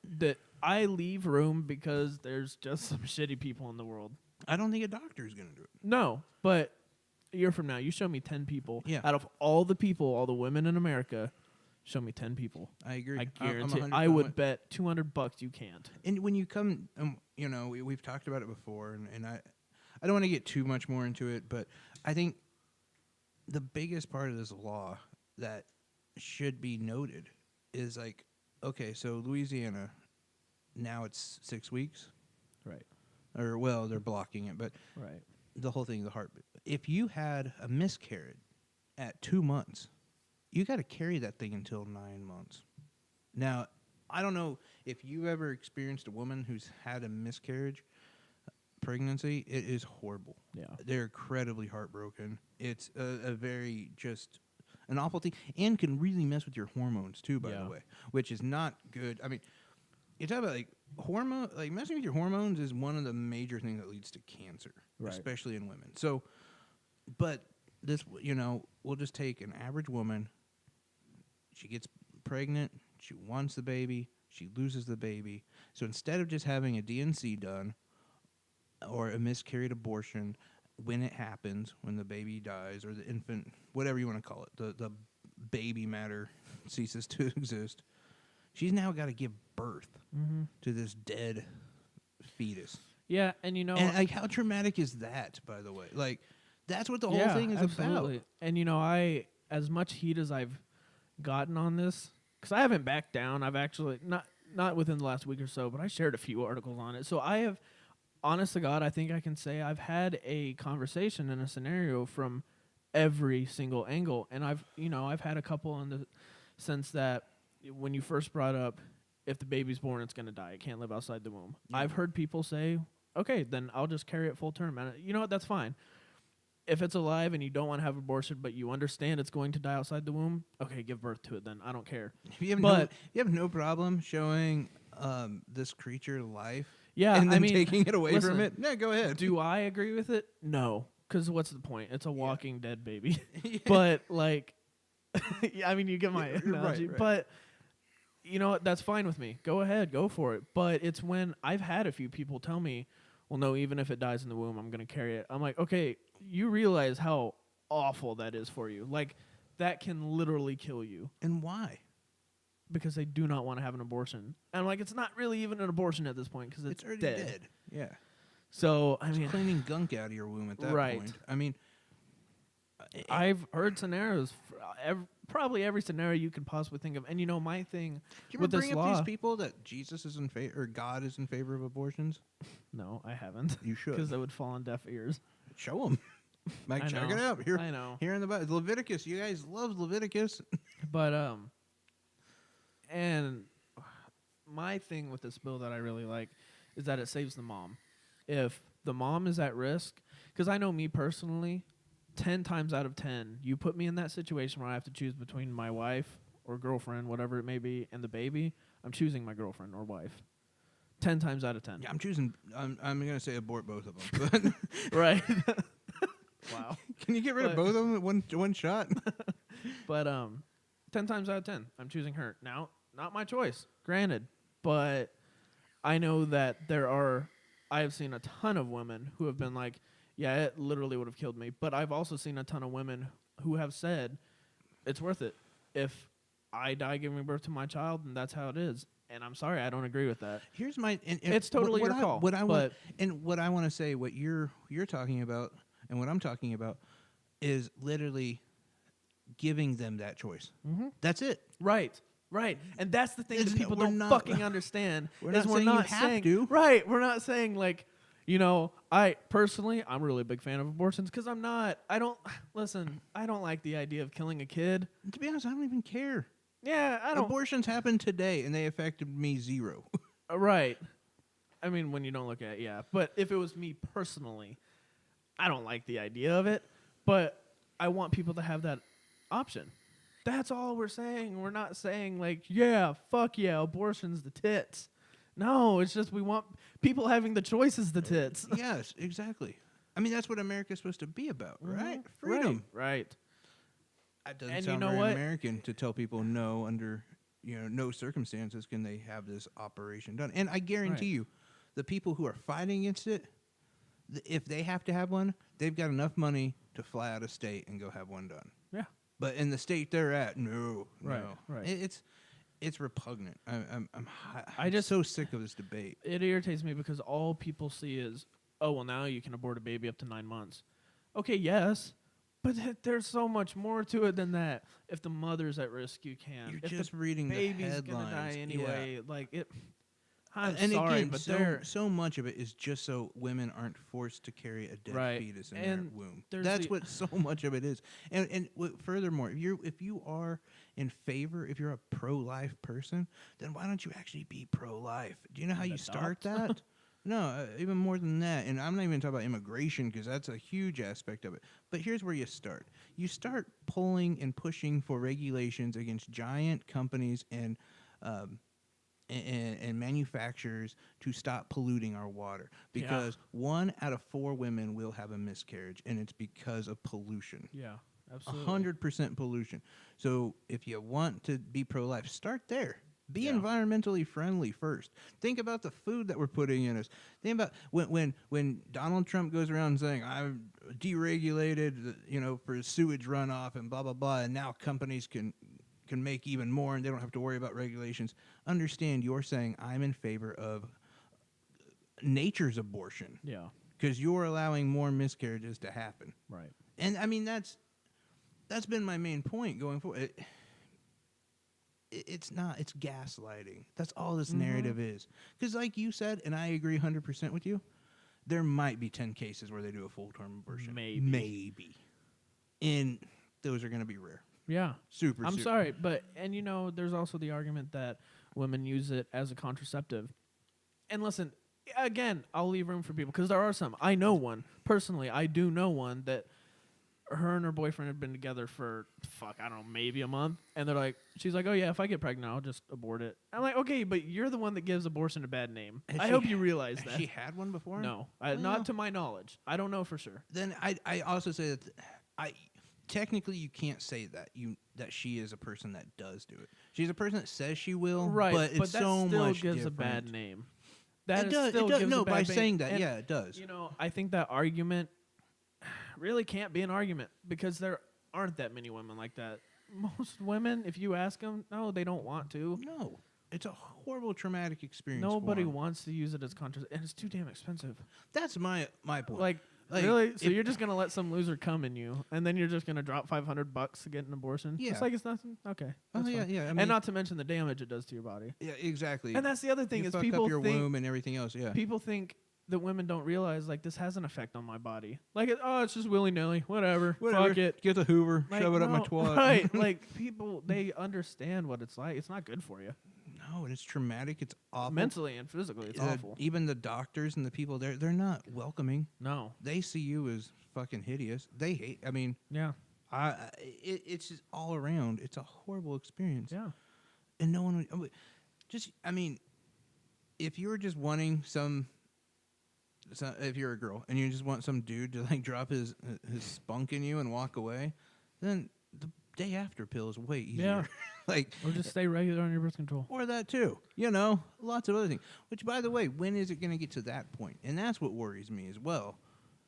Speaker 2: That I leave room because there's just some shitty people in the world.
Speaker 1: I don't think a doctor is going to do it.
Speaker 2: No, but a year from now, you show me 10 people.
Speaker 1: Yeah.
Speaker 2: Out of all the people, all the women in America, show me 10 people.
Speaker 1: I agree.
Speaker 2: I
Speaker 1: I'm
Speaker 2: guarantee.
Speaker 1: 100%
Speaker 2: I would
Speaker 1: with-
Speaker 2: bet $200 you can't.
Speaker 1: And when you come, we've talked about it before, and I don't want to get too much more into it, but I think the biggest part of this law that should be noted is like, okay, so Louisiana, now it's 6 weeks,
Speaker 2: Right.
Speaker 1: or well, they're blocking it, but
Speaker 2: Right.
Speaker 1: the whole thing, the heartbeat. If you had a miscarriage at 2 months, you got to carry that thing until 9 months. Now, I don't know if you've ever experienced a woman who's had a miscarriage pregnancy. It is horrible.
Speaker 2: Yeah.
Speaker 1: They're incredibly heartbroken. It's a very just an awful thing and can really mess with your hormones too, by
Speaker 2: Yeah.
Speaker 1: the way, which is not good. I mean, you talk about like hormone, like messing with your hormones is one of the major things that leads to cancer,
Speaker 2: Right.
Speaker 1: especially in women. So, but this, we'll just take an average woman. She gets pregnant. She wants the baby. She loses the baby. So instead of just having a DNC done or a miscarried abortion when it happens, when the baby dies or the infant, whatever you want to call it, the baby matter ceases to exist, she's now got to give birth
Speaker 2: Mm-hmm.
Speaker 1: to this dead fetus.
Speaker 2: Yeah, and
Speaker 1: And like, how traumatic is that, by the way? Like, that's what the whole
Speaker 2: yeah,
Speaker 1: thing is
Speaker 2: absolutely.
Speaker 1: about.
Speaker 2: And I, as much heat as I've gotten on this, because I haven't backed down. I've actually not within the last week or so, but I shared a few articles on it. So I have, honest to God, I think I can say I've had a conversation in a scenario from every single angle, and I've had a couple in the sense that when you first brought up, if the baby's born, it's going to die. It can't live outside the womb.
Speaker 1: Yeah.
Speaker 2: I've heard people say, okay, then I'll just carry it full term. And you know what? That's fine. If it's alive and you don't want to have abortion, but you understand it's going to die outside the womb, okay, give birth to it then. I don't care.
Speaker 1: You have
Speaker 2: But-
Speaker 1: you have no problem showing this creature life
Speaker 2: Yeah,
Speaker 1: and then
Speaker 2: I mean,
Speaker 1: taking it away from
Speaker 2: listen,
Speaker 1: it. Yeah, go ahead.
Speaker 2: do I agree with it? No. Because what's the point? It's a walking dead baby.
Speaker 1: Yeah.
Speaker 2: But, like, I mean, you get my
Speaker 1: Yeah, right,
Speaker 2: analogy.
Speaker 1: right.
Speaker 2: But, you know what? That's fine with me. Go ahead. Go for it. But it's when I've had a few people tell me, well, no, even if it dies in the womb, I'm going to carry it. I'm like, okay, you realize how awful that is for you. Like, that can literally kill you
Speaker 1: And why?
Speaker 2: because they do not want to have an abortion. And I'm like, it's not really even an abortion at this point because it's
Speaker 1: already
Speaker 2: dead.
Speaker 1: dead. Yeah.
Speaker 2: So, I
Speaker 1: It's
Speaker 2: mean,
Speaker 1: cleaning gunk out of your womb at that
Speaker 2: Right.
Speaker 1: point. I mean,
Speaker 2: I've heard scenarios, probably every scenario you could possibly think of. And my thing
Speaker 1: Do you
Speaker 2: with
Speaker 1: ever
Speaker 2: this
Speaker 1: bring up
Speaker 2: law,
Speaker 1: these people that Jesus is in favor or God is in favor of abortions?
Speaker 2: no, I haven't,
Speaker 1: You should.
Speaker 2: because that would fall on deaf ears.
Speaker 1: Show them. Like,
Speaker 2: I
Speaker 1: check
Speaker 2: know.
Speaker 1: it out. Here,
Speaker 2: I know.
Speaker 1: here in the Bible. Leviticus. You guys love Leviticus.
Speaker 2: But and my thing with this bill that I really like is that it saves the mom. If the mom is at risk, because I know me personally, 10 times out of 10, you put me in that situation where I have to choose between my wife or girlfriend, whatever it may be, and the baby, I'm choosing my girlfriend or wife. 10 times out of 10.
Speaker 1: Yeah, I'm choosing. I'm gonna say abort both of them. But
Speaker 2: Right. Wow.
Speaker 1: can you get rid of
Speaker 2: But-
Speaker 1: both of them at one shot?
Speaker 2: But 10 times out of 10, I'm choosing her. Now, not my choice, granted, but I know that I have seen a ton of women who have been like, yeah, it literally would have killed me. But I've also seen a ton of women who have said, it's worth it. If I die giving birth to my child, and that's how it is. And I'm sorry, I don't agree with that.
Speaker 1: Here's my. And
Speaker 2: It's totally your call,
Speaker 1: What I want,
Speaker 2: but-
Speaker 1: and what I want to say, what you're talking about, and what I'm talking about, is literally giving them that choice.
Speaker 2: Mm-hmm.
Speaker 1: That's it.
Speaker 2: Right. And that's the thing
Speaker 1: It's
Speaker 2: that people
Speaker 1: we're
Speaker 2: don't
Speaker 1: not-
Speaker 2: fucking understand.
Speaker 1: we're
Speaker 2: is
Speaker 1: not
Speaker 2: we're
Speaker 1: saying you
Speaker 2: not
Speaker 1: have
Speaker 2: saying,
Speaker 1: to.
Speaker 2: Right. We're not saying like, I personally, I'm really a big fan of abortions because I don't like the idea of killing a kid.
Speaker 1: And to be honest, I don't even care.
Speaker 2: Yeah, I don't.
Speaker 1: Abortions happened today, and they affected me zero.
Speaker 2: Right. I mean, when you don't look at it, yeah. But if it was me personally, I don't like the idea of it. But I want people to have that option. That's all we're saying. We're not saying like, yeah, fuck yeah, abortion's the tits. No, it's just we want people having the choice is the tits.
Speaker 1: Yes, exactly. I mean, that's what America's supposed to be about, right?
Speaker 2: Mhm.
Speaker 1: Freedom.
Speaker 2: Right.
Speaker 1: That doesn't
Speaker 2: And you
Speaker 1: sound
Speaker 2: know
Speaker 1: very
Speaker 2: what?
Speaker 1: American to tell people no under no circumstances can they have this operation done. And I guarantee
Speaker 2: Right.
Speaker 1: you, the people who are fighting against it, if they have to have one, they've got enough money to fly out of state and go have one done.
Speaker 2: Yeah.
Speaker 1: But in the state they're at, no,
Speaker 2: Right,
Speaker 1: no.
Speaker 2: right.
Speaker 1: It's repugnant. I'm
Speaker 2: I just-
Speaker 1: so sick of this debate.
Speaker 2: It irritates me because all people see is, oh, well, now you can abort a baby up to 9 months. Okay, yes, but there's so much more to it than that. If the mother's at risk, you can.
Speaker 1: You're
Speaker 2: if
Speaker 1: just
Speaker 2: the
Speaker 1: reading the
Speaker 2: baby's
Speaker 1: headlines.
Speaker 2: gonna die
Speaker 1: Yeah.
Speaker 2: anyway, like it. I'm
Speaker 1: And
Speaker 2: sorry,
Speaker 1: again,
Speaker 2: but
Speaker 1: so much of it is just so women aren't forced to carry a dead
Speaker 2: Right.
Speaker 1: fetus in
Speaker 2: And
Speaker 1: their womb.
Speaker 2: there's
Speaker 1: That's
Speaker 2: the-
Speaker 1: what so much of it is. And furthermore, if you are in favor, if you're a pro-life person, then why don't you actually be pro-life? Do you know how you start that? No, even more than that. And I'm not even talking about immigration because that's a huge aspect of it. But here's where you start. You start pulling and pushing for regulations against giant companies and manufacturers to stop polluting our water, because 1 out of 4 women will have a miscarriage, and it's because of pollution.
Speaker 2: yeah, absolutely.
Speaker 1: 100% pollution. So if you want to be pro-life, start there. Be
Speaker 2: Yeah.
Speaker 1: environmentally friendly first. Think about the food that we're putting in us. Think about when Donald Trump goes around saying, I've deregulated, for sewage runoff and blah, blah, blah, and now companies can make even more and they don't have to worry about regulations. Understand, you're saying I'm in favor of nature's abortion
Speaker 2: Yeah,
Speaker 1: because you're allowing more miscarriages to happen.
Speaker 2: right.
Speaker 1: And I mean, that's been my main point going forward. It's gaslighting. That's all this narrative is. Because like you said, and I agree 100% with you, there might be 10 cases where they do a full-term abortion. Maybe. And those are going to be rare.
Speaker 2: Yeah.
Speaker 1: Super.
Speaker 2: I'm sorry, but there's also the argument that women use it as a contraceptive. And listen, again, I'll leave room for people because there are some. I know one personally. I do know one that her and her boyfriend had been together for I don't know, maybe a month, and she's like, oh yeah, if I get pregnant, I'll just abort it. I'm like, okay, but you're the one that gives abortion a bad name. I hope you realize that.
Speaker 1: Has she had one before?
Speaker 2: No,
Speaker 1: Well,
Speaker 2: not to my knowledge. I don't know for sure.
Speaker 1: Then I also say that technically you can't say that she is a person that does do it. She's a person that says she will,
Speaker 2: Right,
Speaker 1: but it's
Speaker 2: that
Speaker 1: so
Speaker 2: still
Speaker 1: much
Speaker 2: gives
Speaker 1: different.
Speaker 2: a bad name. That
Speaker 1: It does.
Speaker 2: still
Speaker 1: It does.
Speaker 2: gives
Speaker 1: No,
Speaker 2: a bad
Speaker 1: by
Speaker 2: name.
Speaker 1: saying that,
Speaker 2: And,
Speaker 1: yeah, it does.
Speaker 2: I think that argument really can't be an argument because there aren't that many women like that. Most women, if you ask them, no, they don't want to.
Speaker 1: No, it's a horrible traumatic experience.
Speaker 2: Nobody
Speaker 1: for 'em.
Speaker 2: wants to use it as contraceptive, and it's too damn expensive.
Speaker 1: That's my point.
Speaker 2: Like
Speaker 1: Like,
Speaker 2: Really? So
Speaker 1: if-
Speaker 2: you're just gonna let some loser come in you, and then you're just gonna drop $500 to get an abortion?
Speaker 1: Yeah.
Speaker 2: It's like it's nothing. Okay.
Speaker 1: Oh
Speaker 2: that's
Speaker 1: yeah,
Speaker 2: fine.
Speaker 1: yeah. I mean,
Speaker 2: And not to mention the damage it does to your body.
Speaker 1: yeah, exactly.
Speaker 2: And that's the other thing
Speaker 1: you
Speaker 2: is
Speaker 1: fuck
Speaker 2: people
Speaker 1: up your
Speaker 2: think
Speaker 1: womb and everything else. Yeah.
Speaker 2: people think that women don't realize like this has an effect on my body. Like it's just willy nilly, whatever.
Speaker 1: Whatever.
Speaker 2: Fuck it.
Speaker 1: Get the Hoover,
Speaker 2: Like,
Speaker 1: shove it up my
Speaker 2: no,
Speaker 1: twat.
Speaker 2: Right. Like people, they understand what it's like. It's not good for you
Speaker 1: No, and it's traumatic. It's awful.
Speaker 2: mentally and physically. It's
Speaker 1: The-
Speaker 2: awful.
Speaker 1: Even the doctors and the people there, they're not welcoming.
Speaker 2: No.
Speaker 1: They see you as fucking hideous. They hate. I mean,
Speaker 2: Yeah.
Speaker 1: it's just all around. It's a horrible experience.
Speaker 2: Yeah.
Speaker 1: And no one would just. I mean, if you were just wanting if you're a girl and you just want some dude to like drop his spunk in you and walk away, then the day after pill is way easier.
Speaker 2: Yeah.
Speaker 1: Like,
Speaker 2: Or just stay regular on your birth control.
Speaker 1: or that too. You know, lots of other things. Which, by the way, when is it going to get to that point? And that's what worries me as well.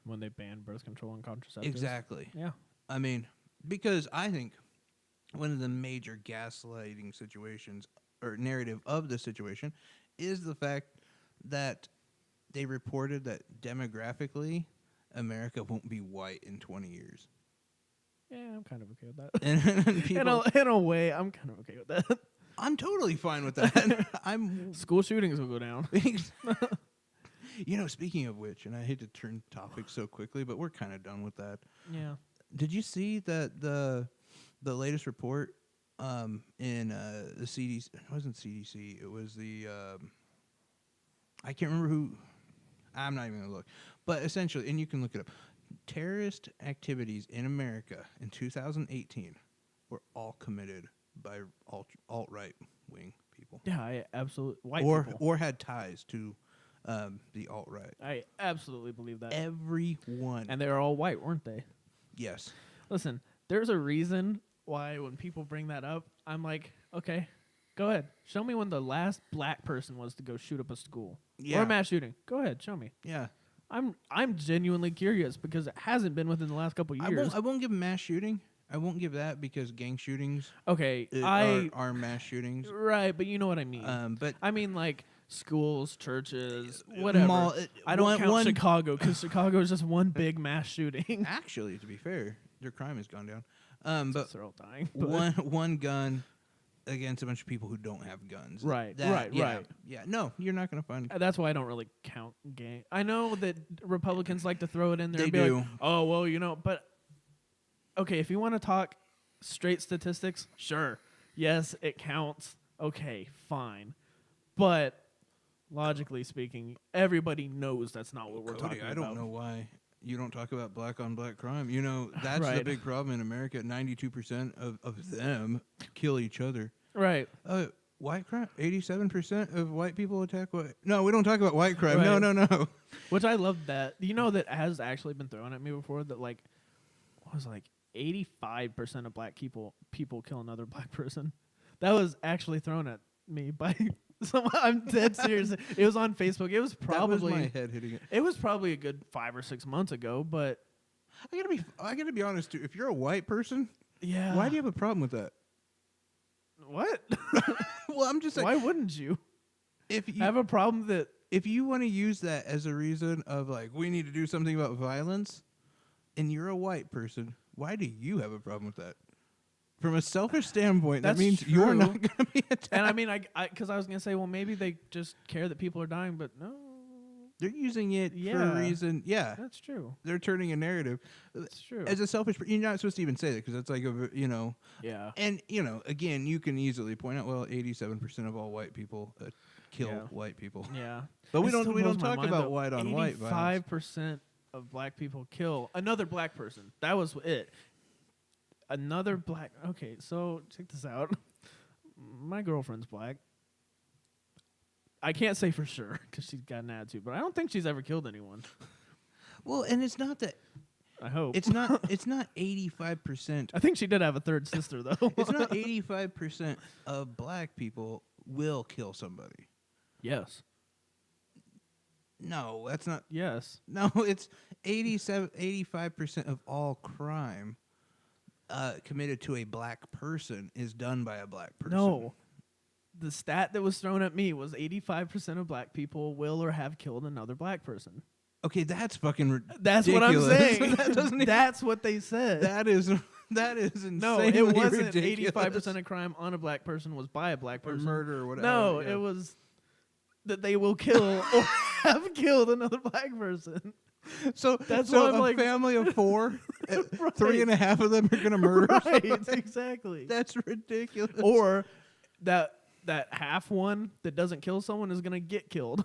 Speaker 2: When they ban birth control and contraceptives.
Speaker 1: Exactly.
Speaker 2: Yeah.
Speaker 1: I mean, because I think one of the major gaslighting situations or narrative of the situation is the fact that they reported that demographically America won't be white in 20 years.
Speaker 2: Yeah, I'm kind of okay with that.
Speaker 1: And people,
Speaker 2: in a way, I'm kind of okay with that.
Speaker 1: I'm totally fine with that. I'm
Speaker 2: School shootings will go down.
Speaker 1: You know, speaking of which, and I hate to turn topics so quickly, but we're kind of done with that.
Speaker 2: Yeah.
Speaker 1: Did you see that the latest report in the CDC? It wasn't CDC. It was the I can't remember who. I'm not even gonna look. But essentially, and you can look it up. Terrorist activities in America in 2018 were all committed by alt-right wing people,
Speaker 2: Yeah, I absolutely white
Speaker 1: or
Speaker 2: people.
Speaker 1: had ties to the alt-right.
Speaker 2: I absolutely believe that.
Speaker 1: Everyone.
Speaker 2: And they were all white, weren't they?
Speaker 1: Yes.
Speaker 2: Listen, there's a reason why when people bring that up, I'm like, okay, go ahead. Show me when the last black person was to go shoot up a school. Or
Speaker 1: Yeah.
Speaker 2: a mass shooting. Go ahead, show me.
Speaker 1: Yeah.
Speaker 2: I'm genuinely curious because it hasn't been within the last couple years.
Speaker 1: I won't give mass shooting. I won't give that because gang shootings
Speaker 2: Okay,
Speaker 1: are mass shootings.
Speaker 2: right, but you know what I mean.
Speaker 1: But
Speaker 2: I mean like schools, churches, whatever.
Speaker 1: mall-
Speaker 2: I don't count
Speaker 1: one-
Speaker 2: Chicago because Chicago is just one big mass shooting.
Speaker 1: actually, to be fair, their crime has gone down. But
Speaker 2: They're all dying. but-
Speaker 1: one gun against a bunch of people who don't have guns.
Speaker 2: Right,
Speaker 1: That- yeah,
Speaker 2: right.
Speaker 1: Yeah, no, you're not gonna find.
Speaker 2: That's why I don't really count gang. I know that Republicans like to throw it in there
Speaker 1: They
Speaker 2: and be
Speaker 1: do.
Speaker 2: like, oh, well, you know, but okay, if you want to talk straight statistics, sure. Yes, it counts. Okay, fine. But logically speaking, everybody knows that's not what we're
Speaker 1: Cody,
Speaker 2: talking
Speaker 1: I
Speaker 2: about.
Speaker 1: don't know why you don't talk about black on black crime. You know, that's the
Speaker 2: Right.
Speaker 1: big problem in America. 92% of them kill each other.
Speaker 2: Right.
Speaker 1: White crime. 87% of white people attack white. No, we don't talk about white crime. No,
Speaker 2: Right.
Speaker 1: no, no.
Speaker 2: Which I love that. You know that has actually been thrown at me before that like what was it, like 85% of black people kill another black person. That was actually thrown at me by someone. I'm dead serious. It was on Facebook. It was
Speaker 1: That
Speaker 2: probably
Speaker 1: was my head hitting it.
Speaker 2: it was probably a good 5 or 6 months ago, but
Speaker 1: I gotta be honest too. If you're a white person,
Speaker 2: yeah.
Speaker 1: why do you have a problem with that?
Speaker 2: What?
Speaker 1: Well, I'm just saying.
Speaker 2: Why wouldn't you
Speaker 1: If you
Speaker 2: have a problem that
Speaker 1: if you want to use that as a reason of like we need to do something about violence, and you're a white person, why do you have a problem with that? From a selfish standpoint, that
Speaker 2: That's
Speaker 1: means you're
Speaker 2: true.
Speaker 1: not going to be attacked.
Speaker 2: and I mean because I was gonna say, well, maybe they just care that people are dying, but no,
Speaker 1: They're using it for
Speaker 2: Yeah.
Speaker 1: a reason. Yeah,
Speaker 2: that's true.
Speaker 1: they're turning a narrative.
Speaker 2: That's true.
Speaker 1: As a selfish, you're not supposed to even say that because that's like
Speaker 2: Yeah.
Speaker 1: And again, you can easily point out, well, 87% of all white people kill
Speaker 2: Yeah.
Speaker 1: white people.
Speaker 2: Yeah.
Speaker 1: But we
Speaker 2: It
Speaker 1: don't
Speaker 2: still
Speaker 1: we don't
Speaker 2: blows my
Speaker 1: talk
Speaker 2: mind,
Speaker 1: about
Speaker 2: though.
Speaker 1: white on white violence.
Speaker 2: 85% of black people kill another black person. That was it. Another black. Okay, so check this out. My girlfriend's black. I can't say for sure because she's got an attitude, but I don't think she's ever killed anyone.
Speaker 1: Well, and it's not that
Speaker 2: I hope.
Speaker 1: it's not 85%.
Speaker 2: I think she did have a third sister though.
Speaker 1: It's not 85% of black people will kill somebody.
Speaker 2: Yes.
Speaker 1: No, that's not.
Speaker 2: Yes.
Speaker 1: No, it's 85% of all crime committed to a black person is done by a black person.
Speaker 2: No. The stat that was thrown at me was 85% of black people will or have killed another black person.
Speaker 1: Okay, that's fucking ridiculous.
Speaker 2: That's what I'm saying.
Speaker 1: That doesn't even,
Speaker 2: That's what they said.
Speaker 1: that is insane.
Speaker 2: No, it wasn't 85% of crime on a black person was by a black
Speaker 1: or
Speaker 2: person.
Speaker 1: murder or whatever.
Speaker 2: No,
Speaker 1: yeah.
Speaker 2: it was that they will kill or have killed another black person.
Speaker 1: So
Speaker 2: That's
Speaker 1: so
Speaker 2: why I'm
Speaker 1: a
Speaker 2: like-
Speaker 1: family of 4,
Speaker 2: Right.
Speaker 1: 3.5 of them are gonna murder.
Speaker 2: Right,
Speaker 1: somebody?
Speaker 2: exactly.
Speaker 1: That's ridiculous.
Speaker 2: Or that half one that doesn't kill someone is gonna get killed.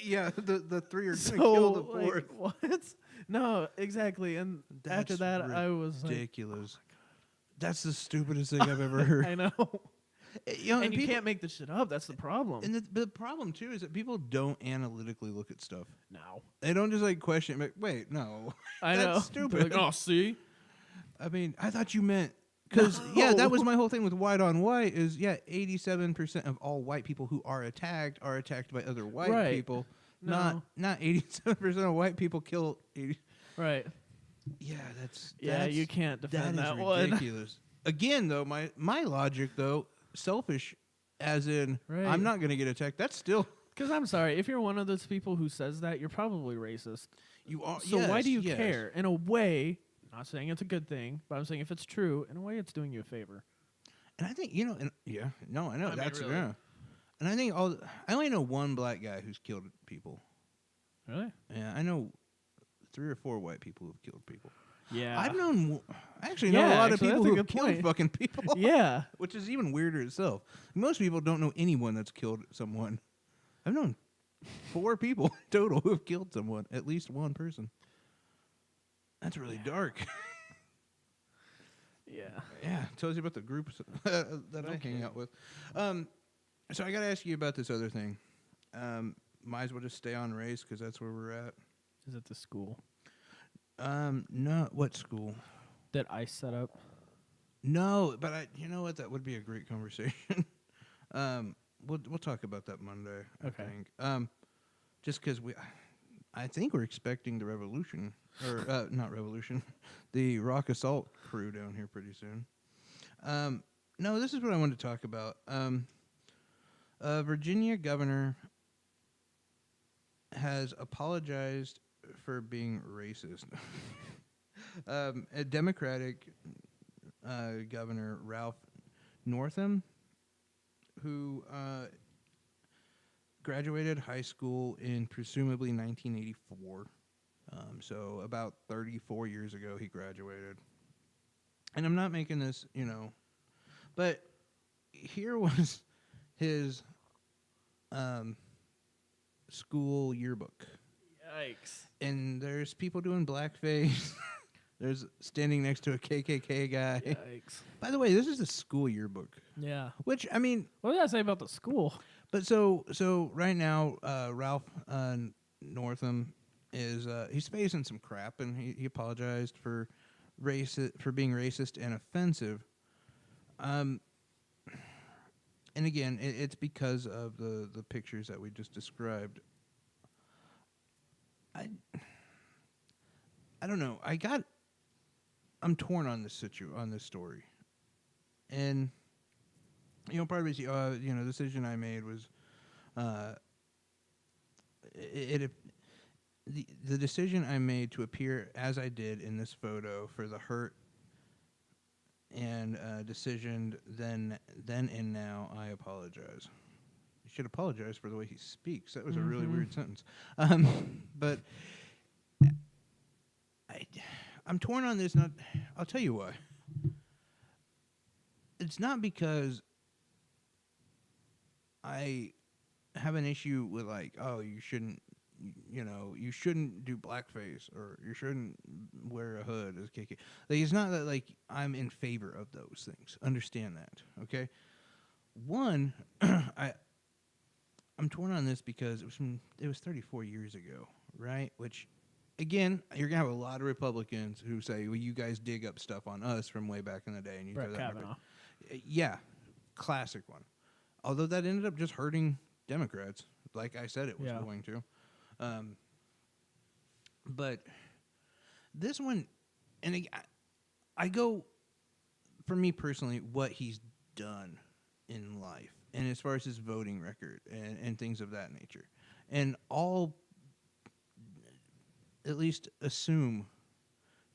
Speaker 1: yeah, the 3 are gonna
Speaker 2: So
Speaker 1: kill the 4th.
Speaker 2: like, what? No, exactly. And after
Speaker 1: That's
Speaker 2: that, I was like,
Speaker 1: ridiculous. That's the stupidest thing I've ever heard.
Speaker 2: I know.
Speaker 1: You know,
Speaker 2: And you
Speaker 1: people-
Speaker 2: can't make this shit up. That's the problem.
Speaker 1: And the problem too is that people don't analytically look at stuff.
Speaker 2: No,
Speaker 1: They don't just like question. Like, wait, no.
Speaker 2: I
Speaker 1: That's
Speaker 2: know.
Speaker 1: stupid.
Speaker 2: They're like, oh, see.
Speaker 1: I mean, I thought you meant because yeah, that was
Speaker 2: No.
Speaker 1: my whole thing with white on white. Is 87% of all white people who are attacked by other white
Speaker 2: Right.
Speaker 1: people.
Speaker 2: No.
Speaker 1: Not 87% of white people kill 80.
Speaker 2: Right.
Speaker 1: Yeah, that's
Speaker 2: You can't defend
Speaker 1: that
Speaker 2: that
Speaker 1: is
Speaker 2: one.
Speaker 1: ridiculous. Again, though, my logic though, selfish, as in
Speaker 2: Right.
Speaker 1: I'm not gonna get attacked. That's still
Speaker 2: Because I'm sorry, if you're one of those people who says that, you're probably racist.
Speaker 1: you are.
Speaker 2: So why
Speaker 1: yes,
Speaker 2: do you
Speaker 1: yes.
Speaker 2: care? In a way, not saying it's a good thing, but I'm saying if it's true, in a way, it's doing you a favor.
Speaker 1: And I think and I know
Speaker 2: mean,
Speaker 1: that's
Speaker 2: really.
Speaker 1: yeah. And I think I only know one black guy who's killed people.
Speaker 2: Really?
Speaker 1: Yeah, I know 3 or 4 white people who've killed people.
Speaker 2: Yeah.
Speaker 1: I've known, I actually know a
Speaker 2: Yeah,
Speaker 1: lot of
Speaker 2: actually,
Speaker 1: people
Speaker 2: that's a
Speaker 1: who have
Speaker 2: good
Speaker 1: killed
Speaker 2: point.
Speaker 1: fucking people.
Speaker 2: Yeah.
Speaker 1: Which is even weirder itself. Most people don't know anyone that's killed someone. I've known 4 people total who have killed someone, at least one person. That's really dark.
Speaker 2: Yeah.
Speaker 1: Yeah, tells you about the groups that I hang out with. So I got to ask you about this other thing. Might as well just stay on race because that's where we're at.
Speaker 2: Is it the school
Speaker 1: No, what school?
Speaker 2: that I set up?
Speaker 1: No, but you know what? That would be a great conversation. We'll talk about that Monday.
Speaker 2: Okay.
Speaker 1: I think. Just because I think we're expecting the revolution, or not revolution, the rock assault crew down here pretty soon. No, this is what I wanted to talk about. Virginia governor has apologized for being racist. A Democratic governor, Ralph Northam, who graduated high school in presumably 1984. So about 34 years ago he graduated. And I'm not making this, but here was his school yearbook.
Speaker 2: Yikes.
Speaker 1: And there's people doing blackface. There's standing next to a KKK guy.
Speaker 2: Yikes.
Speaker 1: By the way, this is a school yearbook,
Speaker 2: Yeah.
Speaker 1: which, I mean,
Speaker 2: What did I say about the school?
Speaker 1: but so right now, Ralph Northam is he's facing some crap, and he apologized for being racist and offensive. And again, it's because of the pictures that we just described. I don't know. I'm torn on this story, and part of it, the decision I made was, the decision I made to appear as I did in this photo for the hurt and decision then and now I apologize. You should apologize for the way he speaks. That was a really weird sentence. But I'm torn on this. I'll tell you why. It's not because I have an issue with you shouldn't do blackface or you shouldn't wear a hood as KK. It's not that I'm in favor of those things. Understand that, okay? One, I'm torn on this because it was 34 years ago, right? Which, again, you're gonna have a lot of Republicans who say, "Well, you guys dig up stuff on us from way back in the day," and you
Speaker 2: Brett
Speaker 1: throw that in our
Speaker 2: Kavanaugh.
Speaker 1: face. Yeah, classic one. Although that ended up just hurting Democrats, like I said it was going to. But this one, and I go, for me personally, what he's done in life, and as far as his voting record and things of that nature, and all at least assume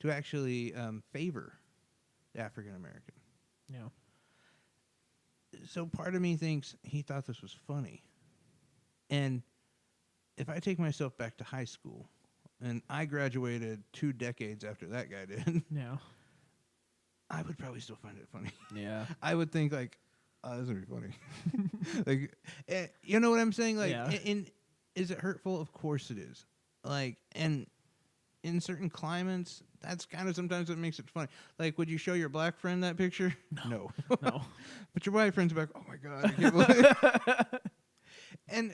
Speaker 1: to actually favor the African American.
Speaker 2: Yeah.
Speaker 1: So part of me thinks he thought this was funny. And if I take myself back to high school, and I graduated 2 decades after that guy did,
Speaker 2: Yeah.
Speaker 1: I would probably still find it funny.
Speaker 2: Yeah.
Speaker 1: I would think like, oh, this would be funny. Like, you know what I'm saying? Like,
Speaker 2: Yeah.
Speaker 1: Is it hurtful? Of course it is. Like, and in certain climates, that's kind of sometimes what makes it funny. Like, would you show your black friend that picture? No.
Speaker 2: No.
Speaker 1: But your white friend's back, oh my God. I can't believe And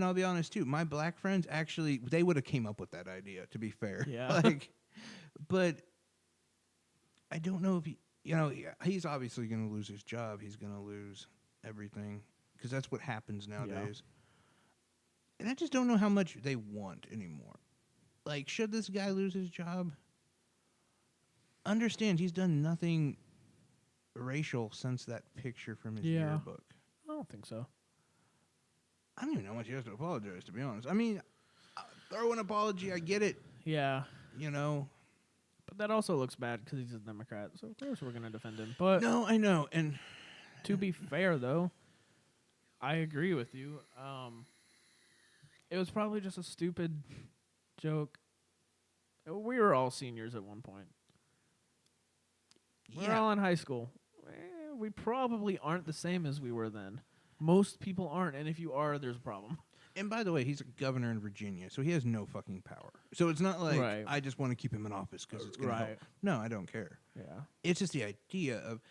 Speaker 1: I'll be honest too. My black friends actually, they would have came up with that idea. To be fair,
Speaker 2: Yeah.
Speaker 1: Like, but I don't know if he's obviously going to lose his job. He's going to lose everything because that's what happens nowadays. And I just don't know how much they want anymore. Like, should this guy lose his job? Understand, he's done nothing racial since that picture from his
Speaker 2: Yeah.
Speaker 1: yearbook.
Speaker 2: I don't think so.
Speaker 1: I don't even know how much he has to apologize, to be honest. I mean, throw an apology, I get it,
Speaker 2: Yeah.
Speaker 1: you know.
Speaker 2: But that also looks bad because he's a Democrat, so of course we're going to defend him. But
Speaker 1: No, I know, and
Speaker 2: to be fair, though, I agree with you. It was probably just a stupid joke. We were all seniors at one point. We're all in high school. We probably aren't the same as we were then. Most people aren't, and if you are, there's a problem.
Speaker 1: And by the way, he's a governor in Virginia, so he has no fucking power. So it's not like
Speaker 2: Right.
Speaker 1: I just want to keep him in office because it's going to help.
Speaker 2: Right.
Speaker 1: No, I don't care.
Speaker 2: Yeah.
Speaker 1: It's just the idea of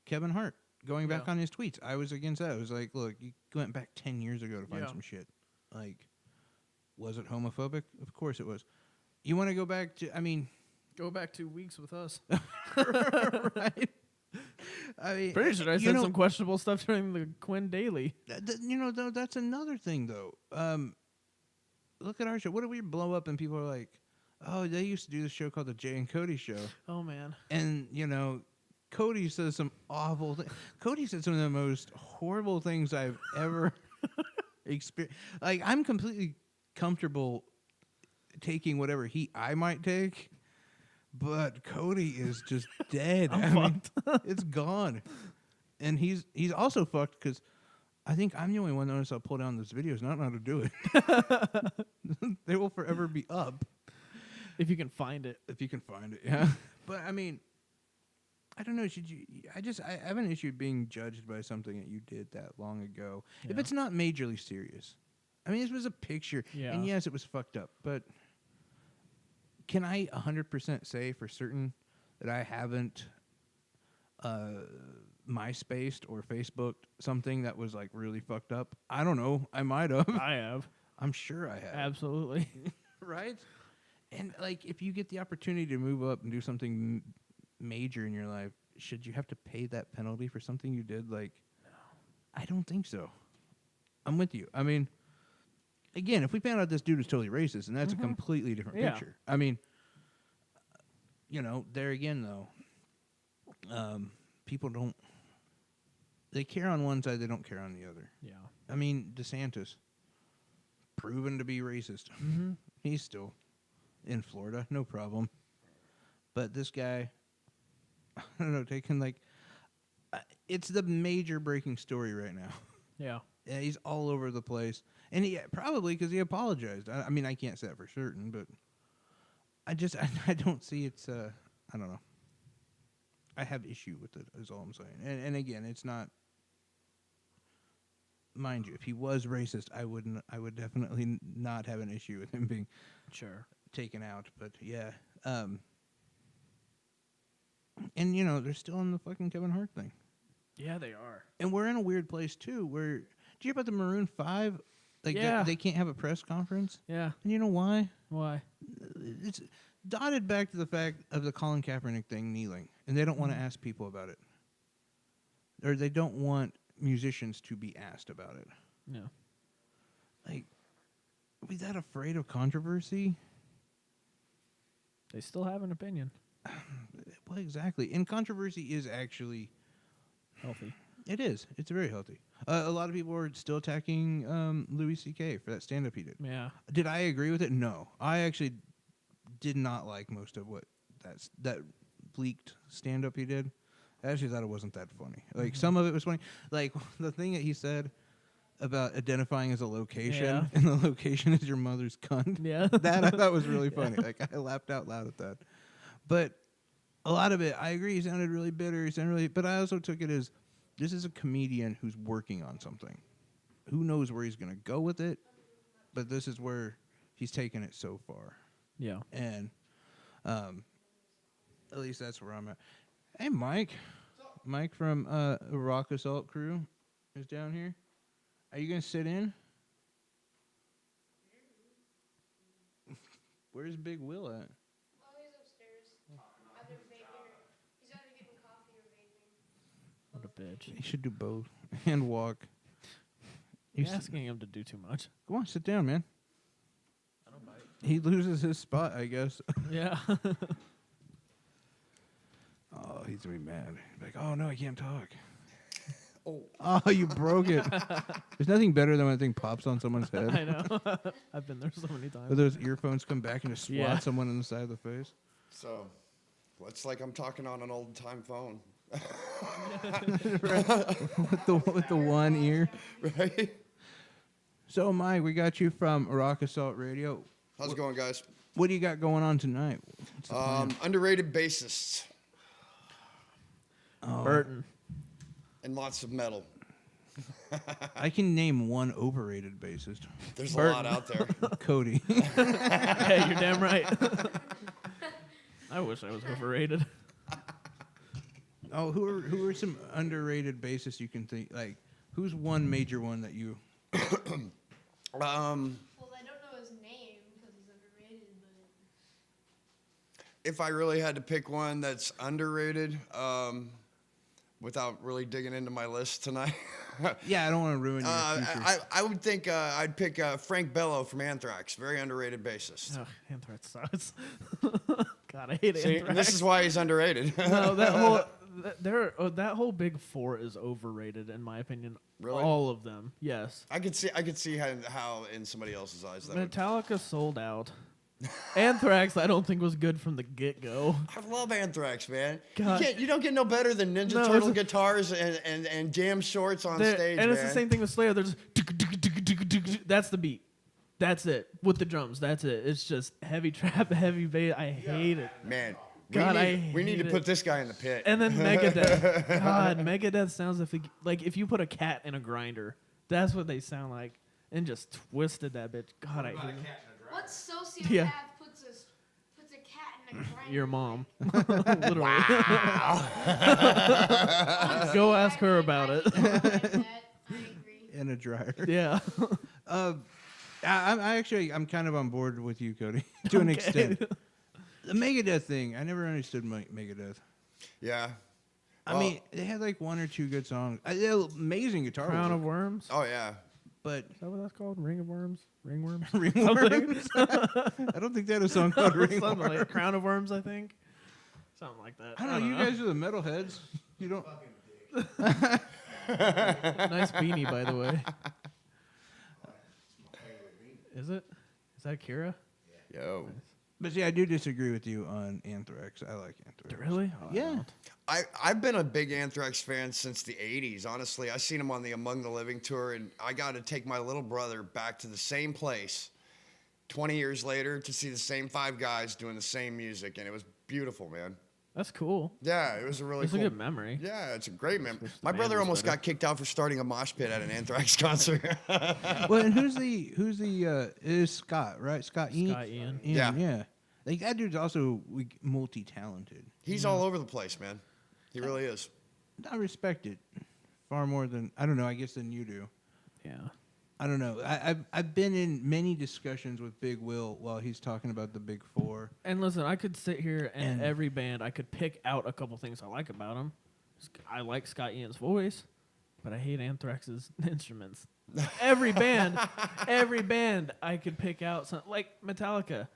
Speaker 1: Kevin Hart going back
Speaker 2: Yeah.
Speaker 1: on his tweets. I was against that. I was like, look, you went back 10 years ago to find
Speaker 2: Yeah.
Speaker 1: some shit. Like, was it homophobic? Of course it was. You want to go back to? I mean,
Speaker 2: Go back 2 weeks with us.
Speaker 1: right? I mean,
Speaker 2: Pretty sure I said some questionable stuff during the Quinn Daily.
Speaker 1: Though, that's another thing, though. Look at our show. What do we blow up and people are like, oh, they used to do this show called the Jay and Cody Show.
Speaker 2: Oh, man.
Speaker 1: And, Cody says some awful things. Cody said some of the most horrible things I've ever experienced. Like, I'm completely comfortable taking whatever heat I might take, but Cody is just dead. I mean, it's gone. And he's also fucked because I think I'm the only one that knows how to pull down those videos, not know how to do it. They will forever be up.
Speaker 2: If you can find it.
Speaker 1: If you can find it, yeah. But I mean, I don't know. Should you? I have an issue being judged by something that you did that long ago. If
Speaker 2: Yeah.
Speaker 1: it's not majorly serious, I mean, this was a picture,
Speaker 2: Yeah.
Speaker 1: and yes, it was fucked up. But can I 100% say for certain that I haven't MySpaced or Facebooked something that was like really fucked up? I don't know. I might have.
Speaker 2: I have.
Speaker 1: I'm sure I have.
Speaker 2: Absolutely.
Speaker 1: Right? And like, if you get the opportunity to move up and do something major in your life, should you have to pay that penalty for something you did? Like, I don't think so. I'm with you. I mean, again, if we found out this dude was totally racist, and that's a completely different
Speaker 2: Yeah.
Speaker 1: picture. I mean, there again, though, people don't. They care on one side, they don't care on the other.
Speaker 2: Yeah.
Speaker 1: I mean, DeSantis, proven to be racist.
Speaker 2: Mm-hmm.
Speaker 1: He's still in Florida, no problem. But this guy, I don't know, taking like, it's the major breaking story right now.
Speaker 2: Yeah.
Speaker 1: Yeah, he's all over the place, and he probably because he apologized. I mean, I can't say that for certain, but I don't see it's. I don't know. I have issue with it. Is all I'm saying. And again, it's not. Mind you, if he was racist, I would definitely not have an issue with him being
Speaker 2: Sure.
Speaker 1: taken out. But yeah, and they're still on the fucking Kevin Hart thing.
Speaker 2: Yeah, they are.
Speaker 1: And we're in a weird place too. Where did you hear about the Maroon 5? Like
Speaker 2: Yeah.
Speaker 1: they can't have a press conference.
Speaker 2: Yeah.
Speaker 1: And you know why?
Speaker 2: Why?
Speaker 1: It's dotted back to the fact of the Colin Kaepernick thing kneeling, and they don't want to ask people about it, or they don't want musicians to be asked about it.
Speaker 2: No.
Speaker 1: Like, are we that afraid of controversy?
Speaker 2: They still have an opinion.
Speaker 1: Well, exactly. And controversy is actually
Speaker 2: Healthy.
Speaker 1: It is. It's very healthy. A lot of people are still attacking Louis C.K. for that stand-up he did.
Speaker 2: Yeah.
Speaker 1: Did I agree with it? No. I actually did not like most of what that leaked stand-up he did. I actually thought it wasn't that funny. Like, some of it was funny. Like, the thing that he said about identifying as a location,
Speaker 2: Yeah.
Speaker 1: and the location is your mother's cunt.
Speaker 2: Yeah.
Speaker 1: That I thought was really funny. Like, I laughed out loud at that. But a lot of it, I agree, he sounded really bitter. But I also took it as, this is a comedian who's working on something. Who knows where he's going to go with it, but this is where he's taken it so far.
Speaker 2: Yeah.
Speaker 1: And at least that's where I'm at. Hey, Mike. Mike from Rock Assault Crew is down here. Are you going to sit in? Where's Big Will at?
Speaker 4: Oh, he's upstairs. Either vaping or he's either getting coffee or vaping.
Speaker 2: What a bitch.
Speaker 1: He should do both and walk.
Speaker 2: You're
Speaker 1: He's-
Speaker 2: asking him to do too much.
Speaker 1: Go on, sit down, man.
Speaker 2: I don't bite.
Speaker 1: He loses his spot, I guess.
Speaker 2: Yeah.
Speaker 1: Oh, he's gonna be mad. Like, oh no, I can't talk.
Speaker 5: Oh,
Speaker 1: Oh, you broke it. There's nothing better than when a thing pops on someone's head.
Speaker 2: I know. I've been there so many
Speaker 1: Or
Speaker 2: times.
Speaker 1: those earphones come back and just swat
Speaker 2: Yeah.
Speaker 1: someone in the side of the face.
Speaker 5: so it's like I'm talking on an old time phone,
Speaker 1: with the one ear.
Speaker 5: right?
Speaker 1: So, Mike, we got you from Rock Assault Radio.
Speaker 5: How's it going, guys?
Speaker 1: What do you got going on tonight? What's the plan?
Speaker 5: Underrated bassists
Speaker 1: Oh,
Speaker 2: Burton.
Speaker 5: and lots of metal.
Speaker 1: I can name one overrated bassist.
Speaker 5: There's
Speaker 2: Burton.
Speaker 5: a lot out there.
Speaker 1: Cody.
Speaker 2: Hey, you're damn right. I wish I was overrated.
Speaker 1: Oh, who are some underrated bassists you can think, like, who's one major one that you...
Speaker 5: Um,
Speaker 4: Well, I don't know his name because he's underrated, but
Speaker 5: if I really had to pick one that's underrated, without really digging into my list tonight,
Speaker 1: Yeah, I don't want to ruin your future.
Speaker 5: I would think I'd pick Frank Bello from Anthrax. Very underrated bassist.
Speaker 2: Ugh, Anthrax sucks. God, I hate
Speaker 5: See,
Speaker 2: Anthrax.
Speaker 5: and this is why he's underrated.
Speaker 2: No, that whole big four is overrated in my opinion.
Speaker 5: Really?
Speaker 2: All of them. Yes.
Speaker 5: I could see how in somebody else's eyes that would.
Speaker 2: Metallica sold out. Anthrax, I don't think was good from the get go.
Speaker 5: I love Anthrax, man.
Speaker 2: God.
Speaker 5: You don't get no better than Ninja
Speaker 2: No,
Speaker 5: Turtle
Speaker 2: it's a-
Speaker 5: guitars and jam shorts on stage,
Speaker 2: and it's
Speaker 5: man.
Speaker 2: the same thing with Slayer. There's that's the beat. That's it with the drums. That's it. It's just heavy trap, heavy bass. I hate it.
Speaker 5: Man,
Speaker 2: God,
Speaker 5: we need
Speaker 2: hate
Speaker 5: to
Speaker 2: it.
Speaker 5: put this guy in the pit.
Speaker 2: And then Megadeth. God, Megadeth sounds like if you put a cat in a grinder. That's what they sound like. And just twisted that bitch. God, I hate it.
Speaker 4: what sociopath
Speaker 2: Yeah.
Speaker 4: puts a cat in a grinder?
Speaker 2: Your mom. Literally. Go ask her about it.
Speaker 4: I agree.
Speaker 1: In a dryer.
Speaker 2: Yeah.
Speaker 1: I'm kind of on board with you, Cody, to an extent. The Megadeth thing, I never understood Megadeth.
Speaker 5: Yeah.
Speaker 1: I
Speaker 5: Well-
Speaker 1: mean, they had like one or two good songs. They're amazing guitar
Speaker 2: Crown
Speaker 1: work,
Speaker 2: of Worms.
Speaker 5: Oh yeah.
Speaker 1: but
Speaker 2: Is that what that's called? Ring of Worms? Ringworms?
Speaker 1: Ringworms? I don't think they had a song called
Speaker 2: Something
Speaker 1: Ringworms.
Speaker 2: like Crown of Worms, I think. Something like that.
Speaker 1: I don't know. You guys are the metalheads. You don't.
Speaker 2: Nice beanie, by the way. Is it? Is that Kira?
Speaker 5: Yo.
Speaker 1: But see, I do disagree with you on Anthrax. I like Anthrax.
Speaker 2: Really? Oh, I
Speaker 1: Yeah.
Speaker 2: don't.
Speaker 5: I've been a big Anthrax fan since the 80s, honestly. I seen him on the Among the Living tour, and I got to take my little brother back to the same place 20 years later to see the same five guys doing the same music, and it was beautiful, man.
Speaker 2: That's cool.
Speaker 5: Yeah, it was a really
Speaker 2: It's
Speaker 5: cool.
Speaker 2: a good memory.
Speaker 5: Yeah, it's a great memory.
Speaker 2: Wish the
Speaker 5: My
Speaker 2: band
Speaker 5: brother
Speaker 2: was
Speaker 5: almost
Speaker 2: better.
Speaker 5: got kicked out for starting a mosh pit at an Anthrax concert.
Speaker 1: Well, and who's the it is Scott, right? Scott Ian.
Speaker 2: Scott Ian.
Speaker 5: Yeah.
Speaker 1: Yeah. Like that dude's also multi-talented.
Speaker 5: He's all over the place, man. He really is.
Speaker 1: I respect it far more than I don't know. I guess than you do.
Speaker 2: Yeah.
Speaker 1: I don't know. I've been in many discussions with Big Will while he's talking about the Big Four.
Speaker 2: And listen, I could sit here and
Speaker 1: And-
Speaker 2: every band, I could pick out a couple things I like about them. I like Scott Ian's voice, but I hate Anthrax's instruments. every band, I could pick out some like Metallica.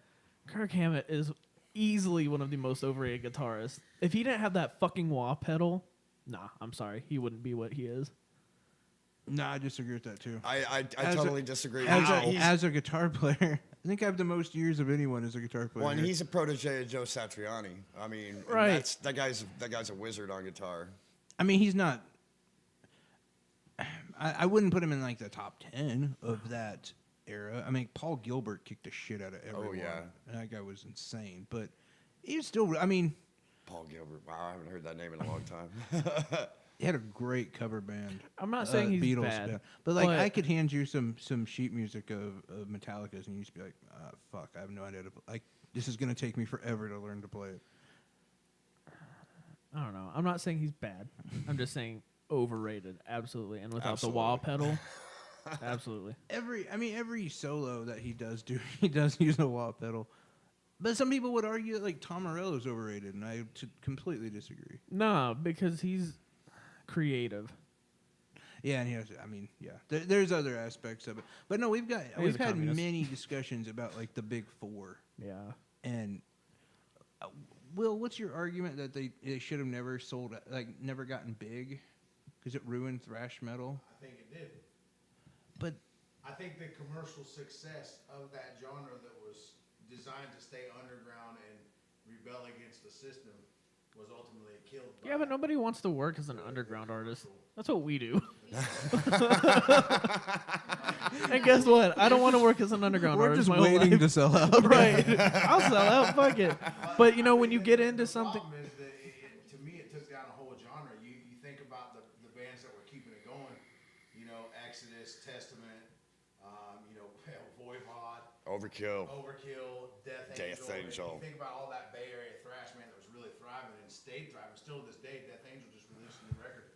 Speaker 2: Kirk Hammett is easily one of the most overrated guitarists. If he didn't have that fucking wah pedal, Nah, I'm sorry. He wouldn't be what he is.
Speaker 1: No, I disagree with that too.
Speaker 5: I
Speaker 1: As a-
Speaker 5: totally disagree.
Speaker 1: As a guitar player, I think I have the most years of anyone as a guitar player.
Speaker 5: Well, and he's a protege of Joe Satriani. I mean, and
Speaker 2: Right.
Speaker 5: that guy's a wizard on guitar.
Speaker 1: I mean, he's not. I wouldn't put him in like the top 10 of that era. I mean, Paul Gilbert kicked the shit out of everyone.
Speaker 5: yeah.
Speaker 1: And that guy was insane. But he's still. I mean,
Speaker 5: Paul Gilbert. Wow, I haven't heard that name in a long time.
Speaker 1: he had a great cover band.
Speaker 2: I'm not saying he's
Speaker 1: Beatles
Speaker 2: bad,
Speaker 1: band. But like,
Speaker 2: but-
Speaker 1: I could hand you some sheet music of Metallica's, and you'd just be like, "Fuck, I have no idea." Like, this is gonna take me forever to learn to play it.
Speaker 2: I don't know. I'm not saying he's bad. I'm just saying overrated. Absolutely. And without the wah pedal, absolutely.
Speaker 1: Every solo that he does do, he does use a wah pedal. But some people would argue that like Tom Morello's overrated, and I completely disagree.
Speaker 2: No, because he's creative.
Speaker 1: Yeah, and he has. I mean, yeah, there's other aspects of it, but no, we've
Speaker 2: a
Speaker 1: had
Speaker 2: communist.
Speaker 1: many discussions about like the big four,
Speaker 2: Yeah.
Speaker 1: and Will, what's your argument that they should have never never gotten big, because it ruined thrash metal?
Speaker 6: I think it did.
Speaker 1: But
Speaker 6: I think the commercial success of that genre that was designed to stay underground and rebel against the system was ultimately killed. By
Speaker 2: Yeah, but nobody wants to work as an underground artist. That's what we do. And guess what? I don't want to work as an underground
Speaker 1: we're
Speaker 2: artist
Speaker 1: just
Speaker 2: my whole
Speaker 1: waiting
Speaker 2: life.
Speaker 1: to sell out.
Speaker 2: Right. I'll sell out. Fuck it. But you know, when you get into something,
Speaker 6: The problem is that to me, it took down a whole genre. You think about the bands that were keeping it going. You know, Exodus, Testament. You know, Voivod,
Speaker 5: Overkill.
Speaker 6: Overkill, Death
Speaker 5: Death
Speaker 6: Angel.
Speaker 5: Angel.
Speaker 6: If you think about all that Bay Area thrash man that was really thriving and stayed thriving, still to this day, Death Angel just released a new record.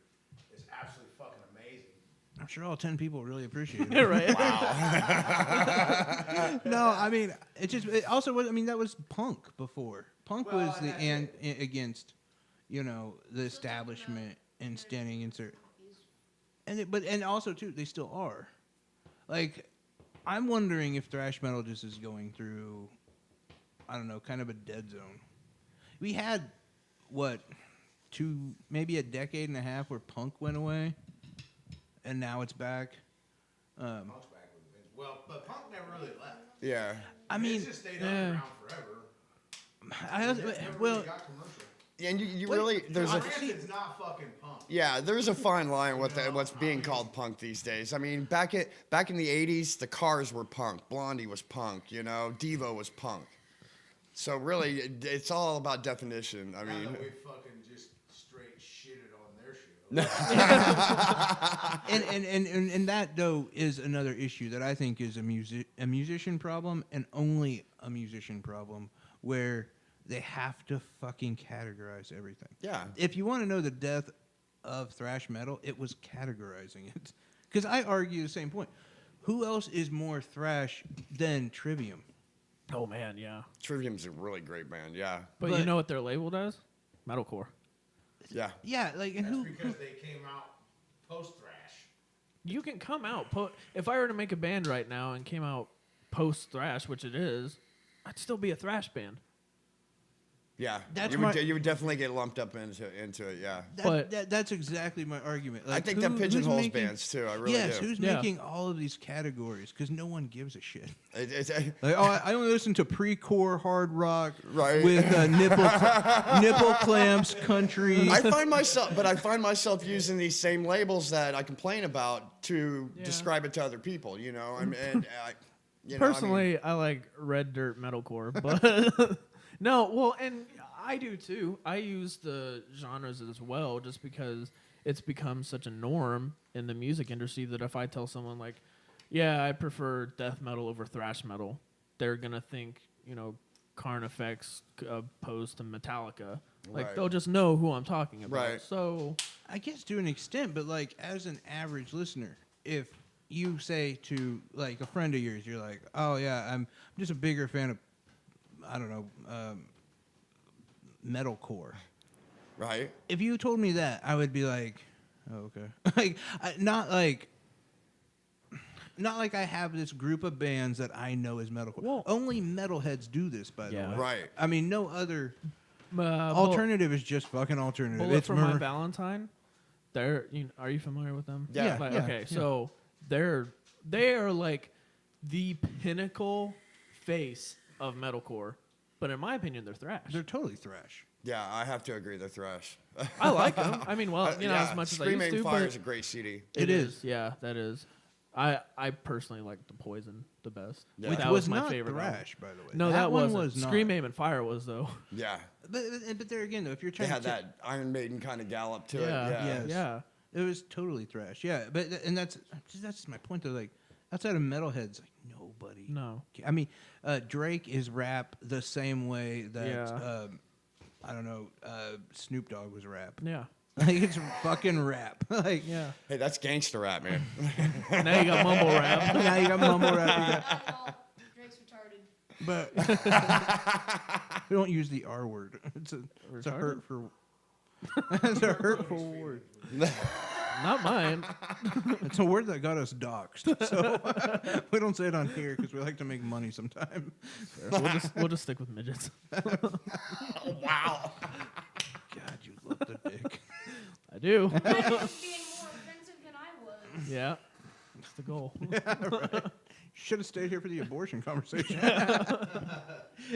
Speaker 6: It's absolutely fucking amazing.
Speaker 1: I'm sure all 10 people really appreciate it.
Speaker 2: right?
Speaker 1: No, I mean, it also was. I mean, that was punk before. Punk
Speaker 6: Well,
Speaker 1: was the
Speaker 6: and that's
Speaker 1: against, you know, the establishment and standing in certain. And also too, they still are. Like, I'm wondering if thrash metal just is going through, I don't know, kind of a dead zone. We had what, maybe a decade and a half where punk went away, and now it's back.
Speaker 6: Punk's back with Vince. Well, but punk never really left.
Speaker 5: Yeah.
Speaker 1: I mean,
Speaker 6: It's just stayed underground forever. Never
Speaker 1: well,
Speaker 6: really got commercial.
Speaker 5: And you
Speaker 1: Wait,
Speaker 5: really there's a
Speaker 6: Rancid's not fucking punk.
Speaker 5: yeah there's a fine line with what's being called punk these days. I mean back in the 80s the Cars were punk, Blondie was punk, you know, Devo was punk. So really it's all about definition. I
Speaker 6: Now
Speaker 5: mean
Speaker 6: that we fucking just straight shitted on their shit.
Speaker 1: and that though is another issue that I think is a musician problem, and only a musician problem, where they have to fucking categorize everything.
Speaker 5: Yeah.
Speaker 1: If you want to know the death of thrash metal, it was categorizing it. Because I argue the same point. Who else is more thrash than Trivium?
Speaker 2: Oh man, yeah.
Speaker 5: Trivium's a really great band. Yeah.
Speaker 2: But
Speaker 1: But-
Speaker 2: you know what their label does? Metalcore.
Speaker 5: Yeah.
Speaker 1: Yeah, like, and
Speaker 6: That's
Speaker 1: who?
Speaker 6: because they came out post thrash.
Speaker 2: You can come out. If I were to make a band right now and came out post thrash, which it is, I'd still be a thrash band.
Speaker 5: Yeah.
Speaker 1: That's
Speaker 5: you would definitely get lumped up into it, yeah.
Speaker 2: But-
Speaker 1: That's exactly my argument.
Speaker 5: I
Speaker 1: Like,
Speaker 5: think that
Speaker 1: who's
Speaker 5: pigeonholes
Speaker 1: making-
Speaker 5: bands too. I really
Speaker 1: yes,
Speaker 5: do.
Speaker 1: who's
Speaker 2: Yeah.
Speaker 1: making all of these categories? Because no one gives a shit.
Speaker 5: It's
Speaker 1: Like, oh, I only listen to pre-core hard rock
Speaker 5: Right.
Speaker 1: with nipple clamps, country.
Speaker 5: I find myself using these same labels that I complain about to
Speaker 2: Yeah.
Speaker 5: describe it to other people. You know, you know, I mean,
Speaker 2: Personally, I like red dirt metalcore, but no, well, and I do too. I use the genres as well, just because it's become such a norm in the music industry that if I tell someone like, "Yeah, I prefer death metal over thrash metal," they're gonna think, you know, Carnifex opposed to Metallica. Like
Speaker 5: Right.
Speaker 2: they'll just know who I'm talking about.
Speaker 5: Right.
Speaker 2: So
Speaker 1: I guess to an extent, but like as an average listener, if you say to like a friend of yours, you're like, "Oh yeah, I'm just a bigger fan of, I don't know, metalcore."
Speaker 5: right?
Speaker 1: If you told me that, I would be like, "Oh, okay." Like not like I have this group of bands that I know is metalcore.
Speaker 2: Well-
Speaker 1: Only metalheads do this, by
Speaker 2: Yeah.
Speaker 1: the way.
Speaker 5: Right.
Speaker 1: I mean, no other
Speaker 2: alternative.
Speaker 1: alternative is just fucking alternative.
Speaker 2: Bullet
Speaker 1: It's
Speaker 2: for My Valentine. Are you familiar with them?
Speaker 5: Yeah.
Speaker 2: Like,
Speaker 1: Yeah,
Speaker 2: okay,
Speaker 1: yeah.
Speaker 2: so they are like the pinnacle face of metalcore, but in my opinion, they're thrash.
Speaker 1: They're totally thrash.
Speaker 5: Yeah, I have to agree. They're thrash.
Speaker 2: I like them. I mean, well,
Speaker 5: Yeah,
Speaker 2: as much as I
Speaker 5: Scream
Speaker 2: used
Speaker 5: Aim
Speaker 2: to,
Speaker 5: Fire
Speaker 2: but
Speaker 5: is a great CD.
Speaker 2: it is. Yeah, that is. I personally like the Poison the best.
Speaker 5: Yeah.
Speaker 1: Which
Speaker 2: That
Speaker 1: was
Speaker 2: my
Speaker 1: not
Speaker 2: favorite album.
Speaker 1: thrash, by the way.
Speaker 2: No, that
Speaker 1: one
Speaker 2: wasn't.
Speaker 1: was not.
Speaker 2: Scream Aim and Fire was though.
Speaker 5: Yeah,
Speaker 1: But there again, though, if you're
Speaker 5: they
Speaker 1: trying
Speaker 5: had
Speaker 1: to
Speaker 5: that Iron Maiden kind of gallop to
Speaker 2: Yeah.
Speaker 5: it. Yeah.
Speaker 1: Yes.
Speaker 2: Yeah.
Speaker 1: it was totally thrash. Yeah, but that's just my point. Though, like outside of metalheads, like nobody.
Speaker 2: No.
Speaker 1: I mean, Drake is rap the same way that
Speaker 2: Yeah.
Speaker 1: I don't know, Snoop Dogg was rap.
Speaker 2: Yeah.
Speaker 1: Like it's fucking rap. Like
Speaker 2: Yeah.
Speaker 5: Hey, that's gangster rap, man.
Speaker 2: Now you got mumble rap.
Speaker 1: now you got mumble rap.
Speaker 4: Not at all. Drake's retarded.
Speaker 1: But we don't use the R word. It's a
Speaker 2: Retarded?
Speaker 1: hurtful. It's a hurtful word.
Speaker 2: Not mine.
Speaker 1: It's a word that got us doxxed. So we don't say it on here because we like to make money sometime.
Speaker 2: We'll just stick with midgets.
Speaker 5: Wow.
Speaker 1: God, you love the dick.
Speaker 2: I do.
Speaker 4: I was being more offensive than I was.
Speaker 2: Yeah. That's the goal.
Speaker 1: Should have stayed here for the abortion conversation.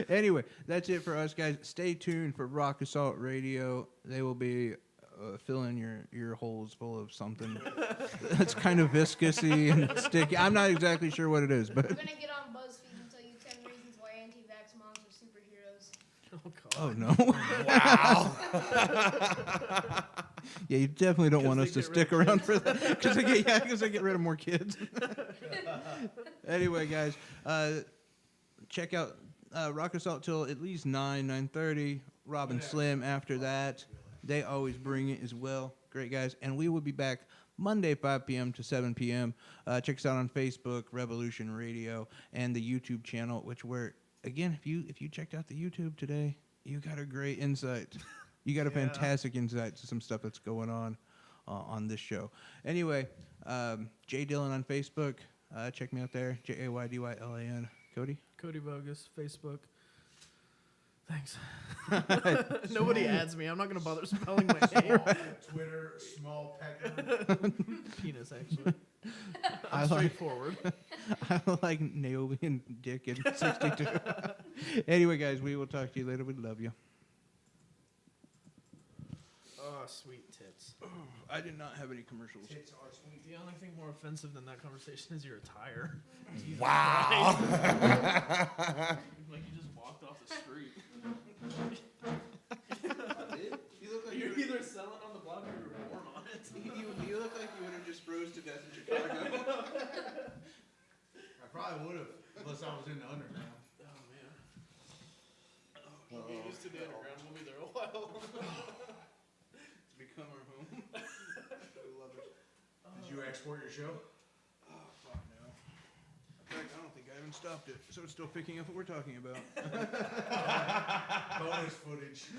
Speaker 1: Anyway, that's it for us, guys. Stay tuned for Rock Assault Radio. They will be filling your ear holes full of something that's kind of viscousy and sticky. I'm not exactly sure what it is, but
Speaker 4: I'm gonna get on BuzzFeed and tell you 10 reasons why anti-vax moms are superheroes.
Speaker 2: Oh,
Speaker 1: oh
Speaker 2: God.
Speaker 1: no. Wow. Yeah, you definitely don't want
Speaker 2: they
Speaker 1: us to
Speaker 2: get rid
Speaker 1: stick
Speaker 2: of
Speaker 1: around for that because they get rid of more kids. Anyway, guys, check out Rock Assault till at least 9:30. Rob and Slim after that. They always bring it as well. Great guys, and we will be back Monday 5 p.m. to 7 p.m. Check us out on Facebook, Revolution Radio, and the YouTube channel. Which again, if you checked out the YouTube today, you got a great insight. You got a fantastic insight to some stuff that's going on this show. Anyway, Jay Dillon on Facebook. Check me out there. JAYDYLAN. Cody?
Speaker 2: Cody Bogus, Facebook. Thanks. Nobody adds me. I'm not going to bother spelling my name.
Speaker 6: Twitter, small pecker.
Speaker 2: Penis, actually.
Speaker 1: I
Speaker 2: I'm
Speaker 1: like-
Speaker 2: straightforward.
Speaker 1: I like Naomi and Dick at 62. Anyway, guys, we will talk to you later. We love you.
Speaker 2: Oh, sweet tits.
Speaker 1: I did not have any commercials.
Speaker 2: The only thing more offensive than that conversation is your attire.
Speaker 5: Wow.
Speaker 2: Like you just walked off the street.
Speaker 1: You look like
Speaker 2: You're either selling on the block or you were born on it.
Speaker 1: you look like you would have just froze to death in Chicago.
Speaker 6: I probably would have, unless I was in the underground.
Speaker 2: Oh, man. We'll be used to the underground. We'll be there a while.
Speaker 1: It's become our home. I love it.
Speaker 6: Did you export your show?
Speaker 1: Oh, fuck no. In fact, I don't think I even stopped it, so it's still picking up what we're talking about.
Speaker 6: Bonus footage.